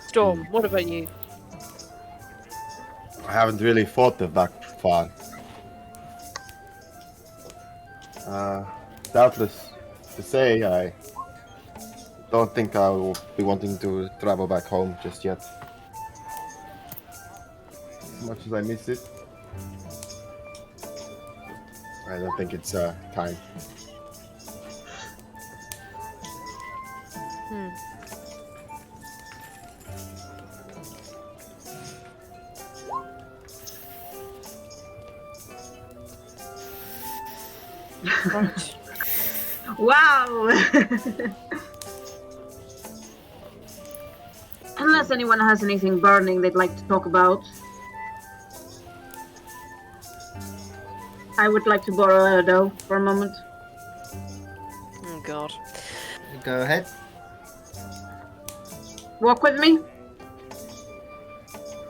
Storm, what about you? I haven't really thought of that far. Doubtless to say, I don't think I will be wanting to travel back home just yet. As much as I miss it, I don't think it's time. Wow! Unless anyone has anything burning they'd like to talk about. I would like to borrow a dough for a moment. Oh god. Go ahead. Walk with me?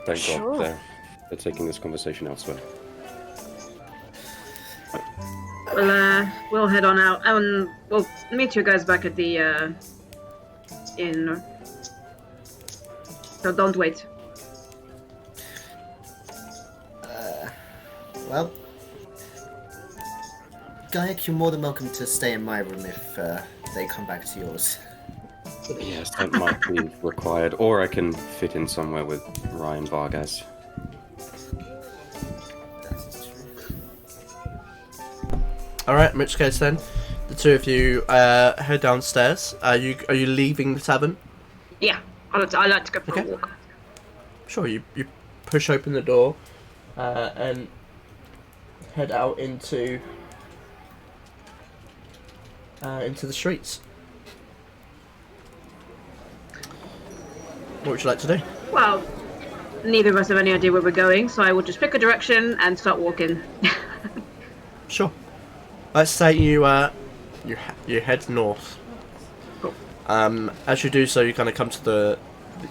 Thank Sure. God they're taking this conversation elsewhere. We'll head on out and we'll meet you guys back at the inn. So don't wait. Well, Gaiak, you're more than welcome to stay in my room if they come back to yours. Yes, that might be required. Or I can fit in somewhere with Ryan Vargas. That's true. Alright, in which case then, the two of you head downstairs. Are you leaving the tavern? Yeah, I like to go for a Okay. walk. Sure, you push open the door and head out into the streets. What would you like to do? Well, neither of us have any idea where we're going, so I will just pick a direction and start walking. Sure. Let's say you head north. Cool. As you do so, you kind of come to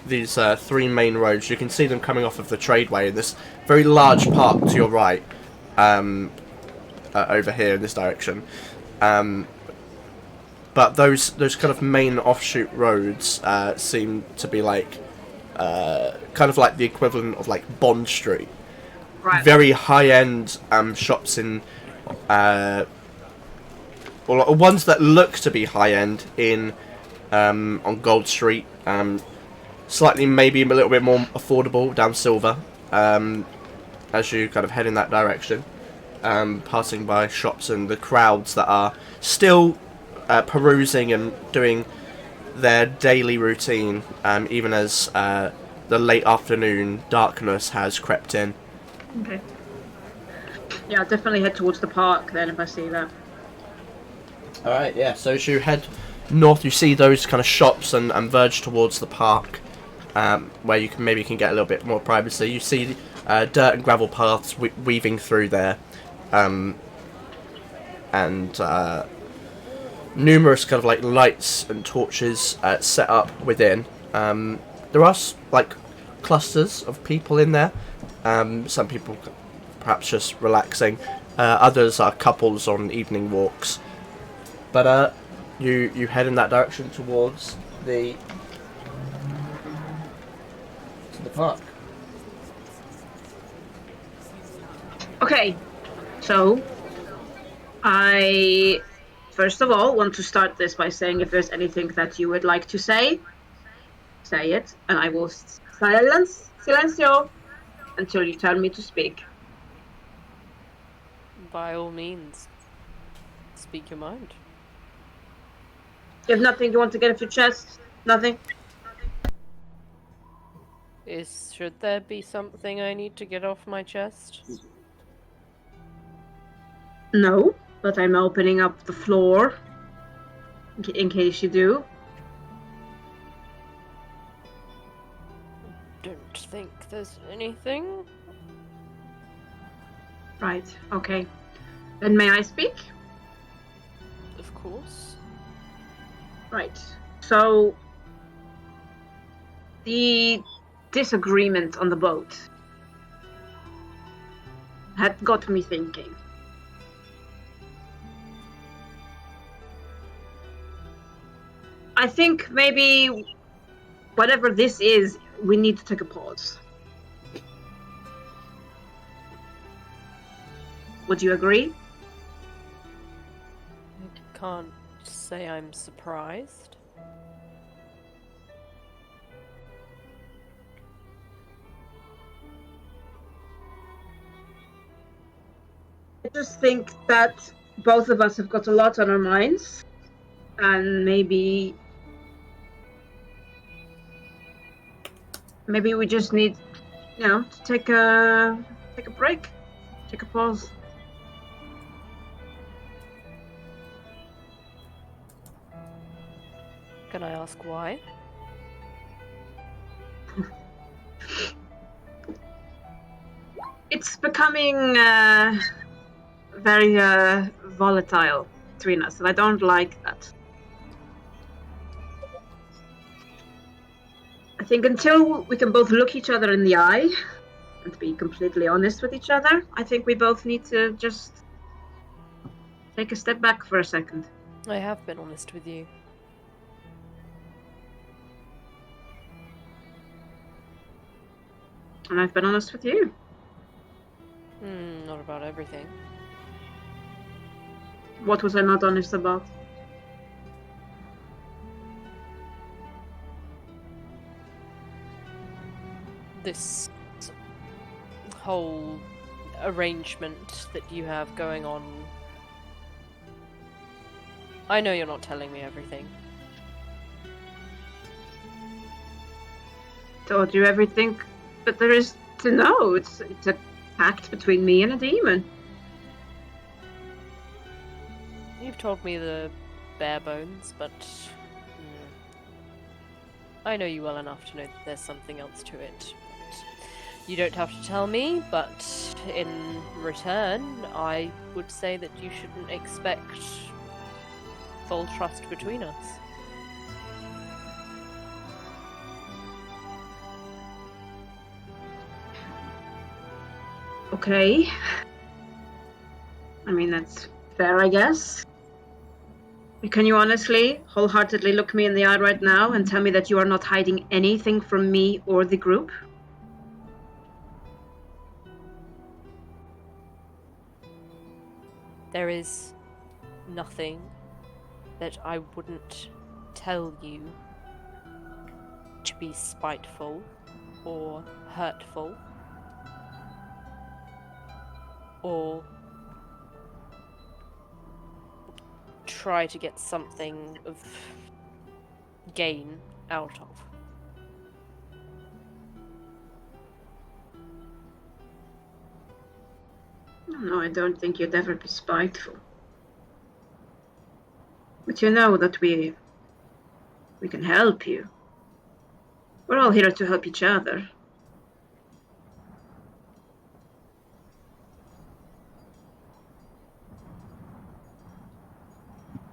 these three main roads. You can see them coming off of the tradeway in this very large park to your right, over here in this direction. But those kind of main offshoot roads seem to be like kind of like the equivalent of like Bond Street. Right. Very high-end shops in ones that look to be high-end in on Gold Street. Slightly maybe a little bit more affordable down Silver. As you kind of head in that direction, passing by shops and the crowds that are still perusing and doing their daily routine, even as the late afternoon darkness has crept in. Okay. Yeah, I'll definitely head towards the park then if I see that. Alright, yeah, so as you head north, you see those kind of shops and verge towards the park, where you can get a little bit more privacy. You see dirt and gravel paths weaving through there, and numerous kind of like lights and torches set up within. There are like clusters of people in there. Some people perhaps just relaxing. Others are couples on evening walks. But you head in that direction towards the park. Okay, so I first of all want to start this by saying if there's anything that you would like to say it, and I will silencio until you tell me to speak. By all means, speak your mind. You have nothing you want to get off your chest? Nothing? Should there be something I need to get off my chest? No, but I'm opening up the floor in case you do. Don't think there's anything. Right, okay. Then may I speak? Of course. Right. So, the disagreement on the boat had got me thinking. I think maybe whatever this is, we need to take a pause. Would you agree? Can't say I'm surprised. I just think that both of us have got a lot on our minds, and maybe we just need, to take a break, take a pause. Can I ask why? It's becoming very volatile between us, and I don't like that. I think until we can both look each other in the eye and be completely honest with each other, I think we both need to just take a step back for a second. I have been honest with you. And I've been honest with you. Not about everything. What was I not honest about? This whole arrangement that you have going on. I know you're not telling me everything. Told you everything but there is to know. It's a pact between me and a demon. You've told me the bare bones, but I know you well enough to know that there's something else to it. You don't have to tell me, but in return, I would say that you shouldn't expect full trust between us. Okay. I mean, that's fair, I guess. Can you honestly, wholeheartedly look me in the eye right now and tell me that you are not hiding anything from me or the group? There is nothing that I wouldn't tell you to be spiteful or hurtful or try to get something of gain out of. No, I don't think you'd ever be spiteful. But you know that we can help you. We're all here to help each other.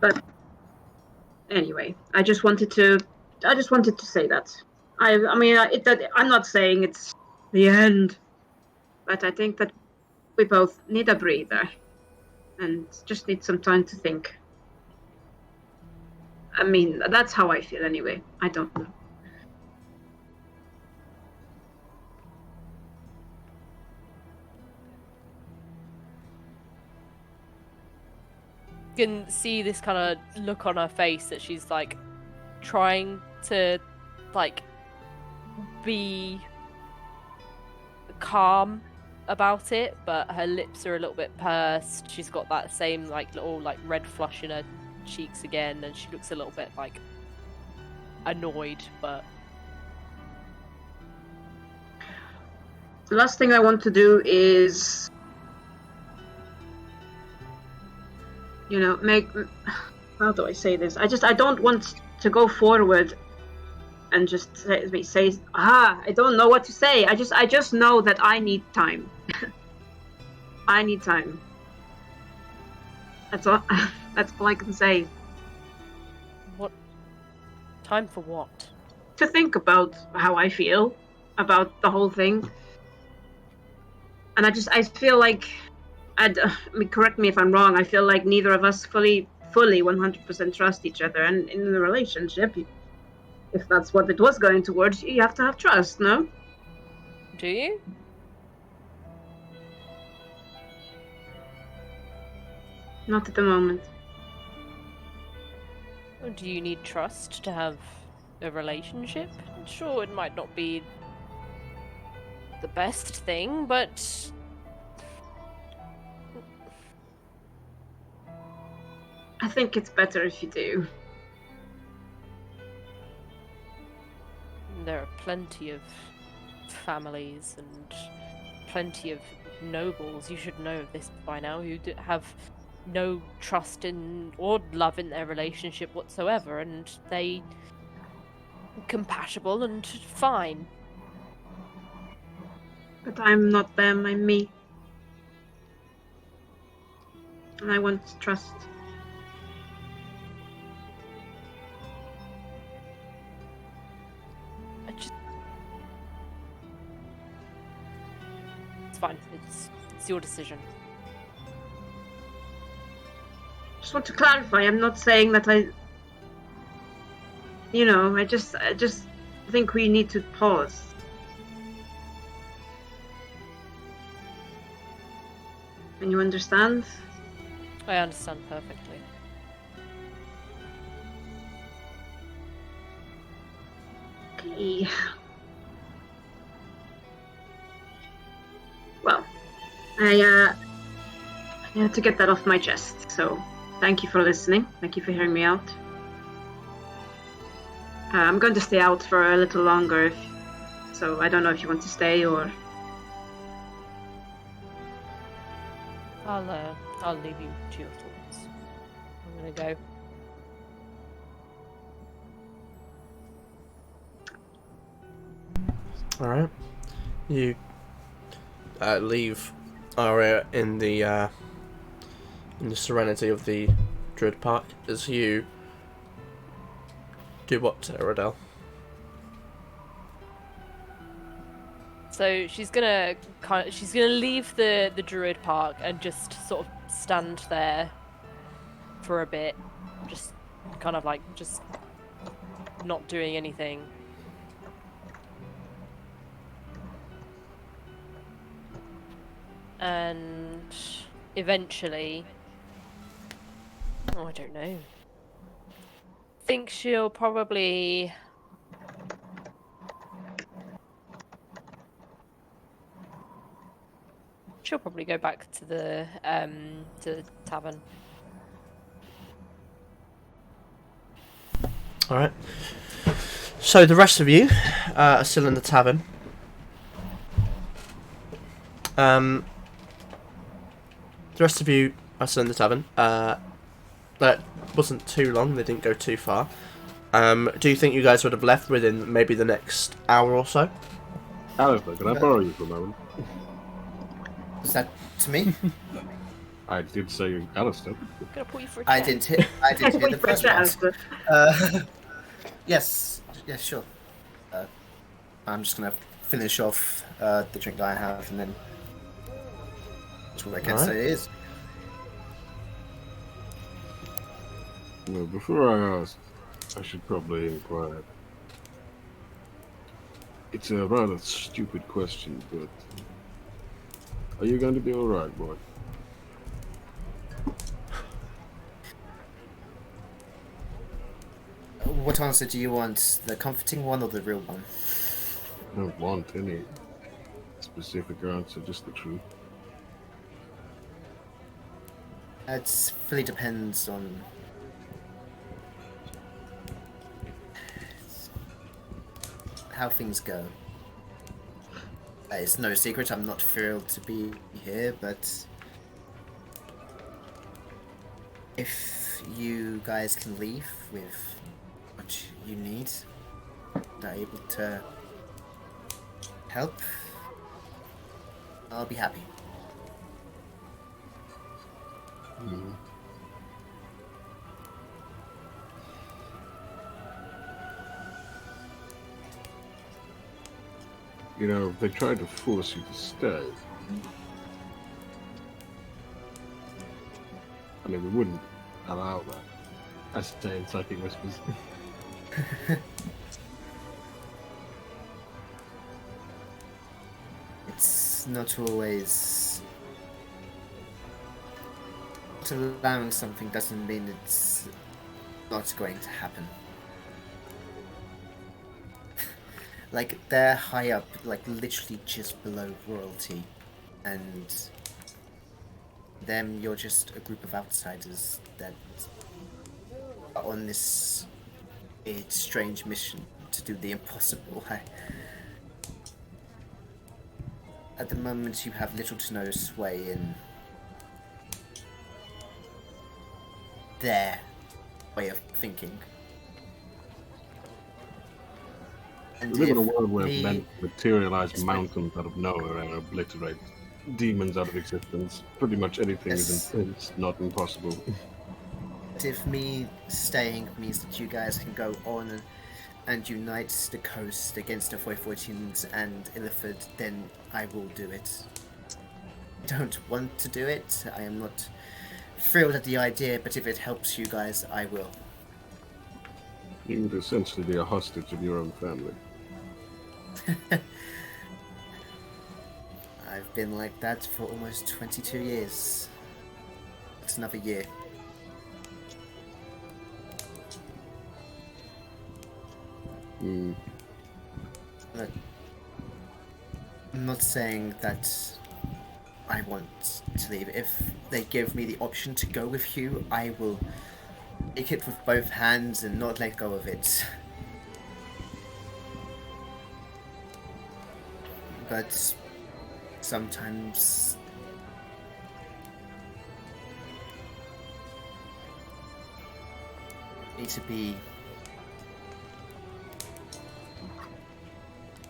But anyway, I just wanted to say that. I'm not saying it's the end, but I think that we both need a breather and just need some time to think. I mean, that's how I feel anyway. I don't know. You can see this kind of look on her face that she's like trying to like be calm about it, but her lips are a little bit pursed. She's got that same like little like red flush in her cheeks again, and she looks a little bit like annoyed. But the last thing I want to do is, make, how do I say this? I don't want to go forward and just say, I don't know what to say. I just know that I need time. I need time. That's all. That's all I can say. what time for what? To think about how I feel about the whole thing. And I feel like, correct me if I'm wrong, I feel like neither of us fully 100% trust each other. And in a relationship, if that's what it was going towards, you have to have trust, no? Do you? Not at the moment. Do you need trust to have a relationship? Sure, it might not be the best thing, but I think it's better if you do. there are plenty of families and plenty of nobles, you should know this by now, who have no trust in or love in their relationship whatsoever, and they compatible and fine. But I'm not them, I'm me. And I want trust. It's fine. It's your decision. Just want to clarify, I'm not saying that I just think we need to pause. And you understand? I understand perfectly. Okay. Well, I had to get that off my chest, so thank you for listening. Thank you for hearing me out. I'm going to stay out for a little longer, so I don't know if you want to stay or... I'll leave you to your thoughts. I'm gonna go. Alright. You leave Aria in the serenity of the Druid Park as you do what, Rodell? So she's gonna leave the Druid Park and just sort of stand there for a bit, just kind of like just not doing anything. And eventually, I don't know. Think she'll probably go back to the tavern. All right. So the rest of you are still in the tavern. The rest of you are still in the tavern. That wasn't too long. They didn't go too far. Do you think you guys would have left within maybe the next hour or so? Alistair, can I borrow you for a moment? Was that to me? I did say Alistair. Gonna put you for a I chat. didn't hear the first one. Yes, sure. I'm just gonna finish off the drink that I have, and then that's what I can say is. Well, before I ask, I should probably inquire. It's a rather stupid question, but are you going to be alright, boy? What answer do you want? The comforting one or the real one? I don't want any specific answer, just the truth. It fully depends on how things go. It's no secret I'm not thrilled to be here, but if you guys can leave with what you need, are able to help, I'll be happy. Mm. You know, if they tried to force you to stay, I mean, we wouldn't allow that. I say in psychic whispers. It's not always... Not allowing something doesn't mean it's not going to happen. Like, they're high up, like, literally just below royalty. And them, you're just a group of outsiders that are on this weird, strange mission to do the impossible. At the moment, you have little to no sway in their way of thinking. And We live in a world where the- men materialize mountains out of nowhere and obliterate demons out of existence. Pretty much anything Yes. is not impossible. if me staying means that you guys can go on and unite the coast against the Foyfortians and Illithid, then I will do it. I don't want to do it. I am not thrilled at the idea, but if it helps you guys, I will. You would essentially be a hostage of your own family. I've been like that for almost 22 years. It's another year. Look, I'm not saying that I want to leave. If they give me the option to go with you, I will take it with both hands and not let go of it. But sometimes need to be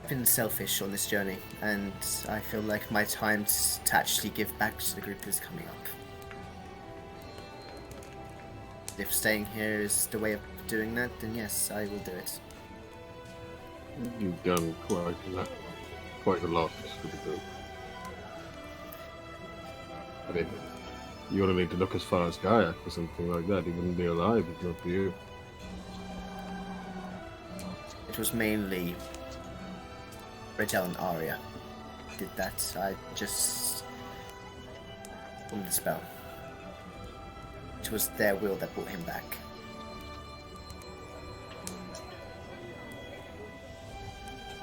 been selfish on this journey, and I feel like my time to actually give back to the group is coming up. If staying here is the way of doing that, then yes, I will do it. You've done quite a lot for the group. I mean, you only need to look as far as Gaia for something like that. He wouldn't be alive if not for you. It was mainly Redel and Aria did that. I just formed the spell. It was their will that brought him back.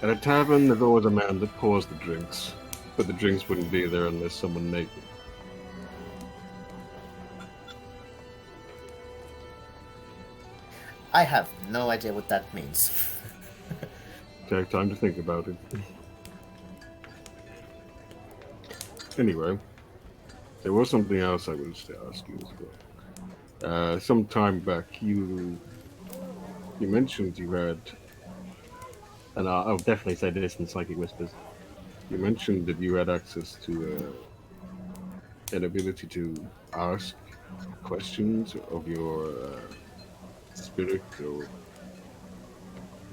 At a tavern, there's always a man that pours the drinks, but the drinks wouldn't be there unless someone made them. I have no idea what that means. Take time to think about it. Anyway, there was something else I wanted to ask you as well. Some time back, you mentioned you had, and I'll definitely say this in Psychic Whispers, you mentioned that you had access to an ability to ask questions of your spirit or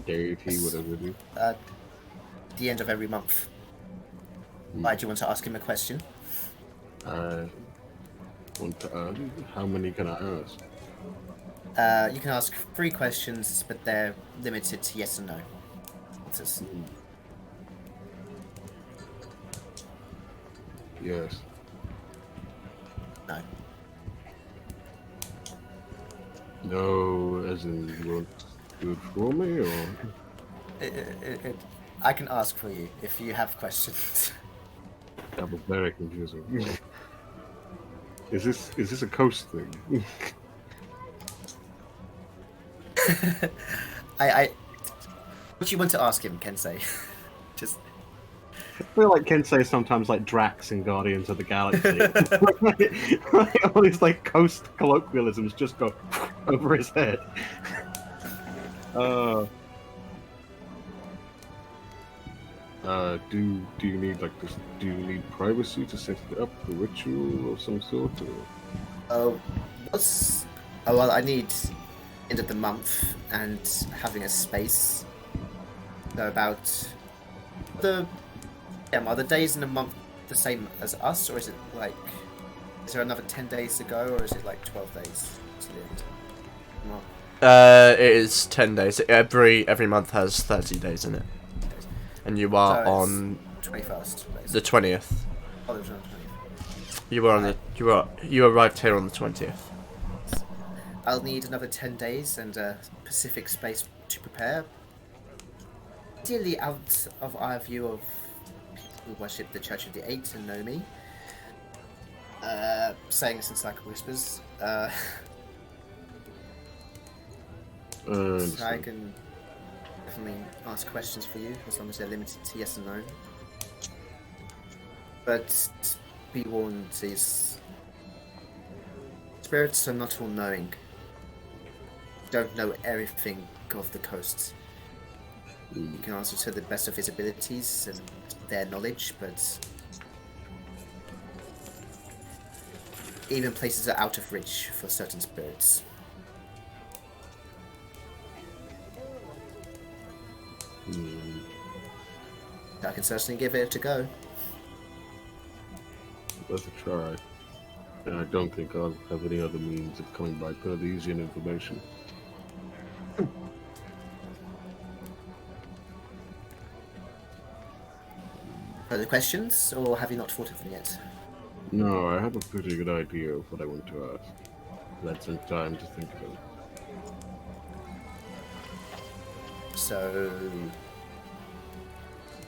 deity, whatever it is. At the end of every month. Why do you want to ask him a question? I want to ask, how many can I ask? You can ask 3 questions, but they're limited to yes and no answers. Yes. No. No, as in you won't do it for me, or? I can ask for you if you have questions. That was very confusing. Is this a coast thing? What do you want to ask him, Kensei? Just. I feel like Kensei is sometimes like Drax in Guardians of the Galaxy. All these like coast colloquialisms just go over his head. Do you need like this? Do you need privacy to set it up, a ritual of some sort? Or? Well, I need end of the month and having a space. So about are the days in the month the same as us, or is it like, is there another 10 days to go, or is it like 12 days to the end? No. It is 10 days. Every month has 30 days in it. And you are So on 21st. the 20th. Oh, there's no 20th. You were on you arrived here on the 20th. I'll need another 10 days and Pacific space to prepare. Ideally out of our view of people who worship the Church of the Eight and know me. Saying this in like whispers. So I can definitely ask questions for you as long as they're limited to yes and no. But be warned, these spirits are not all knowing. Don't know everything of the coast. You can answer to the best of his abilities and their knowledge, but even places are out of reach for certain spirits. I can certainly give it a go. Worth a try. And I don't think I'll have any other means of coming by further easy information. Further questions, or have you not thought of them yet? No, I have a pretty good idea of what I want to ask. Let some time to think of it. So,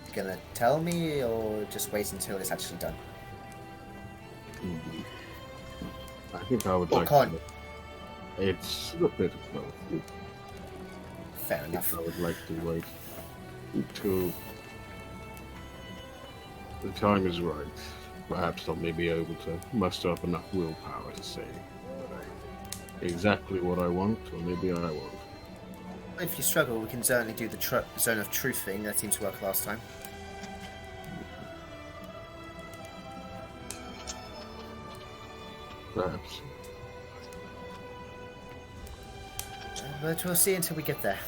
you gonna tell me, or just wait until it's actually done? I think I would What like kind? to. It's a bit of both. Fair enough. I would like to wait until the time is right. Perhaps I'll maybe able to muster up enough willpower to say exactly what I want, or maybe I won't. If you struggle, we can certainly do the zone of truth thing. That seemed to work last time. Perhaps. But we'll see until we get there.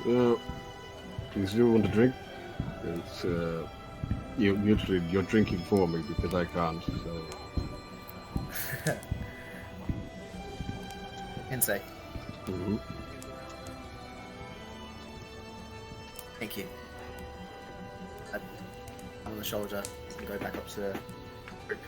Well, do you still want to drink? It's, you're drinking for me because I can't, so... Insane. Mm-hmm. Thank you. I'm on the shoulder and go back up to the group.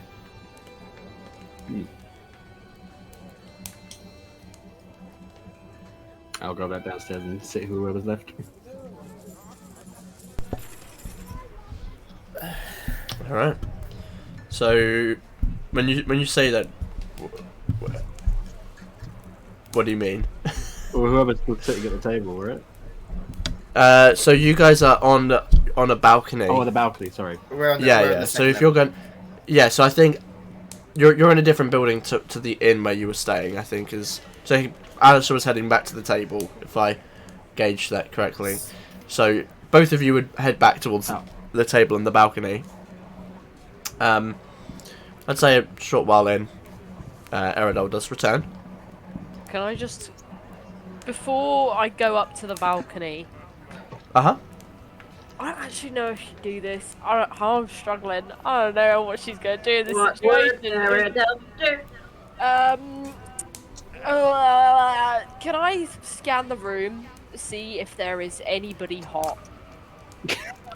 I'll go back downstairs and see whoever's left. All right. So, when you say that, what do you mean? Or whoever's still sitting at the table, right? So you guys are on a balcony. Oh, the balcony. Sorry. We're on the, Yeah, we're on yeah. the So if you're second going, so I think you're in a different building to the inn where you were staying. I think is so. Alistair was heading back to the table, if I gauged that correctly. So both of you would head back towards the table and the balcony. I'd say a short while in, Eridol does return. Can I just, before I go up to the balcony, Uh-huh. I don't actually know if she'd do this. I'm struggling. I don't know what she's going to do in this What situation. would Eridol do? Can I scan the room, see if there is anybody hot?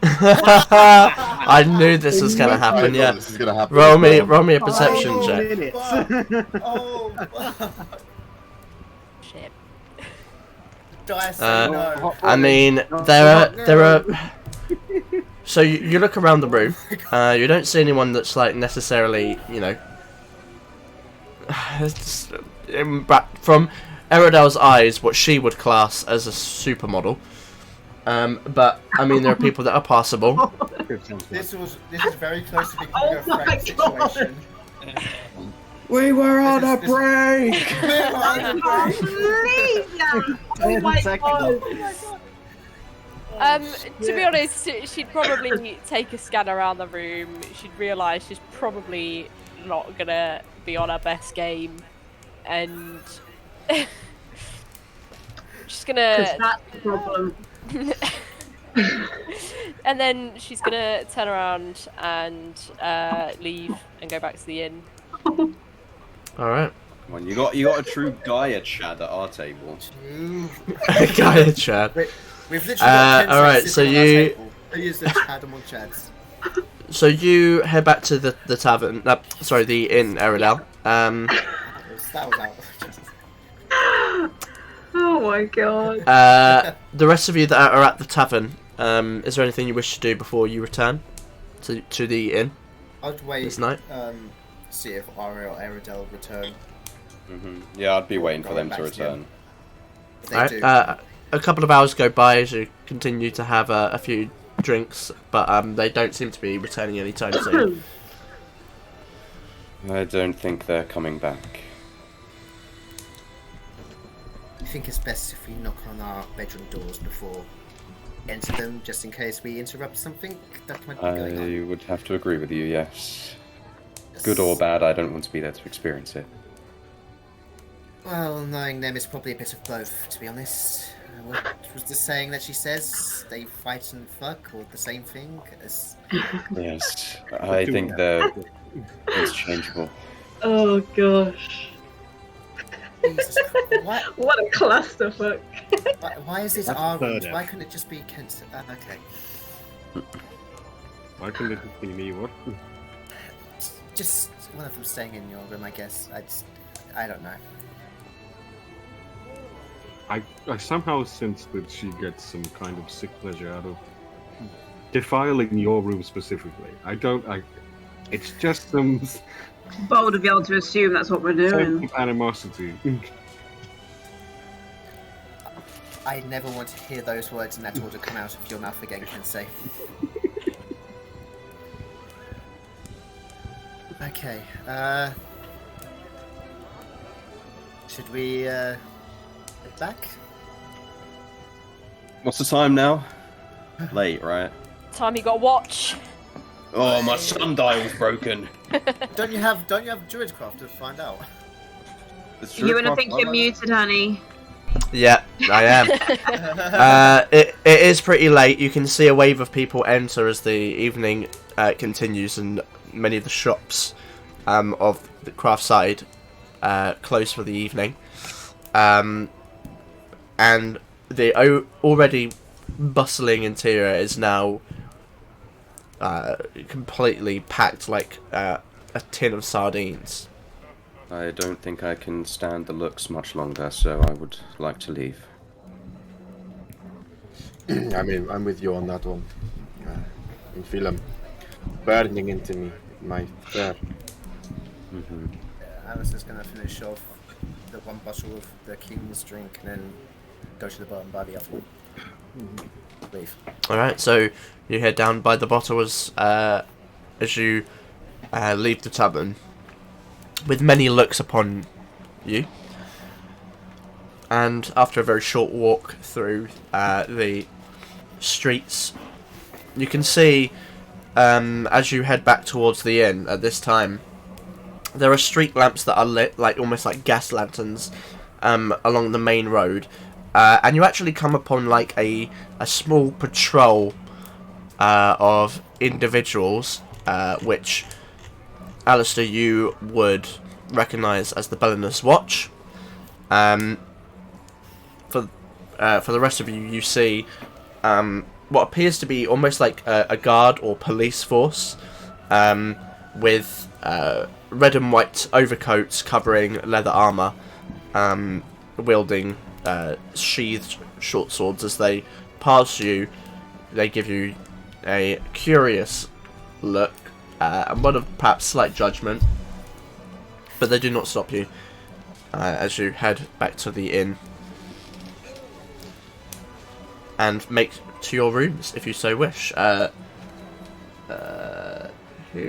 I knew this was gonna happen. Yeah. This is gonna happen. Roll me a perception check. Oh, Shit. Dice, no. I mean, there are. So you look around the room. You don't see anyone that's like necessarily, from Eridel's eyes, what she would class as a supermodel. But I mean, there are people that are passable. This is very close to becoming a Frank situation. We were on a break! Oh my god! To be honest, she'd probably take a scan around the room. She'd realise she's probably not gonna be on her best game, and she's gonna. That's the problem. And then she's gonna turn around and leave and go back to the inn. All right. Come on, you got a true Gaia Chad at our table. Gaia Chad. We've literally got 10 all right, seats so sitting on our you. table. Who used the Chad and more Chads? So you head back to the tavern. Sorry, the inn, Eridel. That was out. Oh my god. The rest of you that are at the tavern, is there anything you wish to do before you return to the inn I'd wait. this night? See if Aria or Eridel return. Yeah, I'd be waiting for Going them to back to them. return. If they Alright, do, a couple of hours go by as you continue to have a few drinks, but they don't seem to be returning anytime soon. I don't think they're coming back. I think it's best if we knock on our bedroom doors before enter them, just in case we interrupt something that might be going on. I would have to agree with you, yes. Good or bad, I don't want to be there to experience it. Well, knowing them is probably a bit of both, to be honest. What was the saying that she says? They fight and fuck, or the same thing? Yes, I think they're interchangeable. Oh gosh. Jesus Christ. What a clusterfuck. Why is it That's our third rooms? F. Why couldn't it just be Kent? Okay. Why couldn't it be me? What? Just one of them staying in your room, I guess. I don't know. I somehow sense that she gets some kind of sick pleasure out of defiling your room specifically. It's just some Bold of y'all to assume that's what we're doing. animosity. I never want to hear those words in that order come out of your mouth again, Kensei. Okay, should we, head back? What's the time now? Late, right? Time you got to watch. Oh, my sundial's broken. Don't you have Druidcraft to find out? You wanna think you're muted, honey? Yeah, I am. It is pretty late. You can see a wave of people enter as the evening continues, and many of the shops of the craft side close for the evening. And the already bustling interior is now completely packed like a tin of sardines. I don't think I can stand the looks much longer, so I would like to leave. I mean, I'm with you on that one. I feel them burning into me, my fur. Alice is gonna finish off the one bottle of the king's drink and then go to the bar and buy the other one. Leave. Alright, so you head down by the bottle as you leave the tavern, with many looks upon you. And after a very short walk through the streets, you can see, as you head back towards the inn at this time, there are street lamps that are lit, like almost like gas lanterns, along the main road. And you actually come upon like a small patrol of individuals, which, Alistair, you would recognise as the Bellinus Watch. For the rest of you, you see what appears to be almost like a guard or police force, with red and white overcoats covering leather armour, wielding sheathed short swords. As they pass you, they give you a curious look, and one of perhaps slight judgment, but they do not stop you as you head back to the inn and make to your rooms if you so wish. Who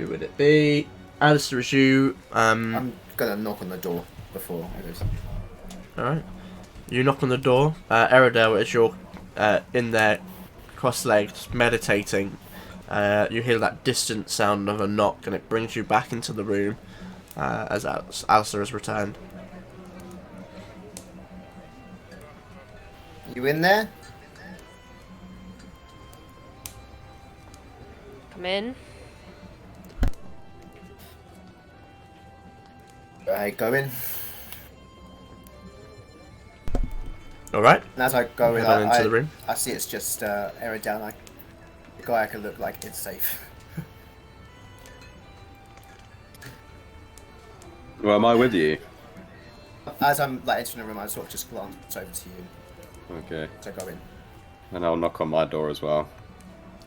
would it be? Alistair, is you? I'm gonna knock on the door before I go. Alright. You knock on the door. Eridel, as you're in there, cross-legged, meditating, you hear that distant sound of a knock, and it brings you back into the room as Alistair has returned. You in there? Come in. Right, go in. Alright. And as I go in, Head on into the room. I see it's just Eridel. The guy I can look like it's safe. Well, am I with you? As I'm like entering the room, I sort of just glance over to you. Okay. So go in. And I'll knock on my door as well.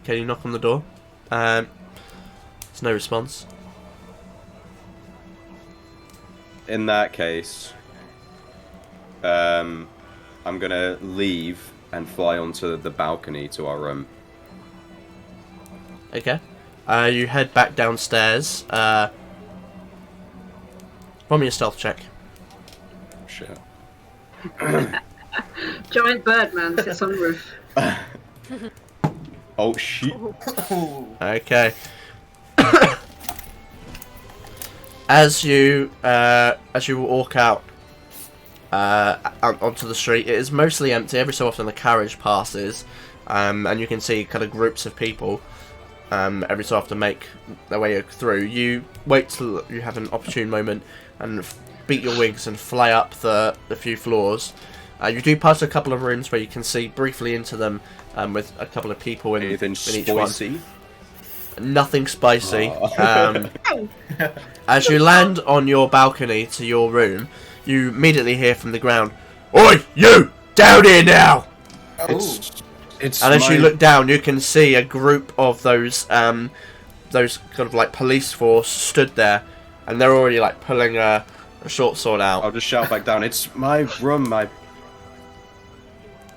Okay, you knock on the door. There's no response. In that case, I'm gonna leave and fly onto the balcony to our room. Okay. You head back downstairs. Roll me a stealth check. Shit. Giant Birdman sits on the roof. Oh shit. Okay. As you walk out onto the street, it is mostly empty. Every so often a carriage passes, and you can see kind of groups of people every so often make their way through. You wait till you have an opportune moment and beat your wings and fly up the few floors. You do pass a couple of rooms where you can see briefly into them with a couple of people in each one. Nothing spicy. As you land on your balcony to your room, you immediately hear from the ground, "Oi, you! Down here now!" It's and as you look down, you can see a group of those kind of like police force stood there, and they're already like pulling a short sword out. I'll just shout back down. It's my room.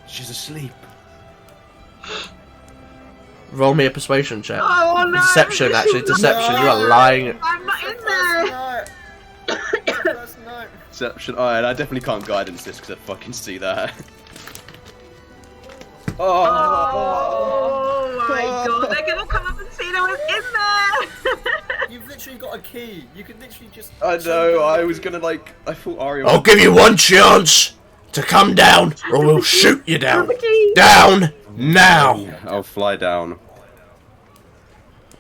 She's asleep. Roll me a persuasion check. Oh no! Deception, actually. Deception. You are lying. I'm not in there! Deception. Alright, I definitely can't guidance this because I fucking see that. Oh my god, they're gonna come up and see no one's in there! You've literally got a key. You can literally just... I know, I was gonna I thought Aria... I'll give you one chance to come down, or we'll shoot you down. Down now! I'll fly down.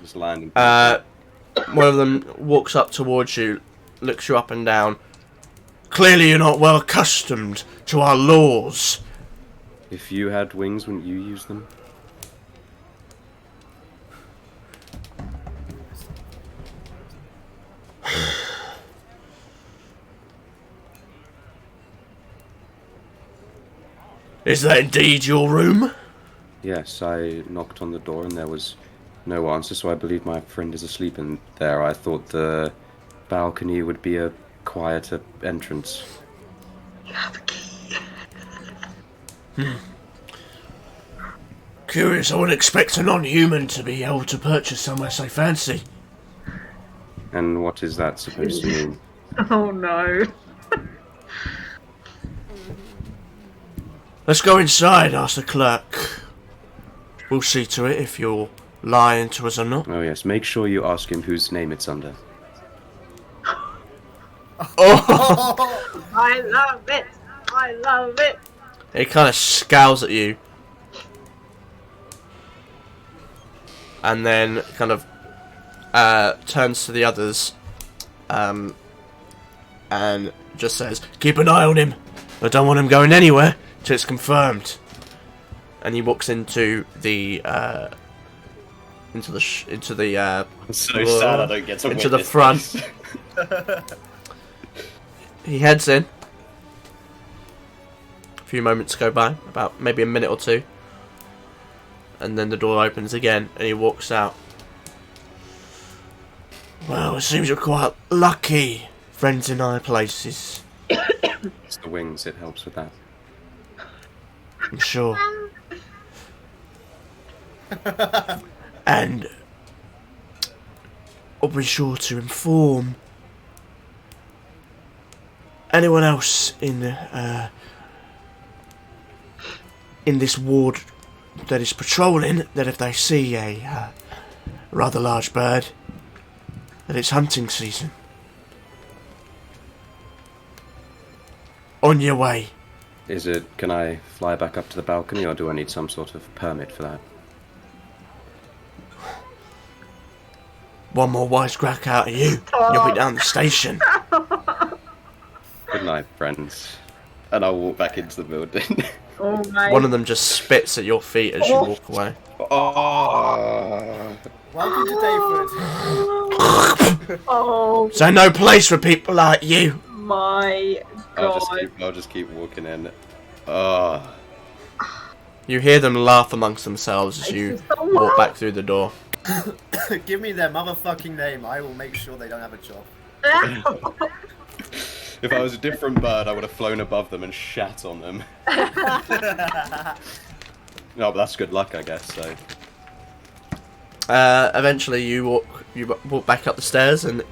Just land. One of them walks up towards you, looks you up and down. Clearly you're not well accustomed to our laws. If you had wings, wouldn't you use them? Is that indeed your room? Yes, I knocked on the door and there was no answer, so I believe my friend is asleep in there. I thought the balcony would be a quieter entrance. You have a key. Curious, I wouldn't expect a non-human to be able to purchase somewhere so fancy. And what is that supposed to mean? Oh no. Let's go inside, asked the clerk. We'll see to it if you're lying to us or not. Oh yes, make sure you ask him whose name it's under. Oh! I love it! I love it! He kind of scowls at you. And then kind of turns to the others and just says, "Keep an eye on him. I don't want him going anywhere till it's confirmed." And he walks into the I'm so sad I don't get to into the witness front. this. He heads in. A few moments go by, about maybe a minute or two, and then the door opens again and he walks out. Well, it seems you're quite lucky, friends in high places. It's the wings, it helps with that. I'm sure. And I'll be sure to inform anyone else in this ward that is patrolling that if they see a rather large bird, that it's hunting season. On your way. Is it, can I fly back up to the balcony or do I need some sort of permit for that? One more wisecrack out of you, and you'll be down the station. Good night, friends. And I'll walk back into the building. Oh my. One of them just spits at your feet as you walk away. Oh. Welcome to Dyfeton. Oh Is there no place for people like you? my god. I'll just keep walking in. You hear them laugh amongst themselves as you walk back through the door. Give me their motherfucking name. I will make sure they don't have a job. If I was a different bird, I would have flown above them and shat on them. No, but that's good luck, I guess. So. Eventually, you walk back up the stairs and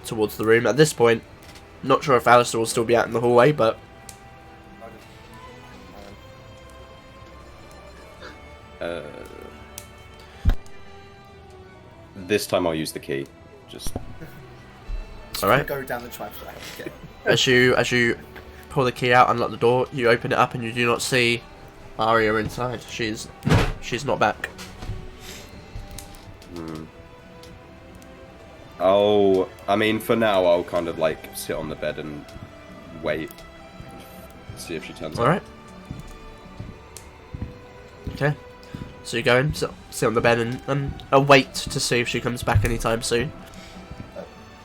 towards the room. At this point, not sure if Alistair will still be out in the hallway, but This time I'll use the key. Just. all right. Go down the trap. Okay. As you pull the key out, unlock the door, you open it up, and you do not see Aria inside. She's not back. Oh, I mean, for now, I'll kind of like sit on the bed and wait, see if she turns up. All right. Okay. So you go in, sit on the bed, and await to see if she comes back anytime soon.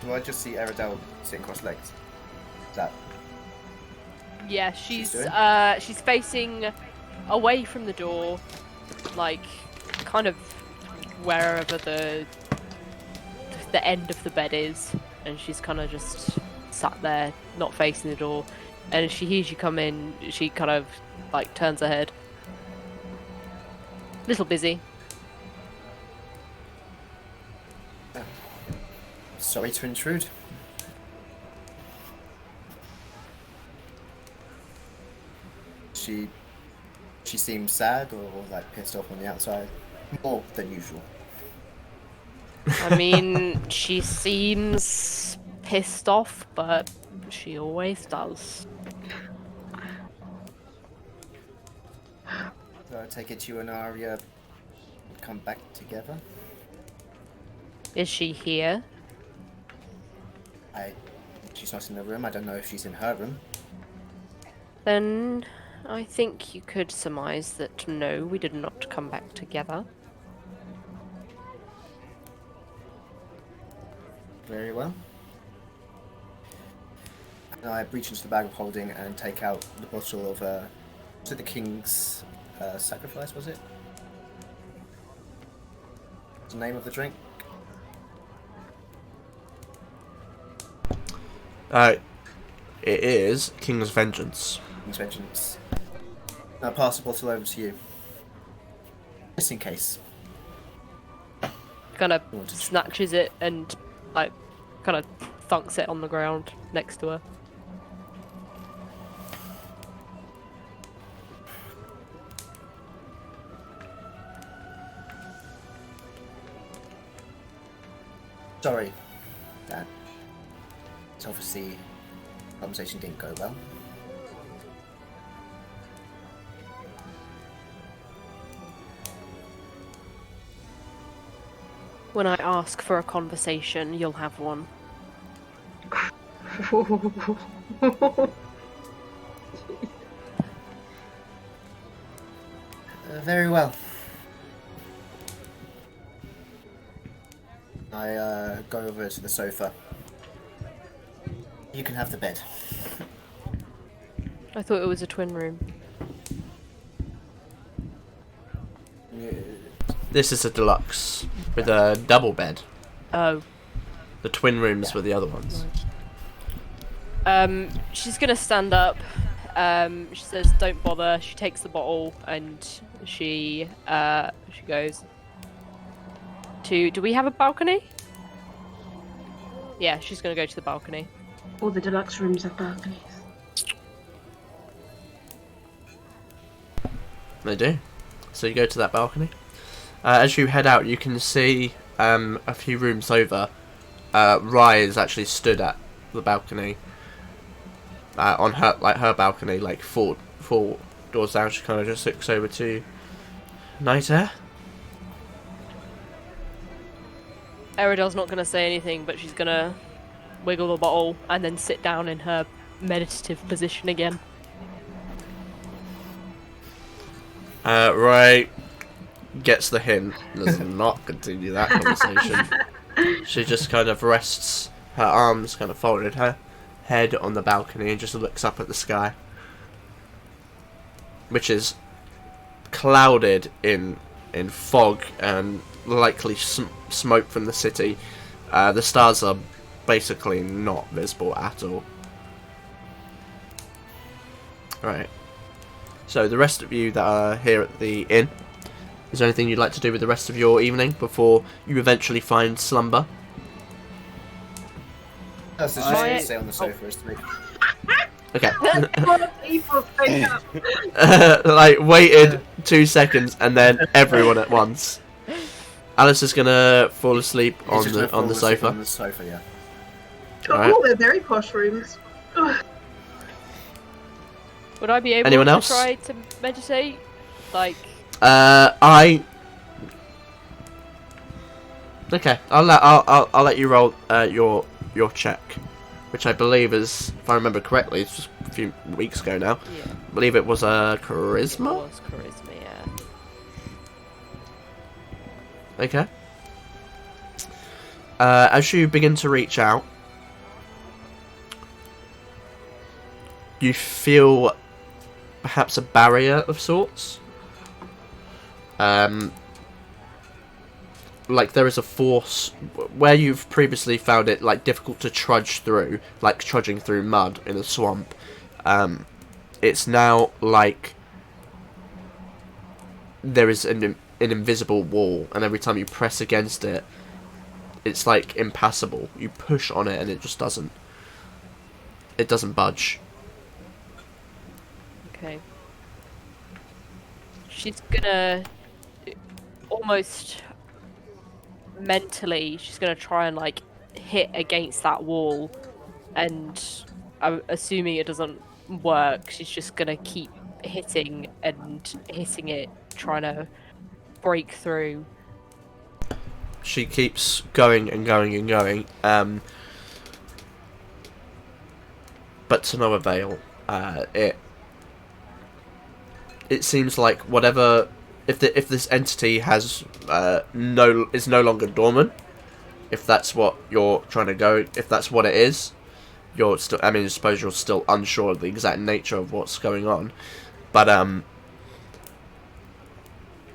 Do I just see Eridel sitting cross-legged? Is that... Yeah, She's she's facing away from the door, like kind of wherever the end of the bed is, and she's kind of just sat there, not facing the door. And as she hears you come in, she kind of like turns her head. Little busy. Sorry to intrude. She seems sad or like pissed off on the outside, more than usual. I mean, she seems pissed off, but she always does. So I take it you and Arya would come back together? Is she here? She's not in the room. I don't know if she's in her room. Then I think you could surmise that no, we did not come back together. Very well. And I reach into the bag of holding and take out the bottle of was it the king's sacrifice, was it? What's the name of the drink? It is King's Vengeance. King's Vengeance. I'll pass the bottle over to you. Just in case. Kind of snatches it and like kind of thunks it on the ground next to her. Sorry, Dad. It's obviously the conversation didn't go well. When I ask for a conversation, you'll have one. Very well. I go over to the sofa. You can have the bed. I thought it was a twin room. This is a deluxe with a double bed. Oh. The twin rooms were the other ones. She's gonna stand up. She says, "Don't bother." She takes the bottle and she goes to. Do we have a balcony? Yeah, she's gonna go to the balcony. All the deluxe rooms have balconies. They do. So you go to that balcony. As you head out, you can see a few rooms over. Rye is actually stood at the balcony. On her balcony, like four doors down. She kind of just looks over to Night Air. Eridel's not gonna say anything, but she's gonna wiggle the bottle and then sit down in her meditative position again. Rye gets the hint. Does not continue that conversation. She just kind of rests her arms kind of folded, her head on the balcony, and just looks up at the sky, which is clouded in fog and likely smoke from the city. The stars are basically not visible at all. Right. So the rest of you that are here at the inn, is there anything you'd like to do with the rest of your evening before you eventually find slumber? That's just I- stay on the sofa. Is three. Okay. People think up. Like, waited 2 seconds and then everyone at once. Alice is gonna fall asleep He's on just the gonna fall asleep sofa. On the sofa, yeah. Alright. Oh, they're very posh rooms. Would I be able Anyone to else? try to meditate? Like, Okay, I'll let you roll your check, which I believe is, if I remember correctly, it's just a few weeks ago now. yeah, I believe it was it charisma. was charisma, yeah. Okay. As you begin to reach out, you feel perhaps a barrier of sorts. Like there is a force where you've previously found it like difficult to trudge through, like trudging through mud in a swamp. It's now like there is an invisible wall, and every time you press against it, it's like impassable. You push on it and it just doesn't budge. Okay. She's gonna almost mentally, she's gonna try and like hit against that wall, and I'm assuming it doesn't work. She's just gonna keep hitting and hitting it, trying to break through. She keeps going and going and going, but to no avail. It seems like whatever, if this entity has is no longer dormant, if that's what you're trying to go, if that's what it is, you're still. I mean, I suppose you're still unsure of the exact nature of what's going on, but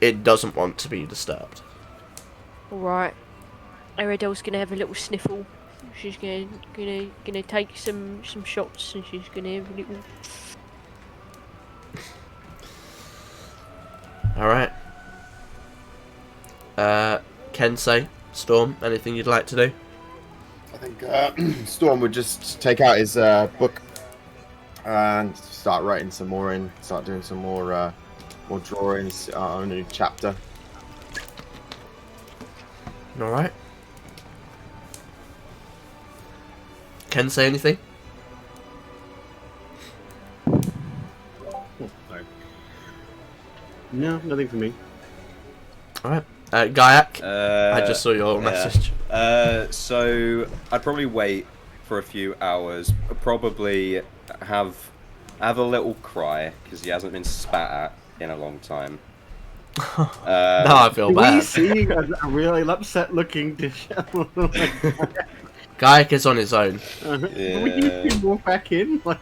it doesn't want to be disturbed. Alright. Ariadel's gonna have a little sniffle. She's gonna take some shots, and she's gonna have a little. Alright. Kensei, Storm, anything you'd like to do? I think Storm would just take out his book and start writing some more in. Start doing some more drawings on a new chapter. Alright. Kensei, anything? No, nothing for me. Alright. Gaiak, Uh, I just saw your yeah. message. So I'd probably wait for a few hours. Probably have a little cry because he hasn't been spat at in a long time. Now I feel We bad. see a really upset-looking disheveled. Gaiak is on his own. Yeah. Would you walk back in? Like,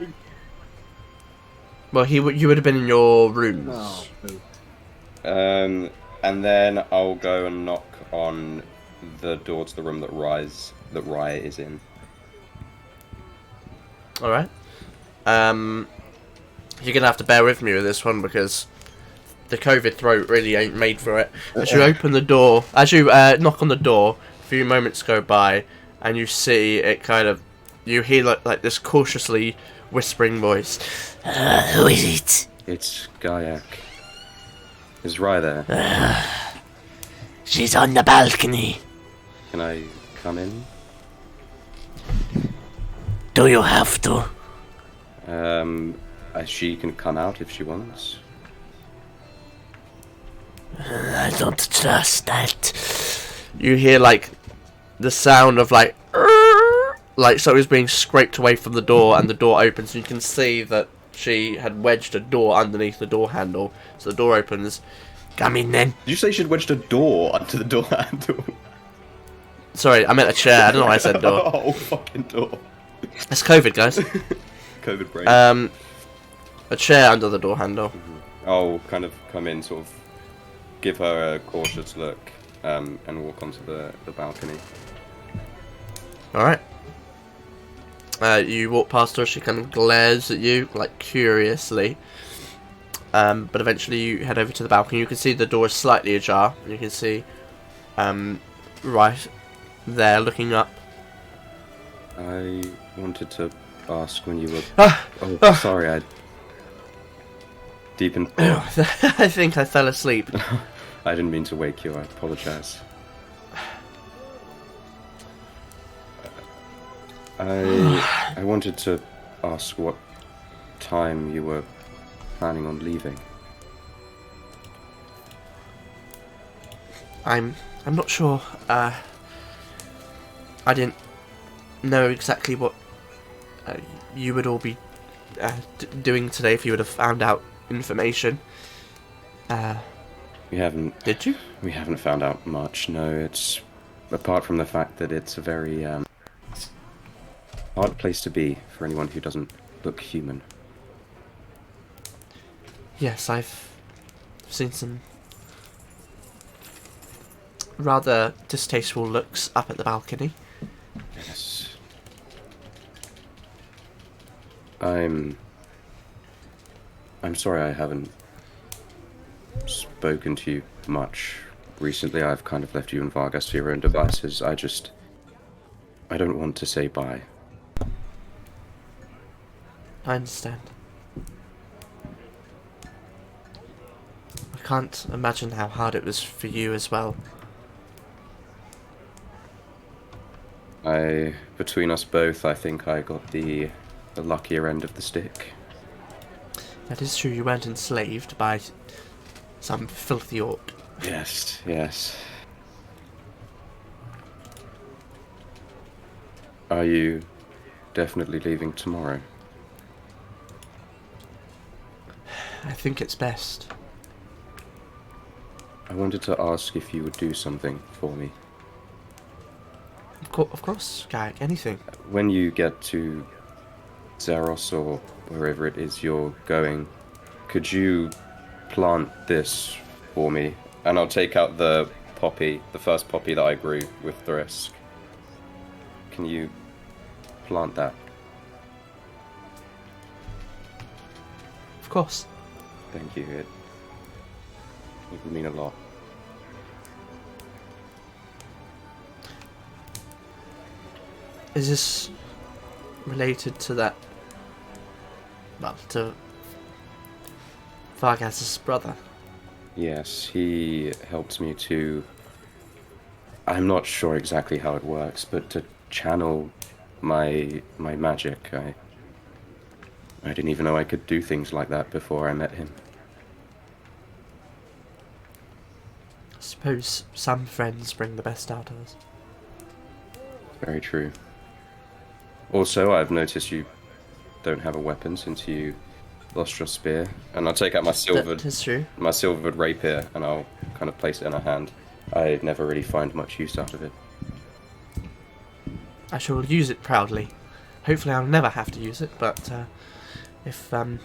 Well, you would have been in your rooms. oh, poo. And then I'll go and knock on the door to the room that Rye is in. Alright. You're gonna have to bear with me with this one because the COVID throat really ain't made for it. As you open the door, as you knock on the door, a few moments go by, and you see it kind of, you hear like this cautiously whispering voice. Who is it? It's Gaiak. Is Rye there? She's on the balcony. Can I come in? Do you have to? She can come out if she wants. I don't trust that. You hear like the sound of like something's being scraped away from the door, and the door opens, and you can see that she had wedged a door underneath the door handle. So the door opens. Come in then. Did you say she'd wedged a door onto the door handle? Sorry, I meant a chair. I don't know why I said door. Oh, fucking door. It's COVID, guys. COVID break. A chair under the door handle. I'll kind of come in, sort of give her a cautious look, and walk onto the balcony. Alright. You walk past her, she kind of glares at you, like, curiously. But eventually you head over to the balcony. You can see the door is slightly ajar. And you can see, right there, looking up. I wanted to ask when you were... Ah! Sorry, I... Deep in... I think I fell asleep. I didn't mean to wake you, I apologise. I wanted to ask what time you were planning on leaving. I'm not sure. I didn't know exactly what you would all be doing today if you would have found out information. We haven't... Did you? We haven't found out much, no. It's... Apart from the fact that it's a very, hard place to be for anyone who doesn't look human. Yes, I've seen some rather distasteful looks up at the balcony. Yes. I'm sorry I haven't spoken to you much recently. I've kind of left you and Vargas to your own devices. I don't want to say bye. I understand. I can't imagine how hard it was for you as well. Between us both, I think I got the luckier end of the stick. That is true, you weren't enslaved by some filthy orc. Yes, yes. Are you definitely leaving tomorrow? I think it's best. I wanted to ask if you would do something for me. Of course, Garrick, anything. When you get to Zaros or wherever it is you're going, could you plant this for me? And I'll take out the poppy, the first poppy that I grew with Thrisk. Can you plant that? Of course. Thank you. It would mean a lot. Is this related to that? Well, to Vargas' brother? Yes, he helped me to... I'm not sure exactly how it works, but to channel my magic, I didn't even know I could do things like that before I met him. I suppose some friends bring the best out of us. Very true. Also, I've noticed you don't have a weapon since you lost your spear, and I'll take out my silvered... That is true. My silvered rapier, and I'll kind of place it in her hand. I never really find much use out of it. I shall use it proudly. Hopefully I'll never have to use it, but if the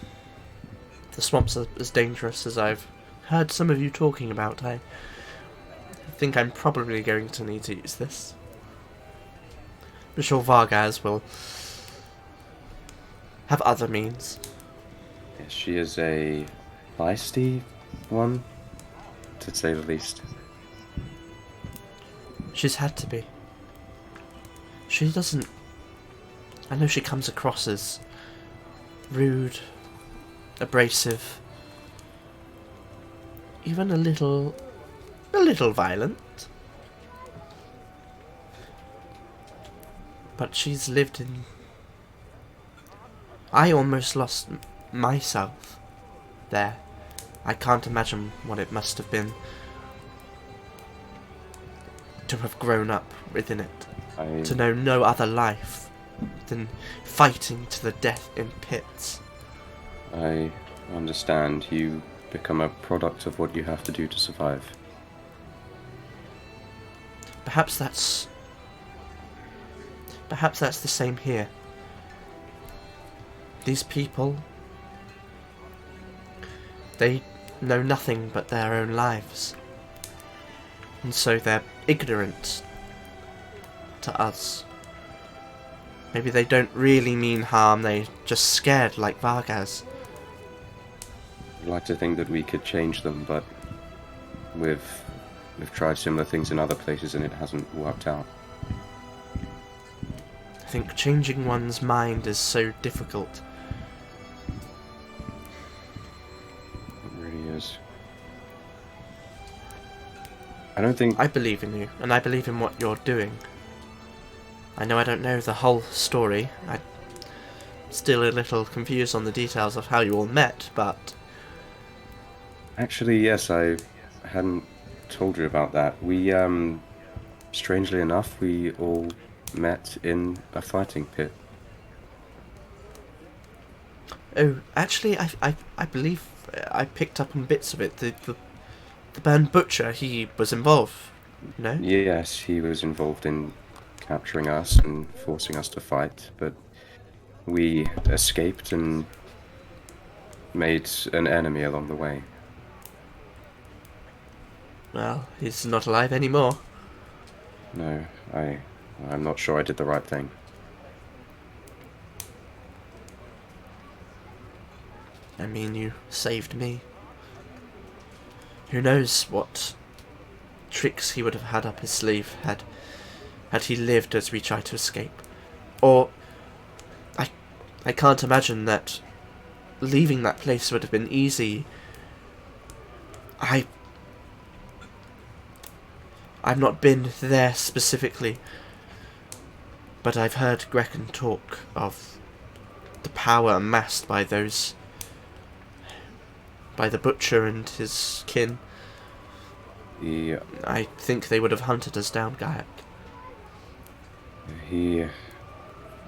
swamps are as dangerous as I've heard some of you talking about, I think I'm probably going to need to use this. I'm sure Vargas will have other means. Yes, she is a feisty one, to say the least. She's had to be. She doesn't... I know she comes across as rude, abrasive, even a little violent. But she's lived in... I almost lost myself there. I can't imagine what it must have been to have grown up within it. To know no other life than fighting to the death in pits. I understand. You become a product of what you have to do to survive. Perhaps that's perhaps that's the same here. These people, they know nothing but their own lives. And so they're ignorant to us. Maybe they don't really mean harm, they're just scared like Vargas. I'd like to think that we could change them, but we've tried similar things in other places and it hasn't worked out. I think changing one's mind is so difficult. It really is. I don't think... I believe in you, and I believe in what you're doing. I know I don't know the whole story. I'm still a little confused on the details of how you all met, but... Actually, yes, I hadn't told you about that. We, strangely enough, we all met in a fighting pit. Oh, actually, I believe I picked up on bits of it. The band Butcher, he was involved, no? Yes, he was involved in capturing us and forcing us to fight, but we escaped and made an enemy along the way. Well, he's not alive anymore. No, I'm not sure I did the right thing. I mean, you saved me. Who knows what tricks he would have had up his sleeve had he lived as we tried to escape. Or, I can't imagine that leaving that place would have been easy. I've not been there specifically, but I've heard Grecken talk of the power amassed by the Butcher and his kin. I think they would have hunted us down, Gaiac.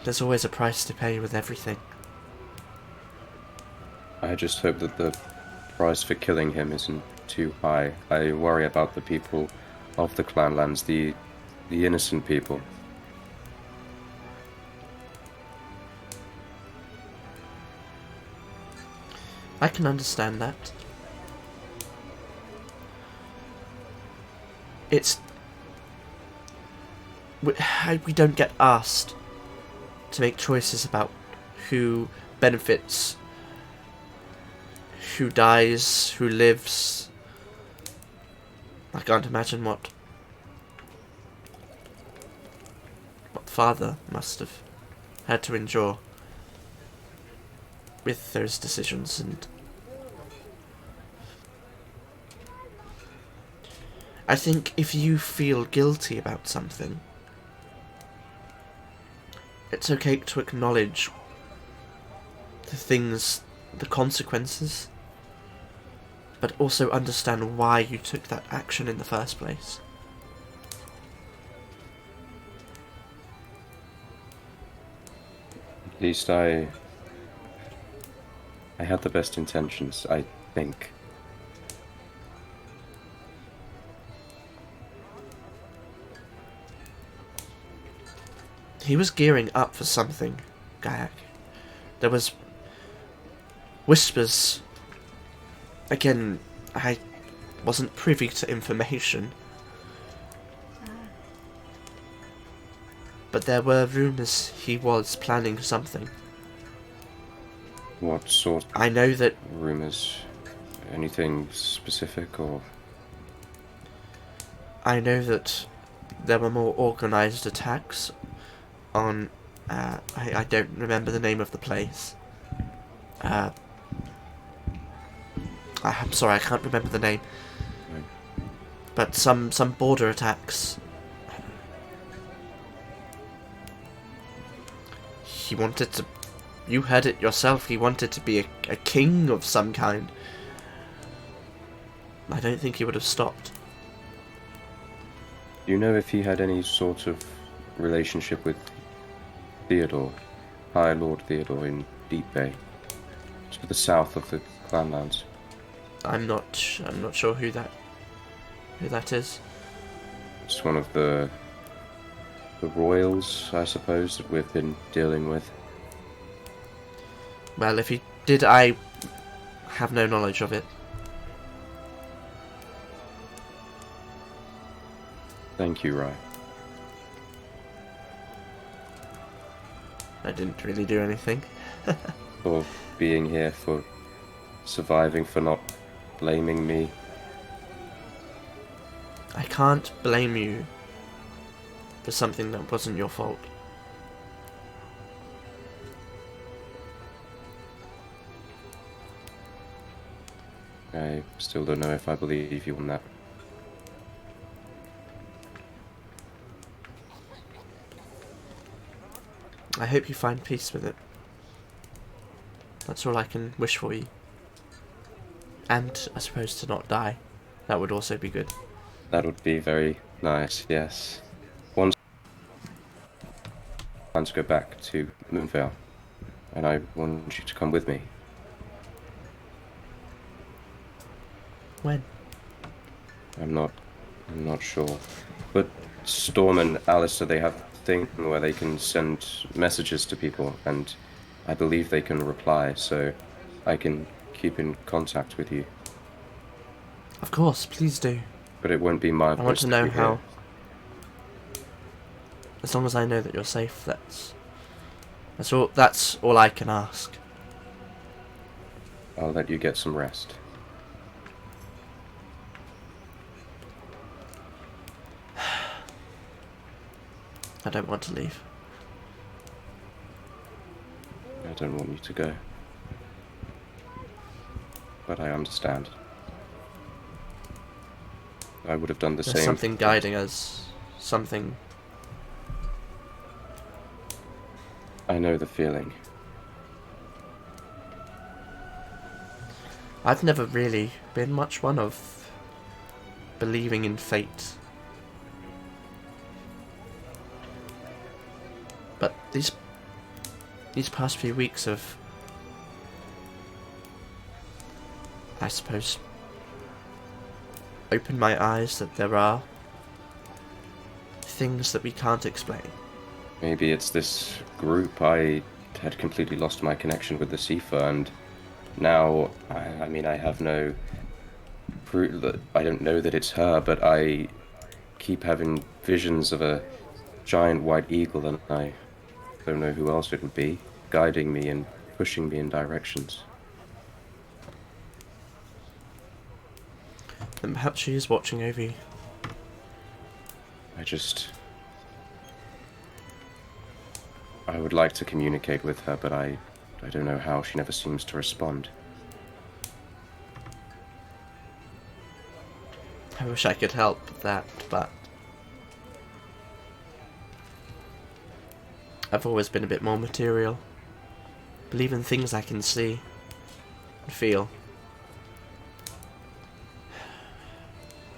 There's always a price to pay with everything. I just hope that the price for killing him isn't too high. I worry about the people of the Clanlands, the innocent people. I can understand that. We don't get asked to make choices about who benefits, who dies, who lives. I can't imagine what father must have had to endure with those decisions, and I think if you feel guilty about something, it's okay to acknowledge the consequences, but also understand why you took that action in the first place. At least I had the best intentions, I think. He was gearing up for something, Gaiac. There was whispers. Again, I wasn't privy to information. But there were rumours he was planning something. What sort I know that rumours? Anything specific, or? I know that there were more organised attacks on, I don't remember the name of the place. I'm sorry, I can't remember the name. Right. But some border attacks. He wanted to... You heard it yourself, he wanted to be a king of some kind. I don't think he would have stopped. Do you know if he had any sort of relationship with Theodore, High Lord Theodore in Deep Bay, to the south of the Clanlands? I'm not sure who that is. It's one of the the royals, I suppose, that we've been dealing with. Well, if he did, I have no knowledge of it. Thank you, Rye. I didn't really do anything. For being here, for surviving, for not blaming me. I can't blame you for something that wasn't your fault. I still don't know if I believe you on that. I hope you find peace with it. That's all I can wish for you. And, I suppose, to not die. That would also be good. That would be very nice, yes. Once I plan to go back to Moonvale, and I want you to come with me. When? I'm not sure. But Storm and Alistair, they have a thing where they can send messages to people, and I believe they can reply, so I can keep in contact with you. Of course, please do. But it won't be my I want voice to know you how... hear. As long as I know that you're safe, that's all I can ask. I'll let you get some rest. I don't want to leave. I don't want you to go. But I understand. I would have done the There's same. something guiding us. Something... I know the feeling. I've never really been much one of believing in fate. But these past few weeks have, I suppose, opened my eyes that there are things that we can't explain. Maybe it's this group. I had completely lost my connection with the Sifa, and now, I mean, I have no proof that I don't know that it's her, but I keep having visions of a giant white eagle, and I don't know who else it would be, guiding me and pushing me in directions. Then perhaps she is watching over you. I would like to communicate with her, but I don't know how. She never seems to respond. I wish I could help with that, but I've always been a bit more material. Believe in things I can see and feel.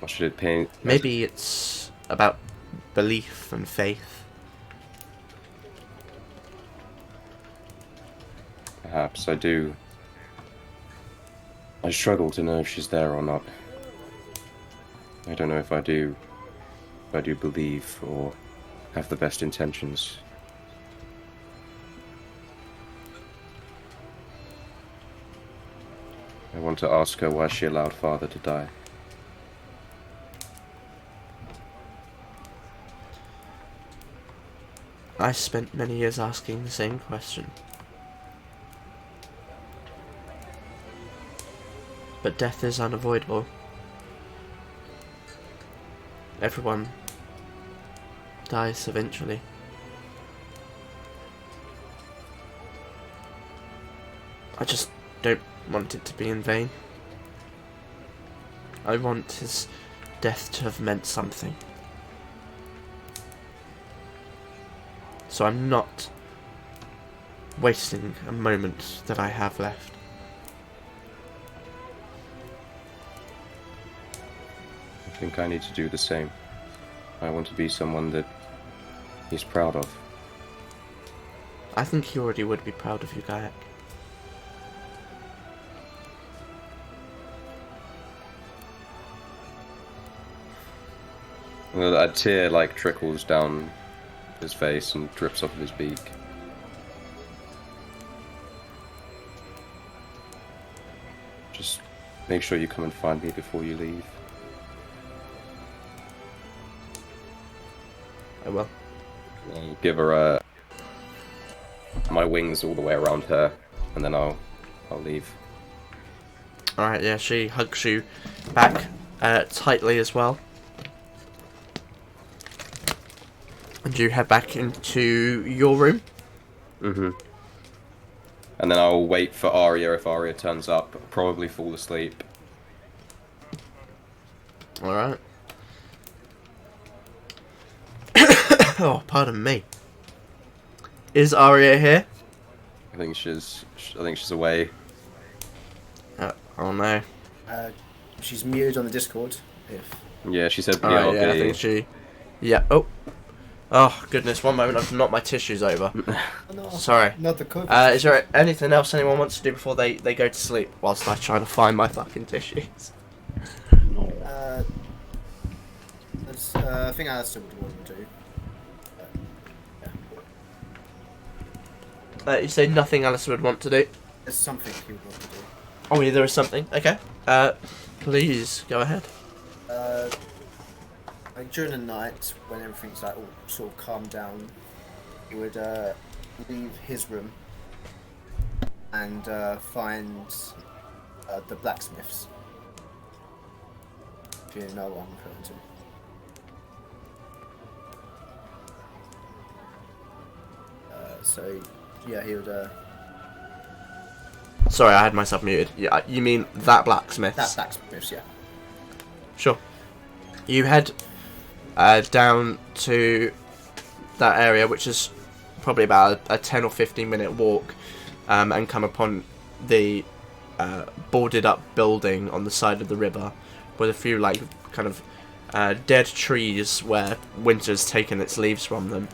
What should it paint? Maybe it's about belief and faith. Perhaps I do. I struggle to know if she's there or not. I don't know if I do believe or have the best intentions. I want to ask her why she allowed Father to die. I spent many years asking the same question. But death is unavoidable. Everyone dies eventually. I just don't want it to be in vain. I want his death to have meant something. So I'm not wasting a moment that I have left. I think I need to do the same. I want to be someone that he's proud of. I think he already would be proud of you, Gaiak. A tear like trickles down his face and drips off of his beak. Just make sure you come and find me before you leave. I will. I'll give her my wings all the way around her, and then I'll leave. Alright, yeah, she hugs you back tightly as well. And you head back into your room. Mm-hmm. And then I'll wait for Aria. If Aria turns up, I'll probably fall asleep. Alright. Oh, pardon me. Is Aria here? I think she's away. Oh no. She's muted on the Discord. Yeah, she said Alright, BRB. yeah, I think she... Yeah, oh, goodness, one moment, I've knocked my tissues over. Oh, no, Sorry. not the COVID. Is there anything else anyone wants to do before they go to sleep, whilst I try to find my fucking tissues? I think Alistair would want to do. You say nothing Alice would want to do? There's something he would want to do. Oh, yeah, there is something. Okay. Please, go ahead. Like during the night, when everything's like all sort of calmed down, he would leave his room and find the blacksmiths. If you know what I'm referring to. So yeah, he would. Sorry, I had myself muted. Yeah, you mean that blacksmiths? That blacksmiths, yeah. Sure. You head down to that area, which is probably about a 10 or 15 minute walk, and come upon the boarded up building on the side of the river with a few like kind of dead trees where winter's taken its leaves from them.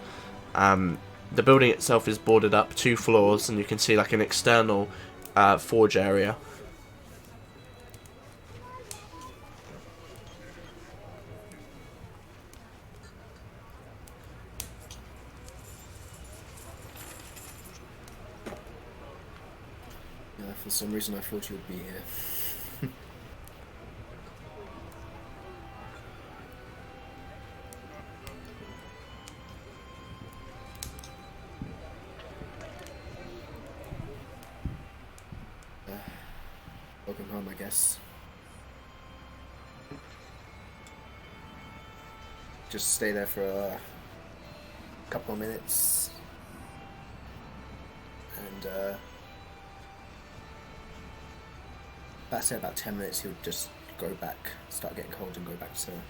The building itself is boarded up 2 floors, and you can see like an external forge area. Yeah, for some reason I thought you would be here. Welcome home, I guess. Just stay there for a couple of minutes, and about 10 minutes, he would just go back, start getting cold, and go back to him.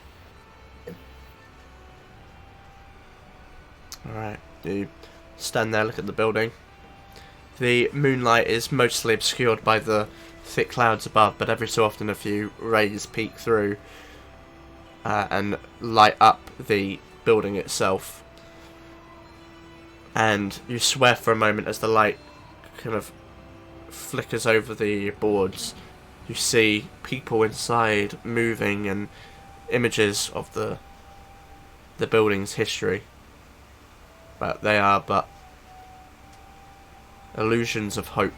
Alright, you stand there, look at the building. The moonlight is mostly obscured by the thick clouds above, but every so often a few rays peek through and light up the building itself. And you swear for a moment as the light kind of flickers over the boards. You see people inside moving and images of the building's history. But they are but illusions of hope.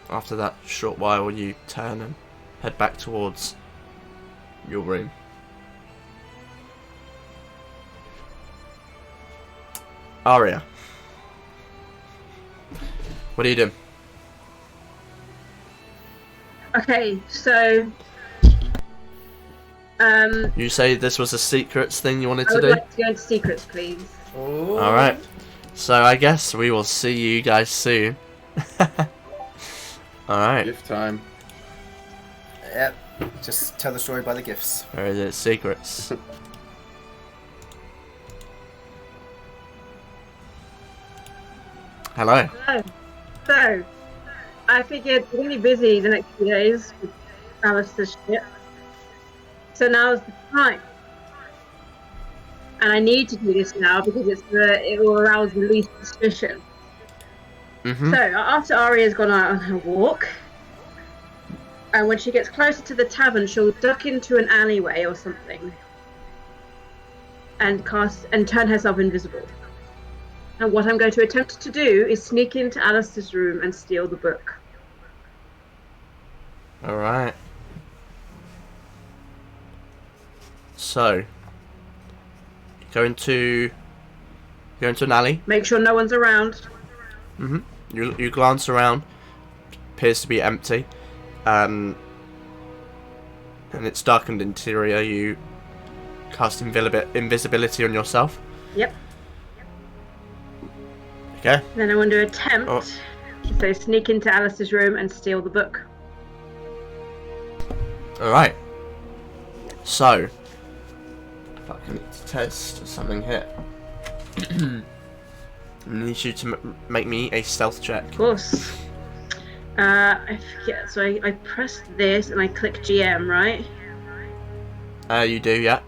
After that short while, you turn and head back towards your room. Aria, what are you doing? Okay, so You say this was a secrets thing you wanted I to would do? like to go into secrets, please. Alright, so I guess we will see you guys soon. Alright, Gift time. Yep, just tell the story by the gifts. where is it? Secrets. Hello. Hello. So, I figured we're going to be busy the next few days with Alistair's shit. So now's the time. And I need to do this now because it will arouse the least suspicion. Mm-hmm. So, after Aria's gone out on her walk, and when she gets closer to the tavern, she'll duck into an alleyway or something. and turn herself invisible. And what I'm going to attempt to do is sneak into Alistair's room and steal the book. Alright. So, go into an alley. Make sure no one's around. You glance around. Appears to be empty. And it's darkened interior. You cast invisibility on yourself. Yep. Okay. Then I want to attempt to sneak into Alistair's room and steal the book. Alright. So, I need to test something here. I need you to make me a stealth check. Of course. I forget. So I press this and I click GM, right? You do, yeah.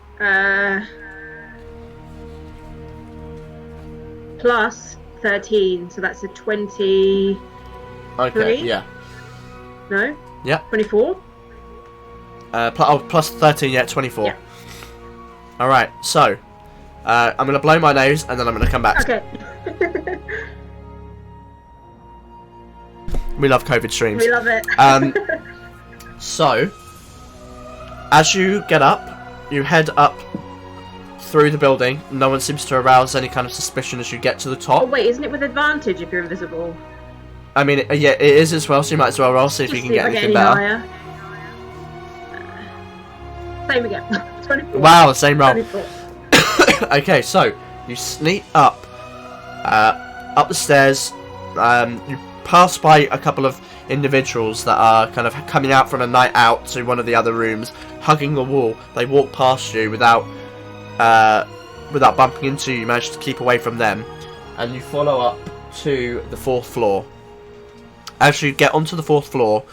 Plus 13, so that's a 20. Okay, yeah. No? Yeah. 24? Plus 13, yeah, 24. Yeah. Alright, so, I'm going to blow my nose and then I'm going to come back. Okay. We love COVID streams. We love it. So, as you get up, you head up through the building. No one seems to arouse any kind of suspicion as you get to the top. Oh wait, isn't it with advantage if you're invisible? I mean, yeah, it is as well, so you might as well roll, see if you can get anything better. Same again. 24. Wow, same roll. 24. Okay, so, you sneak up the stairs. You pass by a couple of individuals that are kind of coming out from a night out to one of the other rooms, hugging the wall. They walk past you without bumping into you. You manage to keep away from them, and you follow up to the 4th floor. As you get onto the 4th floor,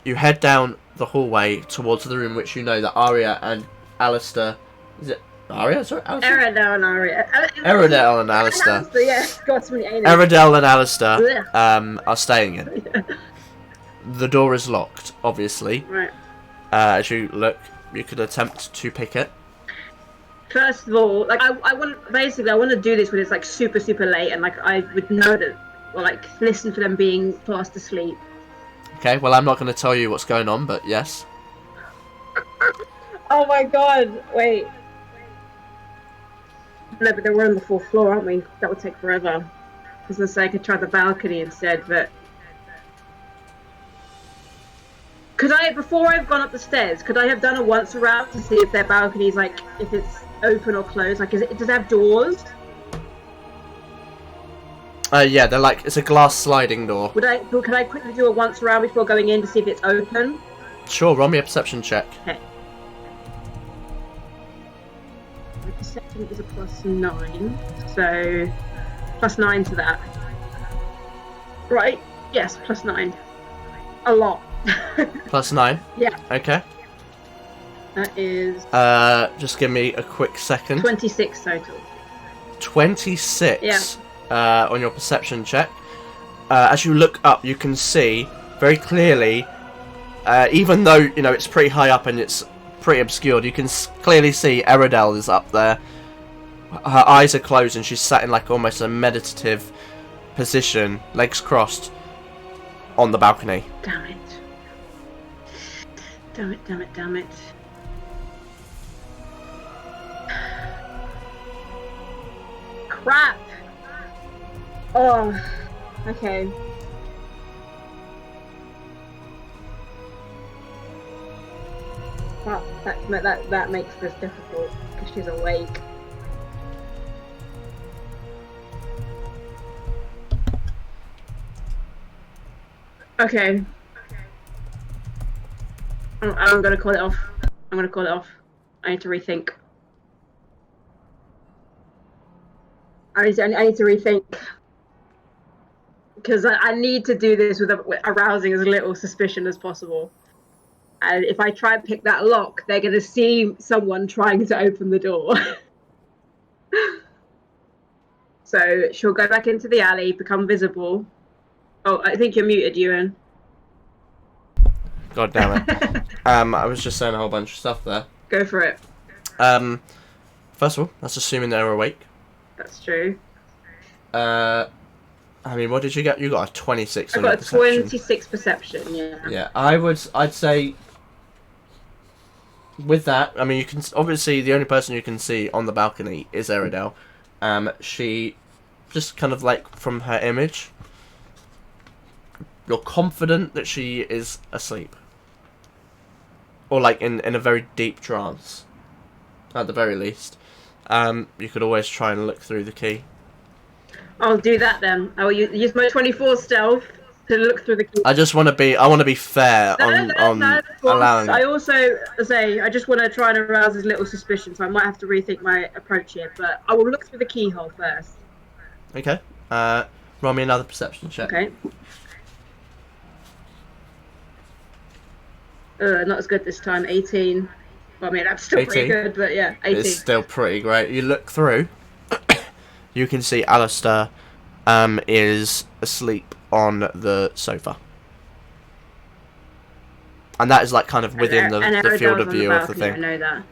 you head down the hallway towards the room which you know that Aria and Alistair... Is it Aria? Sorry, Alistair? Eridel and Aria. Eridel and Alistair. Yeah, got so many aliens. Eridel and Alistair are staying in. The door is locked, obviously. Right. As you look, you could attempt to pick it. First of all, like I want to do this when it's like super late and like I would know that, or like listen for them being fast asleep. Okay, well I'm not going to tell you what's going on, but yes. Oh my god! Wait. No, but they were on the 4th floor, aren't we? That would take forever. I was gonna say I could try the balcony instead, but could I, before I've gone up the stairs, could I have done a once around to see if their balcony's like, if it's open or closed? Like, does it have doors? Yeah, they're like, it's a glass sliding door. Could I quickly do a once around before going in to see if it's open? Sure, roll me a perception check. Okay. My perception is a +9, so +9 to that. Right? Yes, +9. A lot. +9? Yeah. Okay. That is... just give me a quick second. 26 total. 26? Yeah. On your perception check. As you look up, you can see very clearly, even though, you know, it's pretty high up and it's pretty obscured, you can clearly see Eridel is up there. Her eyes are closed and she's sat in like almost a meditative position, legs crossed, on the balcony. Damn it. Damn it, damn it, damn it. Crap! Oh, okay. Well, that makes this difficult because she's awake. Okay. I'm gonna call it off. I need to rethink. I need to rethink. Because I need to do this with arousing as little suspicion as possible. And if I try and pick that lock, they're going to see someone trying to open the door. So she'll go back into the alley, become visible. Oh, I think you're muted, Ewan. God damn it. I was just saying a whole bunch of stuff there. Go for it. first of all, that's assuming they're awake. That's true. I mean, what did you get? You got a 26 I on got your a perception. 26 perception. Yeah. Yeah, I'd say with that, I mean, you can obviously the only person you can see on the balcony is Eridel. She just kind of like from her image, you're confident that she is asleep, or like in a very deep trance, at the very least. You could always try and look through the key. I'll do that then. I will use my 24 stealth to look through the key. I want to be fair on allowing. I also say I just want to try and arouse his little suspicion, so I might have to rethink my approach here. But I will look through the keyhole first. Okay. Roll me another perception check. Okay. Not as good this time. 18. Well, I mean, that's still 18? pretty good, but yeah, 18. It's still pretty great. You look through. You can see Alistair is asleep on the sofa. And that is like kind of within the field of view of the thing. I know that.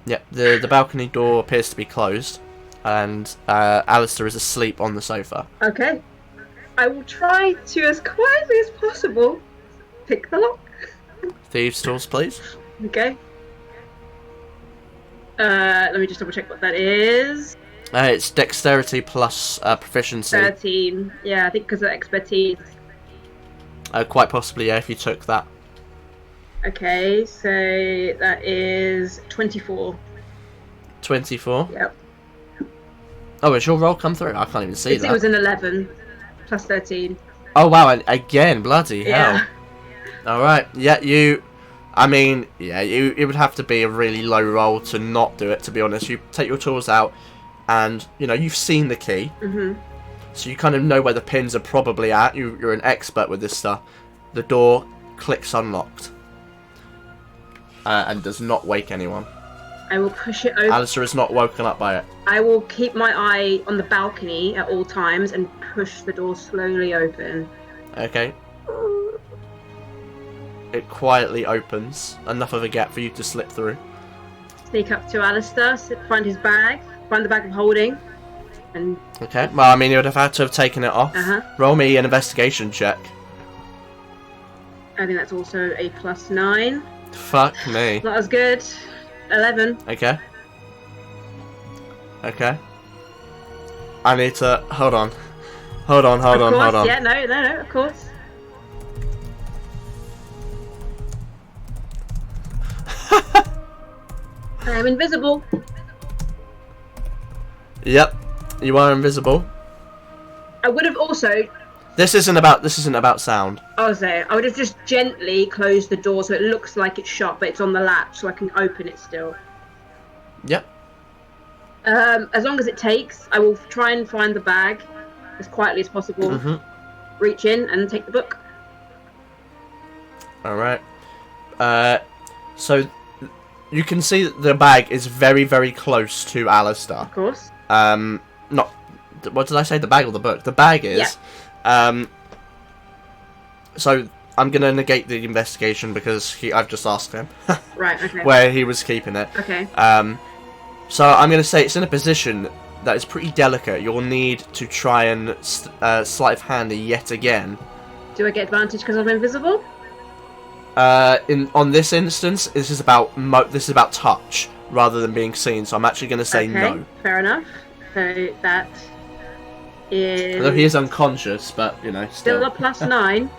Yeah, the balcony door appears to be closed, and Alistair is asleep on the sofa. Okay. I will try to, as quietly as possible, pick the lock. Thieves' tools, please. Okay. Let me just double check what that is. It's dexterity plus proficiency. 13. Yeah, I think because of expertise. Quite possibly, yeah, if you took that. Okay, so that is 24. 24? Yep. Oh, has your roll come through? I can't even see that. It was an 11 plus 13. Oh, wow, and again, bloody hell. Yeah. Alright, yeah, you it would have to be a really low roll to not do it, to be honest. You take your tools out, and, you've seen the key. Mm-hmm. So you kind of know where the pins are probably at. You're an expert with this stuff. The door clicks unlocked. And does not wake anyone. I will push it open. Alistair is not woken up by it. I will keep my eye on the balcony at all times and push the door slowly open. Okay. It quietly opens, enough of a gap for you to slip through. Sneak up to Alistair, find his bag, find the bag of holding, and... Okay, well, I mean, you would have had to have taken it off. Uh-huh. Roll me an investigation check. I think that's also a plus 9. Fuck me. Not as good. 11. Okay. Okay. I need to... Hold on. Hold on. Yeah, no, of course. I'm invisible. Yep. You are invisible. I would have also... This isn't about sound. I would have just gently closed the door so it looks like it's shut, but it's on the latch, so I can open it still. Yep. As long as it takes, I will try and find the bag as quietly as possible. Mm-hmm. Reach in and take the book. Alright. So you can see that the bag is very, very close to Alistair. Of course. Not... What did I say? The bag or the book? The bag is... Yeah. So I'm gonna negate the investigation because I've just asked him. Right, okay. Where he was keeping it. Okay. So I'm gonna say it's in a position that is pretty delicate. You'll need to try and sleight of hand yet again. Do I get advantage because I'm invisible? On this instance, this is about touch rather than being seen. So I'm actually gonna say no. Fair enough. So that is... Although he is unconscious, but Still a plus 9.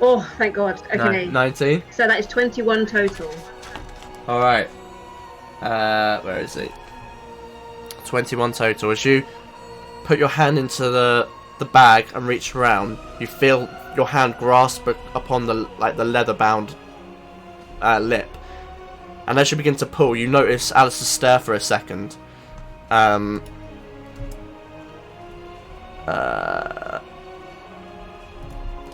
Oh, thank God. Okay. 19. So that is 21 total. Alright. Where is it? 21 total. As you put your hand into the bag and reach around, you feel your hand grasp upon the leather-bound lip. And as you begin to pull, you notice Alistair stir for a second. And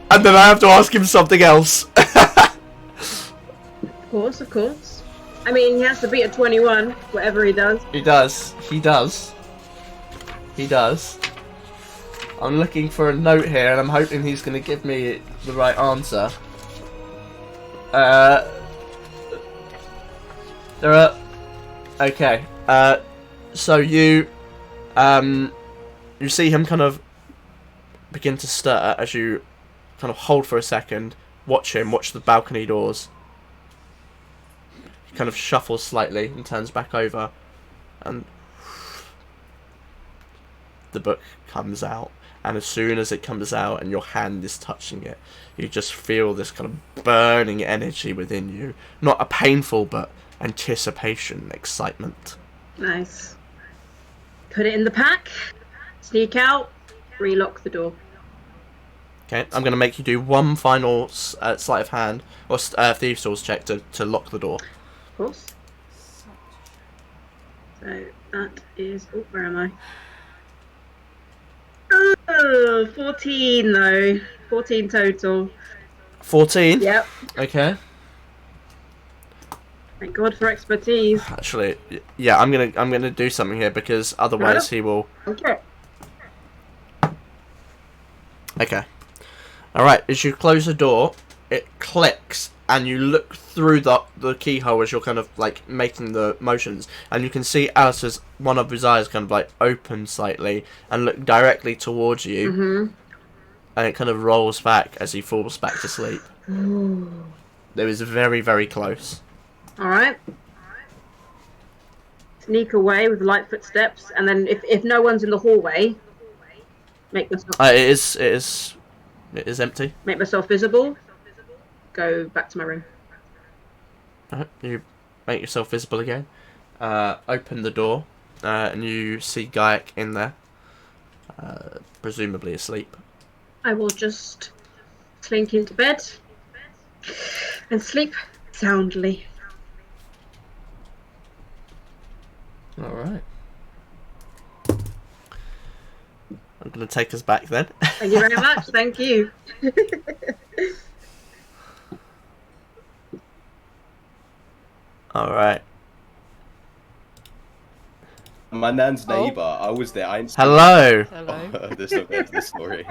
then I have to ask him something else. Of course. I mean, he has to beat a 21, whatever he does. He does. I'm looking for a note here, and I'm hoping he's going to give me the right answer. There are. Okay. So you see him kind of begin to stir as you kind of hold for a second, watch the balcony doors. He kind of shuffles slightly and turns back over, and the book comes out. And as soon as it comes out and your hand is touching it, you just feel this kind of burning energy within you. Not a painful, but anticipation, excitement. Nice. Put it in the pack, sneak out, relock the door. Okay, I'm going to make you do one final sleight of hand, or thieves' tools check to lock the door. Of course. So that is... Oh, where am I? Oh, 14 though. 14 total. 14? Yep. Okay. Thank God for expertise. Actually, yeah, I'm gonna do something here because otherwise he will... Okay. Okay. Alright, as you close the door, it clicks, and you look through the keyhole as you're kind of, like, making the motions, and you can see Alistair's, one of his eyes kind of, like, open slightly, and look directly towards you, and it kind of rolls back as he falls back to sleep. It was very, very close. Alright. Sneak away with light footsteps, and then if no one's in the hallway, make myself... It is empty. Make myself visible. Go back to my room. Alright, you make yourself visible again. Open the door, and you see Gaiac in there, presumably asleep. I will just slink into bed and sleep soundly. Alright. I'm going to take us back then. Thank you very much. Thank you. Alright. My nan's neighbour. I was there. I Hello. Hello. This is the story.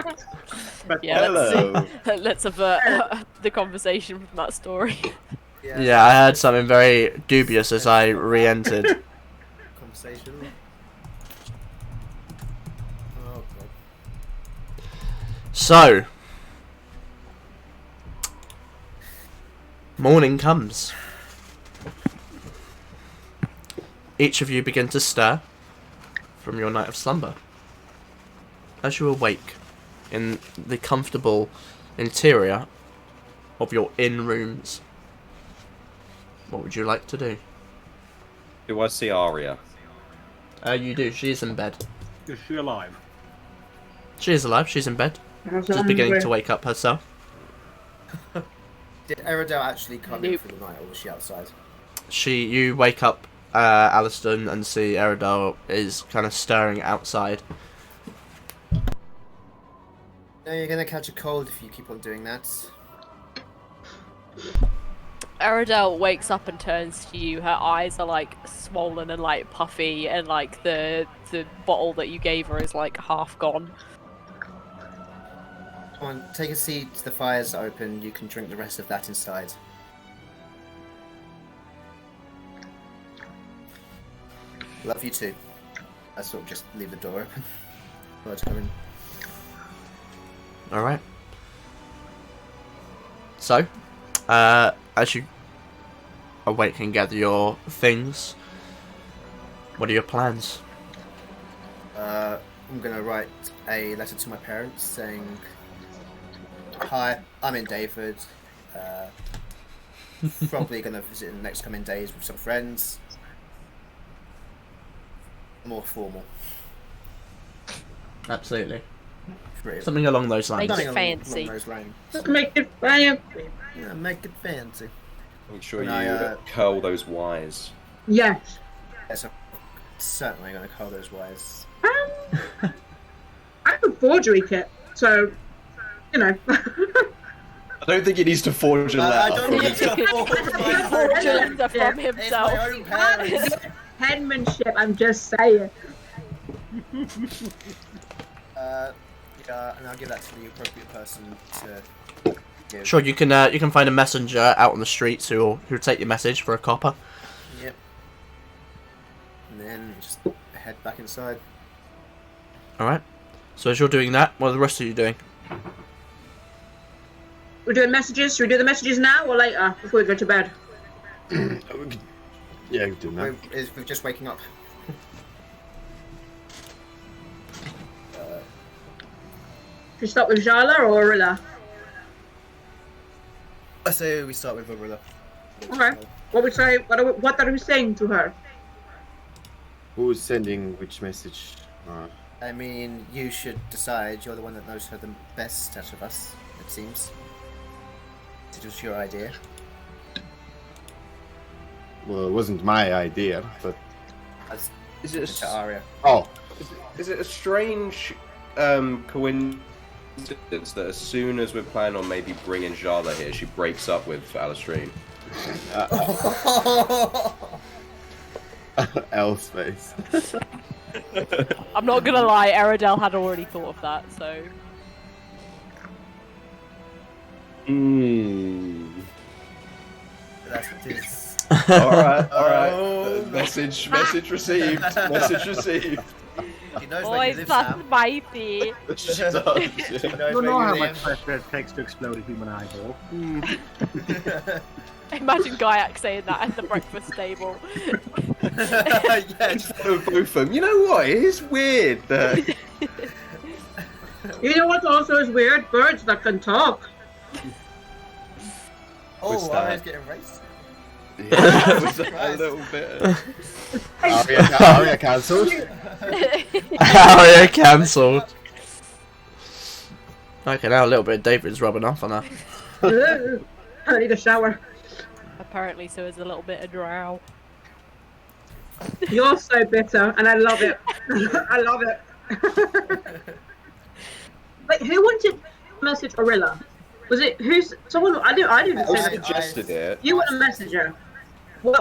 Yeah, Hello. let's avert the conversation from that story. Yeah, I heard something very dubious as I re-entered. Conversation. Oh god. So, morning comes. Each of you begin to stir from your night of slumber. As you awake in the comfortable interior of your inn rooms, what would you like to do? Do I see Aria? You do. She is in bed. Is she alive? She is alive. She's in bed. Just beginning to wake up herself. Did Eridel actually come in Nope. for the night, or was she outside? You wake up, Aliston, and see Eridel is kind of stirring outside. No, you're gonna catch a cold if you keep on doing that. Aradel wakes up and turns to you. Her eyes are like swollen and like puffy, and like the bottle that you gave her is like half gone. Come on, take a seat. The fire's open. You can drink the rest of that inside. Love you too. I sort of just leave the door open. Birds come in. Alright. So, as you awake and gather your things, what are your plans? I'm gonna write a letter to my parents saying, "Hi, I'm in Dyfeton. Probably gonna visit in the next coming days with some friends. More formal. Absolutely. Pretty. Something along those lines. Make it Something fancy. along those lines. Just make it fancy. Yeah, make it fancy. Make sure And you I, curl those wires. Yes. Yes, I'm certainly gonna call those wires. I have a forgery kit, so you know. I don't think he needs to forge a I letter. don't need to forge my own Forge a letter from It's himself. my own parents. Penmanship. I'm just saying. Yeah, and I'll give that to the appropriate person to give. Sure, you can find a messenger out on the streets who'll take your message for a copper. Yep. then just head back inside. Alright. So as you're doing that, what are the rest of you doing? We're doing messages. Should we do the messages now or later before we go to bed? Yeah, we do that. We're just waking up. Should we start with Jala or Orilla? I say we start with Orilla. Okay. What are we saying to her? Who's sending which message? I mean, you should decide. You're the one that knows her the best out of us, it seems. It was your idea. Well, it wasn't my idea, but... Is it to Aria. Oh. Is it a strange coincidence that as soon as we're planning on maybe bringing Jala here, she breaks up with Alistrine? Elf's face. I'm not gonna lie, Eridel had already thought of that, so... That's what it is. Alright. Message received. Message received. She knows Oh, where you it's live, that Sam. mighty! She does. She knows You where know how you much live. pressure it takes to explode a human eyeball. Imagine Gaiac saying that at the breakfast table. Yeah, just Both of them. You know what? It is weird that... You know what also is weird? Birds that can talk. What's oh, that? Aria's getting racist. Yeah, was a little bit... Aria cancelled. Aria cancelled. Okay, now a little bit of David's rubbing off on her. I need a shower. Apparently, so is a little bit of drow. You're so bitter, and I love it. I love it. Wait, who wanted to message Orilla? Was it who's someone? I didn't I say that. suggested it. You were a messenger. What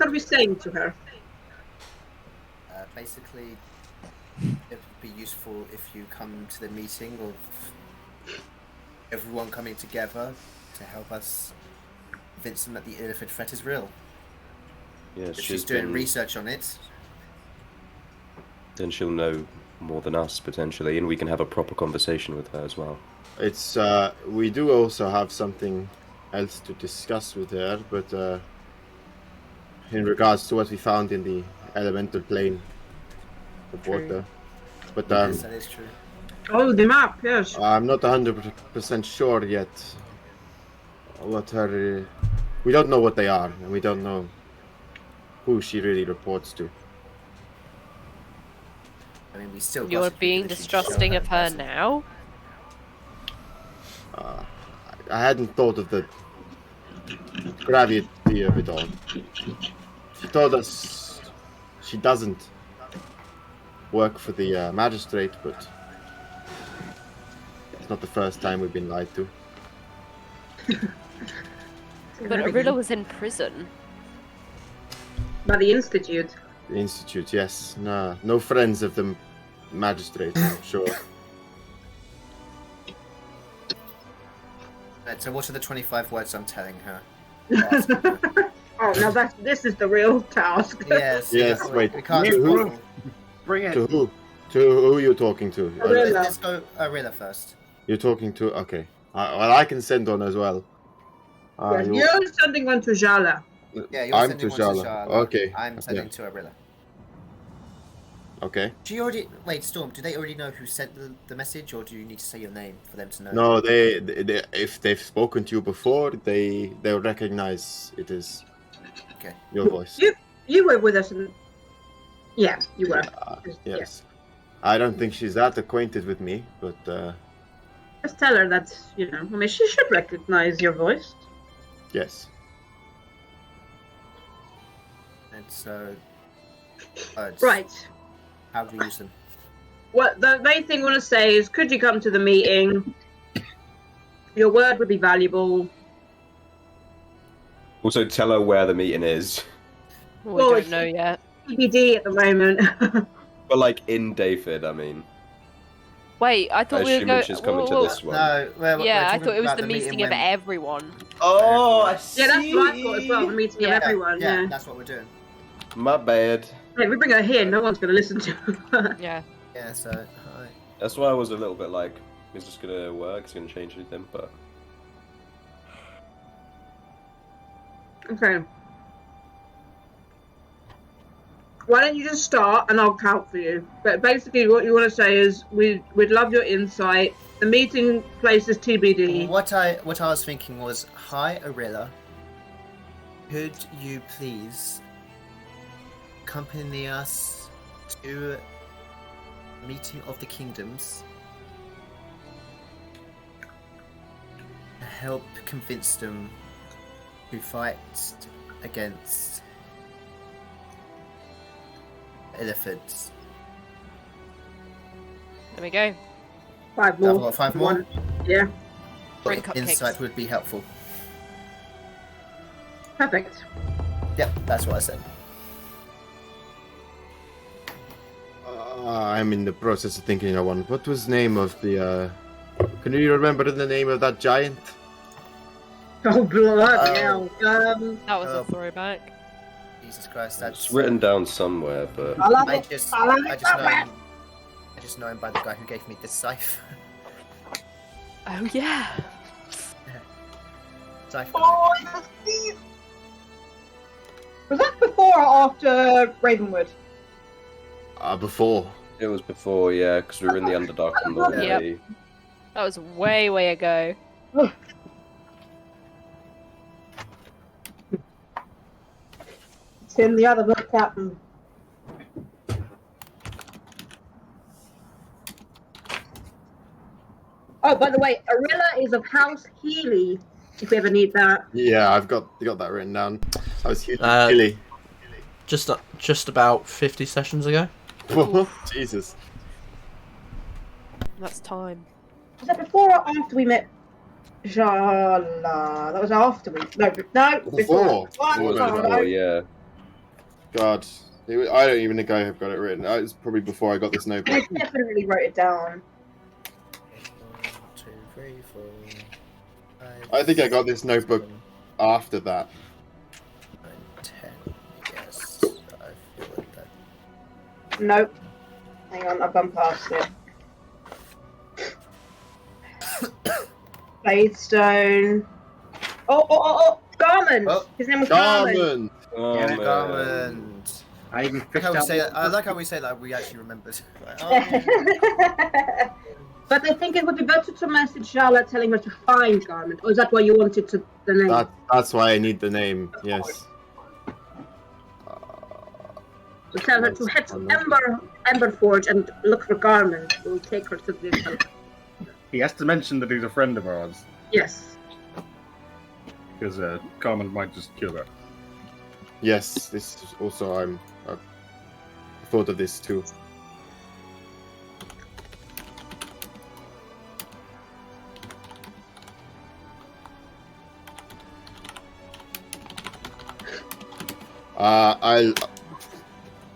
are we saying to her? Basically, it would be useful if you come to the meeting of everyone coming together to help us convince them that the Illithid threat is real. Yeah, If she's doing been- research on it, Then she'll know more than us, potentially, and we can have a proper conversation with her as well. It's we do also have something else to discuss with her, but in regards to what we found in the elemental plane of True. water. But yes, that is true. Oh, the map. Yes. I'm not 100% sure yet what her. We don't know what they are, and we don't know who she really reports to. I mean, we still. You're gossip being because she showed distrusting of her person. now? I hadn't thought of the gravity of it all. She told us she doesn't work for the magistrate, but it's not the first time we've been lied to. But Orilla was in prison. By the Institute. The Institute, yes. No friends of the magistrate, I'm sure. Right, so what are the 25 words I'm telling her? Oh, now this is the real task. Yes. Yes, wait. We can't. To who? Bring it. To who? To who are you talking to? Orilla. Let's go Orilla first. You're talking to... Okay. Well, I can send one as well. You're sending one to Jala. Yeah, you're I'm sending to one to Jala. Charlotte. Okay. I'm sending Yeah. to Orilla. Okay. Do you already... Wait, Storm, do they already know who sent the message, or do you need to say your name for them to know? No, they if they've spoken to you before, they'll recognize it is Okay. your voice. You were with us. Yeah, you were. Yes. I don't think she's that acquainted with me, but Just tell her that, I mean, she should recognize your voice. yes. And so... words. Right. How do we use them? What the main thing I want to say is, could you come to the meeting? Your word would be valuable. Also, tell her where the meeting is. We Well, don't it's- know yet. TBD at the moment. But, like, in Dyfeton, I mean. Wait, I I thought we were assume going. she's coming to this one. No, Yeah, I thought it was the meeting of when... everyone. Oh, I see. Yeah, that's what I thought as well. The meeting of everyone. Yeah. That's what we're doing. My bad. Hey, if we bring her here, no one's going to listen to her. Yeah. Yeah, so, hi. That's why I was a little bit like, is this gonna work? Is it gonna change anything? But Okay. Why don't you just start and I'll count for you? But basically, what you want to say is, we'd love your insight. The meeting place is TBD. What I was thinking was, hi, Arilla. Could you please accompany us to a meeting of the kingdoms? Help convince them to fight against elephants. There we go. 5 more. I've got 5 more. One. Yeah. Bring cupcakes. Insight would be helpful. Perfect. Yep, that's what I said. I'm in the process of thinking of one. What was the name of the? Can you remember the name of that giant? Oh, bloody hell. That was a throwback. Jesus Christ, that's it's written down somewhere. But I just know him by the guy who gave me this scythe. Oh yeah. Scythe. Oh, yes. Was that before or after Ravenwood? Before. it was before, yeah, because we were in the Underdark on the way. Yep. That was way ago. It's in the other book, Captain. Oh, by the way, Arilla is of House Healy, if we ever need that. Yeah, I've got that written down. I was huge. Just about 50 sessions ago. Jesus. That's time. Was that before or after we met Jala? That was after we... No, before. It was before, yeah. God. I don't even think I have got it written. It's probably before I got this notebook. I definitely wrote it down. 1, 2, 3, 4, 5, I think I got this notebook after that. 9, 10. Yes, I feel like that. Nope. Hang on, I've gone past it. Gladestone. Oh! Garmin! Oh. His name was Garmin. Oh, Yeah, man. Garland. I even I picked out. like how we say that we actually remembered. Like, oh. But I think it would be better to message Jala telling her to find Garmin. Or is that why you wanted to the name? That's why I need the name. Yes. So tell her to head to Emberforge and look for Garmin. We'll take her to the... He has to mention that he's a friend of ours, Yes. because Carmen might just kill her. Yes. This is also I thought of this too. I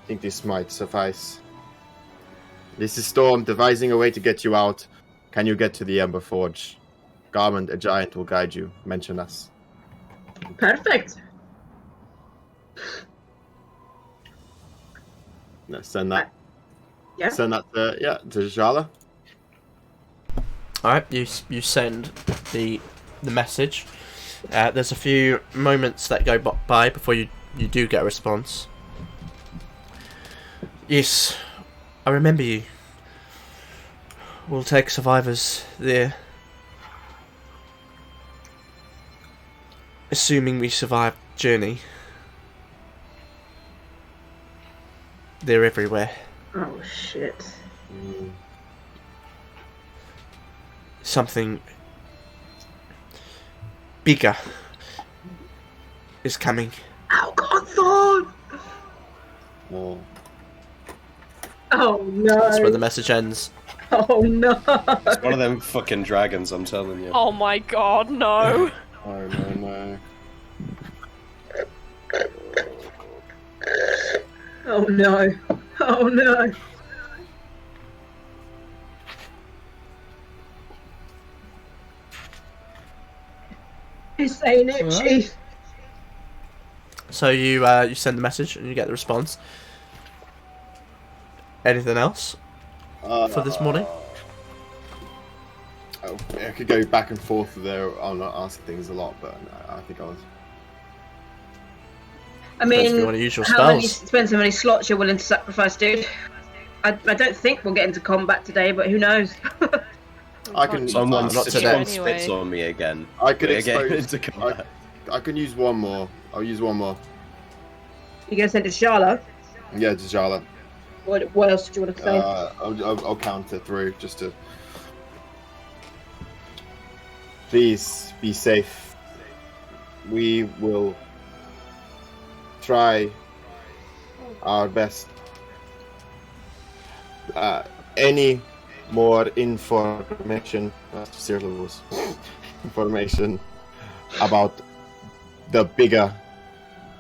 think this might suffice. This is Storm, devising a way to get you out. Can you get to the Ember Forge? Garment, a giant, will guide you. Mention us. Perfect. No, send that. Yeah. Send that to Jala. Alright, you send the message. There's a few moments that go by before you do get a response. Yes, I remember you. We'll take survivors there. Assuming we survive the journey. They're everywhere. Oh, shit. Something bigger is coming. Algonthon! Oh. Oh, no. That's where the message ends. Oh, no. It's one of them fucking dragons, I'm telling you. Oh my god, no. Oh no. Oh, no. Oh, no. He's saying it, Chief. So you send the message and you get the response. anything else for this morning? I could go back and forth there. I'm not asking things a lot, but I think I was. I Depends if mean, you want to use your depends how many slots you're willing to sacrifice, dude. I don't think we'll get into combat today, but who knows? I can. Someone not today. spits on me again. I could We're getting expose. into combat. I can use one more. I'll use one more. You gonna send it to Sharla? Yeah, Jala. What else did you want to say? I'll count it through just to. Please be safe. We will try our best. Any more information about the bigger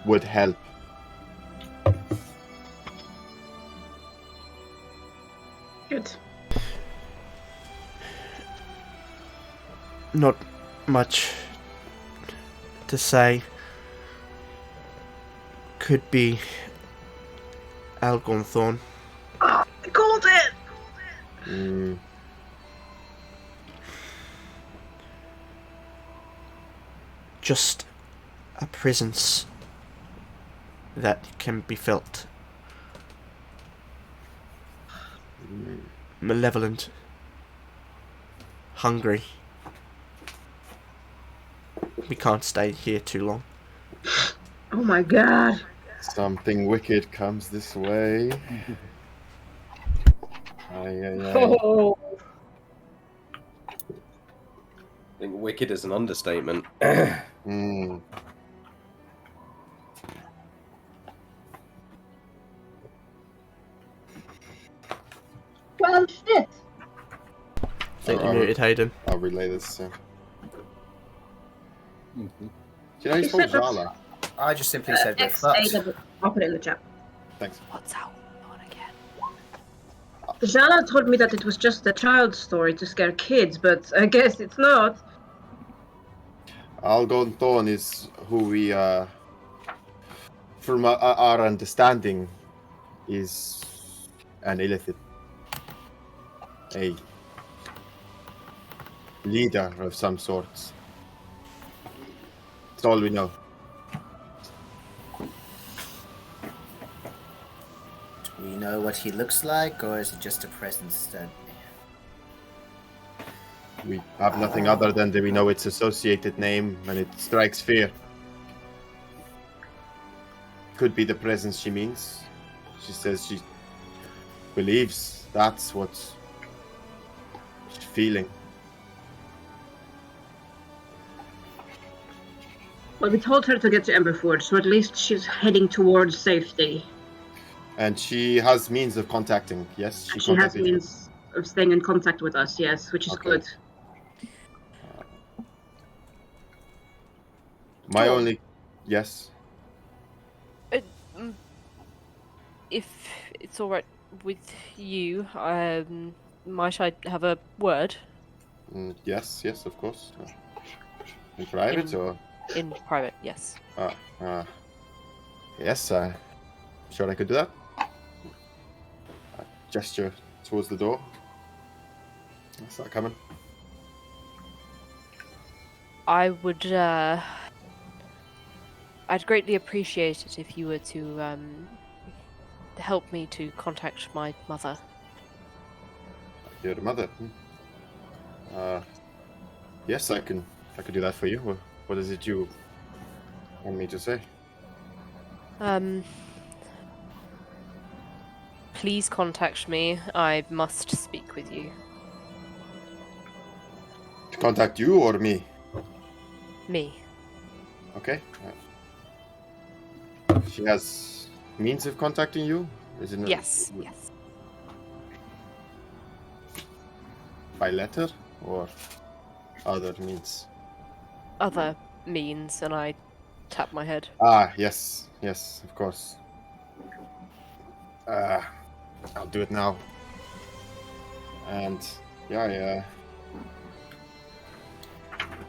would help. Good. Not much to say. Could be Algonthorn. I called it! Just a presence that can be felt. Malevolent. Hungry. We can't stay here too long. Oh my god. Something wicked comes this way. Oh. I think wicked is an understatement. Well, shit. I think you muted Hayden. I'll relay this. Do you know You he's called said that's- Jala? I just simply said we're fucked. I'll put it in the chat. Thanks. What's out on again? Jala told me that it was just a child's story to scare kids, but I guess it's not. Algonthorn is who we, from our understanding, is an illithid. A leader of some sorts. That's all we know. Do we know what he looks like, or is it just a presence that... We have nothing other than that we know its associated name, and it strikes fear. Could be the presence she means. She says she believes that's what she's feeling. Well, we told her to get to Emberford, so at least she's heading towards safety. And she has means of contacting, yes? She has contacted you. means of staying in contact with us, yes, which is Okay. good. My only... Yes? If it's all right with you, might I have a word Yes, of course. In private, or...? in private? Yes. Yes, sure I could do that. Gesture towards the door. That's not coming. I would. I'd greatly appreciate it if you were to help me to contact my mother. Your mother. Yes, I can do that for you. What is it you want me to say? Please contact me. I must speak with you. To contact you or me? Me. Okay. She has means of contacting you? Is it not- Yes. Yes. By letter or other means? Other means, and I tap my head. Yes, of course. I'll do it now. And I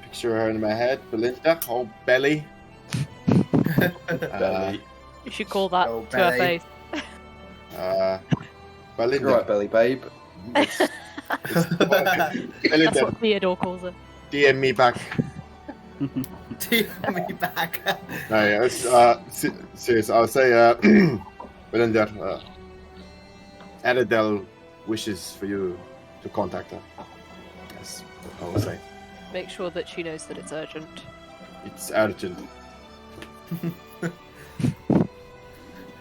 picture her in my head, Belinda, whole belly. Belly. You should call that Oh, to her belly. face. Belinda. Right, Belly Babe. That's Belinda, what Theodore calls her. DM me back. DM me back. No, yeah, it's, serious. I'll say, Belinda, Adele wishes for you to contact her. Yes, I will say. Make sure that she knows that it's urgent. It's urgent.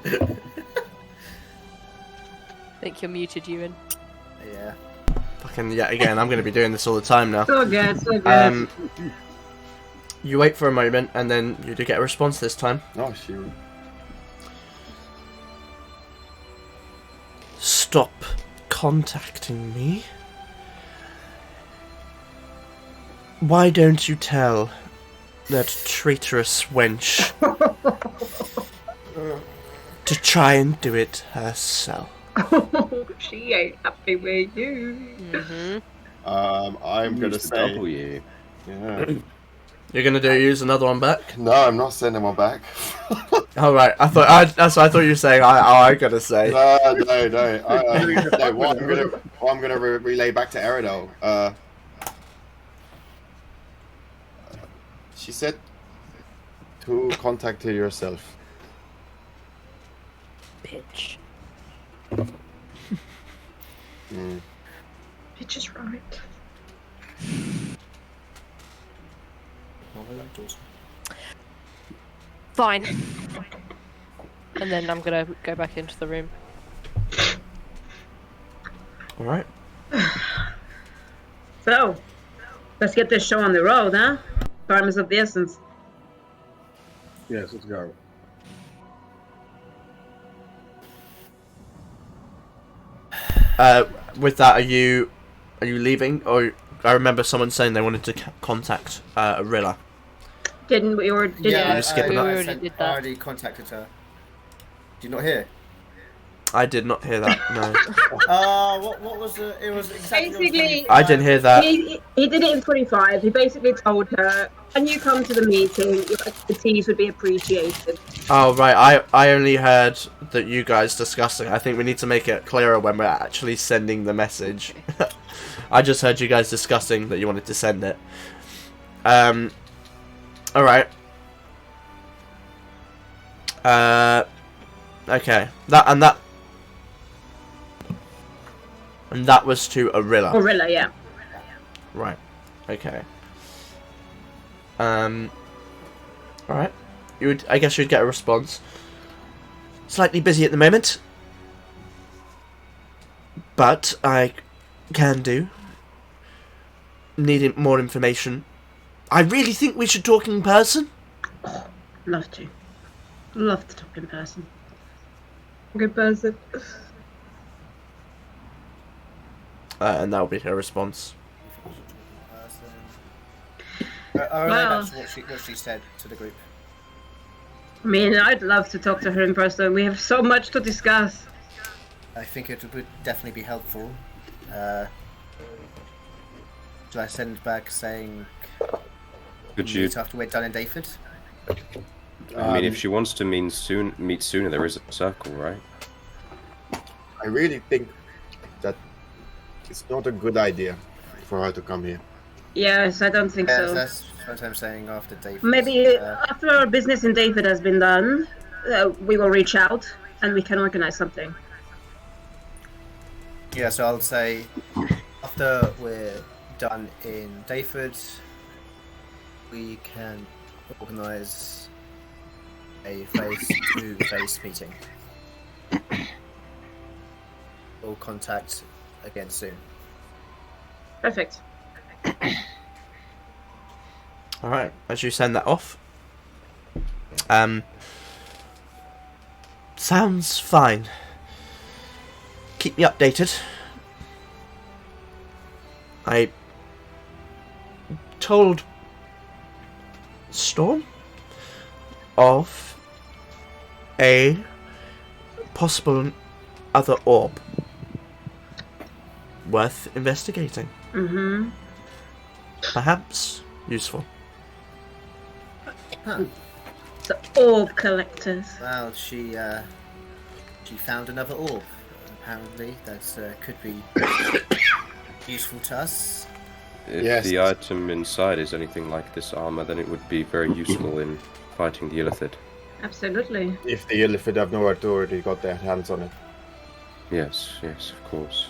I think you're muted, Ewan. Yeah. Fucking yeah, again, I'm going to be doing this all the time now. So good, so good. You wait for a moment, and then you do get a response this time. Oh, shoot. Stop contacting me. Why don't you tell that traitorous wench to try and do it herself? She ain't happy with you. Mm-hmm. I'm gonna Use the say. W. Yeah. You're gonna use another one back? No, I'm not sending one back. All right. That's what I thought you were saying. I gotta say. No. No. What I'm gonna relay back to Eridol. She said to contact her yourself. Bitch. Bitch is right. Fine. And then I'm gonna go back into the room. All right. So, let's get this show on the road, huh? Time is of the essence. Yes, let's go. With that, are you leaving? Or I remember someone saying they wanted to contact Arilla. Didn't we already? Yeah, you skip we that? already did that. already contacted her. Do you not hear? I did not hear that. No, What was it? It was exactly. Basically, I didn't hear that. He did it in 25. He basically told her, "Can you come to the meeting? Your expertise would be appreciated." Oh right, I only heard that you guys discussing. I think we need to make it clearer when we're actually sending the message. I just heard you guys discussing that you wanted to send it. All right. Okay. And that was to Arilla. Gorilla, yeah. Right. Okay. All right. I guess you'd get a response. Slightly busy at the moment, but I can do. Needing more information. I really think we should talk in person. Love to. Love to talk in person. Good person. And that will be her response. That's what she said to the group. I mean, I'd love to talk to her in person. We have so much to discuss. I think it would definitely be helpful. Do I send back saying Could you? meet after we're done in Dyfeton? I mean, if she wants to meet sooner, there is a circle, right? I really think that it's not a good idea for her to come here. Yes, I don't think so. That's what I'm saying after Dyfeton. Maybe after our business in Dyfeton has been done, we will reach out and we can organize something. Yeah, so I'll say after we're done in Dyfeton, we can organize a face-to-face meeting. We'll contact again soon. Perfect. All right. As you send that off. Sounds fine. Keep me updated. I told Storm of a possible other orb worth investigating. Mm-hmm. Perhaps useful. Huh. So, orb collectors. Well, she found another orb. apparently, that could be useful to us. If Yes. the item inside is anything like this armor, then it would be very useful in fighting the Illithid. Absolutely. If the Illithid have no authority got their hands on it. Yes, of course.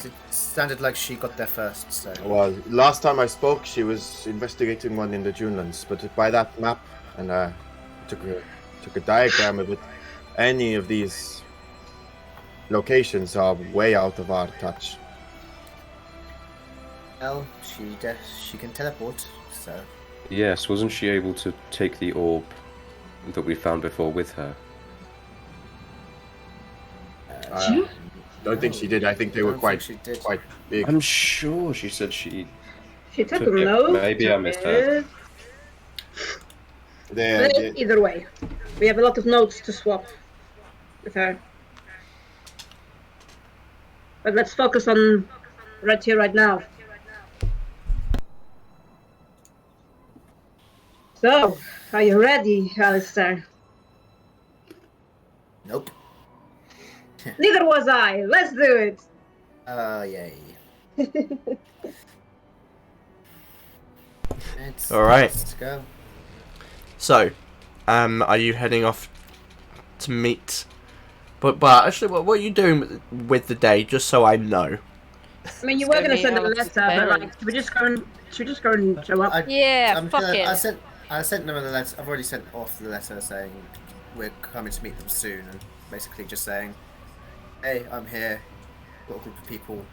It sounded like she got there first, so... Well, last time I spoke, she was investigating one in the Junelands, but by that map, and took a diagram of it, any of these locations are way out of our touch. Well, she can teleport, so... Yes, wasn't she able to take the orb that we found before with her? Don't think she did. I think they were quite big. I'm sure she said she She took took a it. note. Maybe I missed her. Either way, we have a lot of notes to swap with her. But let's focus on right here, right now. So, are you ready, Alistair? Nope. Neither was I. Let's do it. Yay. All right. Let's go. So, are you heading off to meet? But actually, what are you doing with the day? Just so I know. I mean, you Let's were go going to meet send a Alex's letter, but parents. like, should we just go and show up? I sent them a letter. I've already sent off the letter saying we're coming to meet them soon, and basically just saying, "Hey, I'm here. Got a group of people.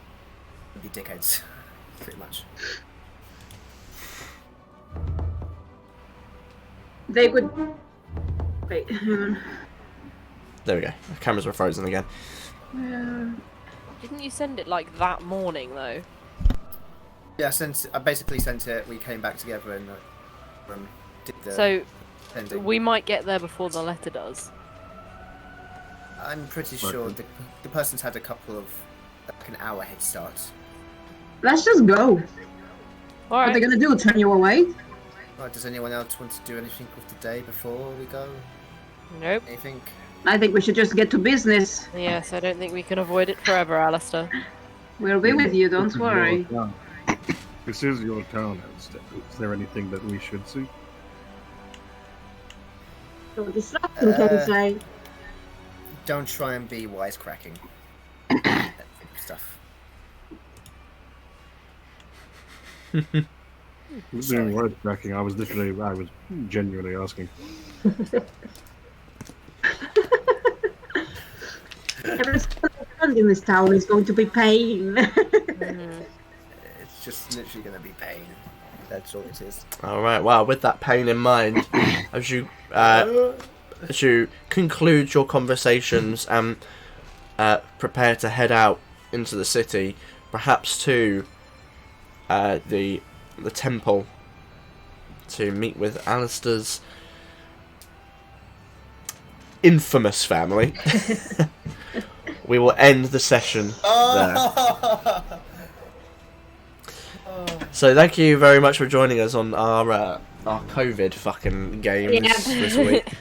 Be dickheads, pretty much." They would. Wait. There we go. The cameras were frozen again. Didn't you send it like that morning though? Yeah, I basically sent it. We came back together and did the. So sending. we might get there before the letter does. I'm pretty sure the person's had a couple of like an hour head start. Let's just go. All What are right. they gonna do? Turn you away? Right, does anyone else want to do anything with the day before we go? Nope. Anything? I think we should just get to business. Yes, I don't think we can avoid it forever, Alistair. We'll be with you. Don't This is worry. your town. This is your town, Alistair. Is there anything that we should see? Don't distract them, can you say? Don't try and be wisecracking. Stuff. I was doing word tracking. I was genuinely asking. Every hand in this town is going to be pain. It's just literally going to be pain. That's all it is. All right. Well, with that pain in mind, as you conclude your conversations and prepare to head out into the city, perhaps to the temple to meet with Alistair's infamous family, we will end the session there. So thank you very much for joining us on our COVID fucking games this week.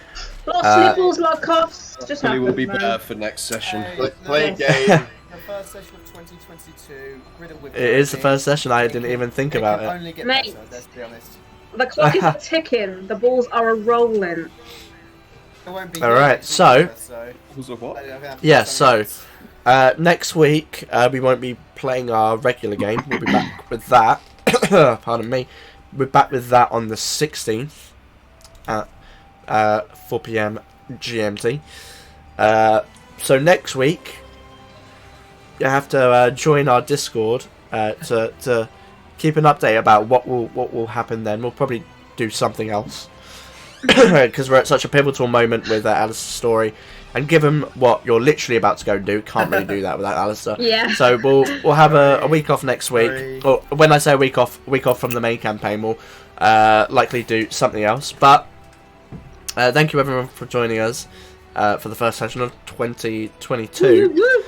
Lost sniffles, lost coughs. Just Hopefully we'll be happens, better man. for next session. Play a game. The first session of 2022. Riddled with It is the lightning. first session. I didn't even think about can it. only get Mate. better, let's be honest. The clock is ticking. The balls are rolling. It won't be All good right, next so- week, so Was it what? I'm gonna have to Yeah, do something so else. next week we won't be playing our regular game. We'll be back with that. Pardon me. We're back with that on the 16th at 4 PM GMT. So next week you have to join our Discord to keep an update about what will happen then. We'll probably do something else because we're at such a pivotal moment with Alistair's story. And given what you're literally about to go and do, can't really do that without Alistair. Yeah. So we'll have a week off next week. Or when I say a week off from the main campaign, we'll likely do something else. But thank you everyone for joining us for the first session of 2022.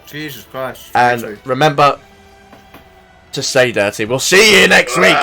Jesus Christ. And remember to stay dirty. We'll see you next week.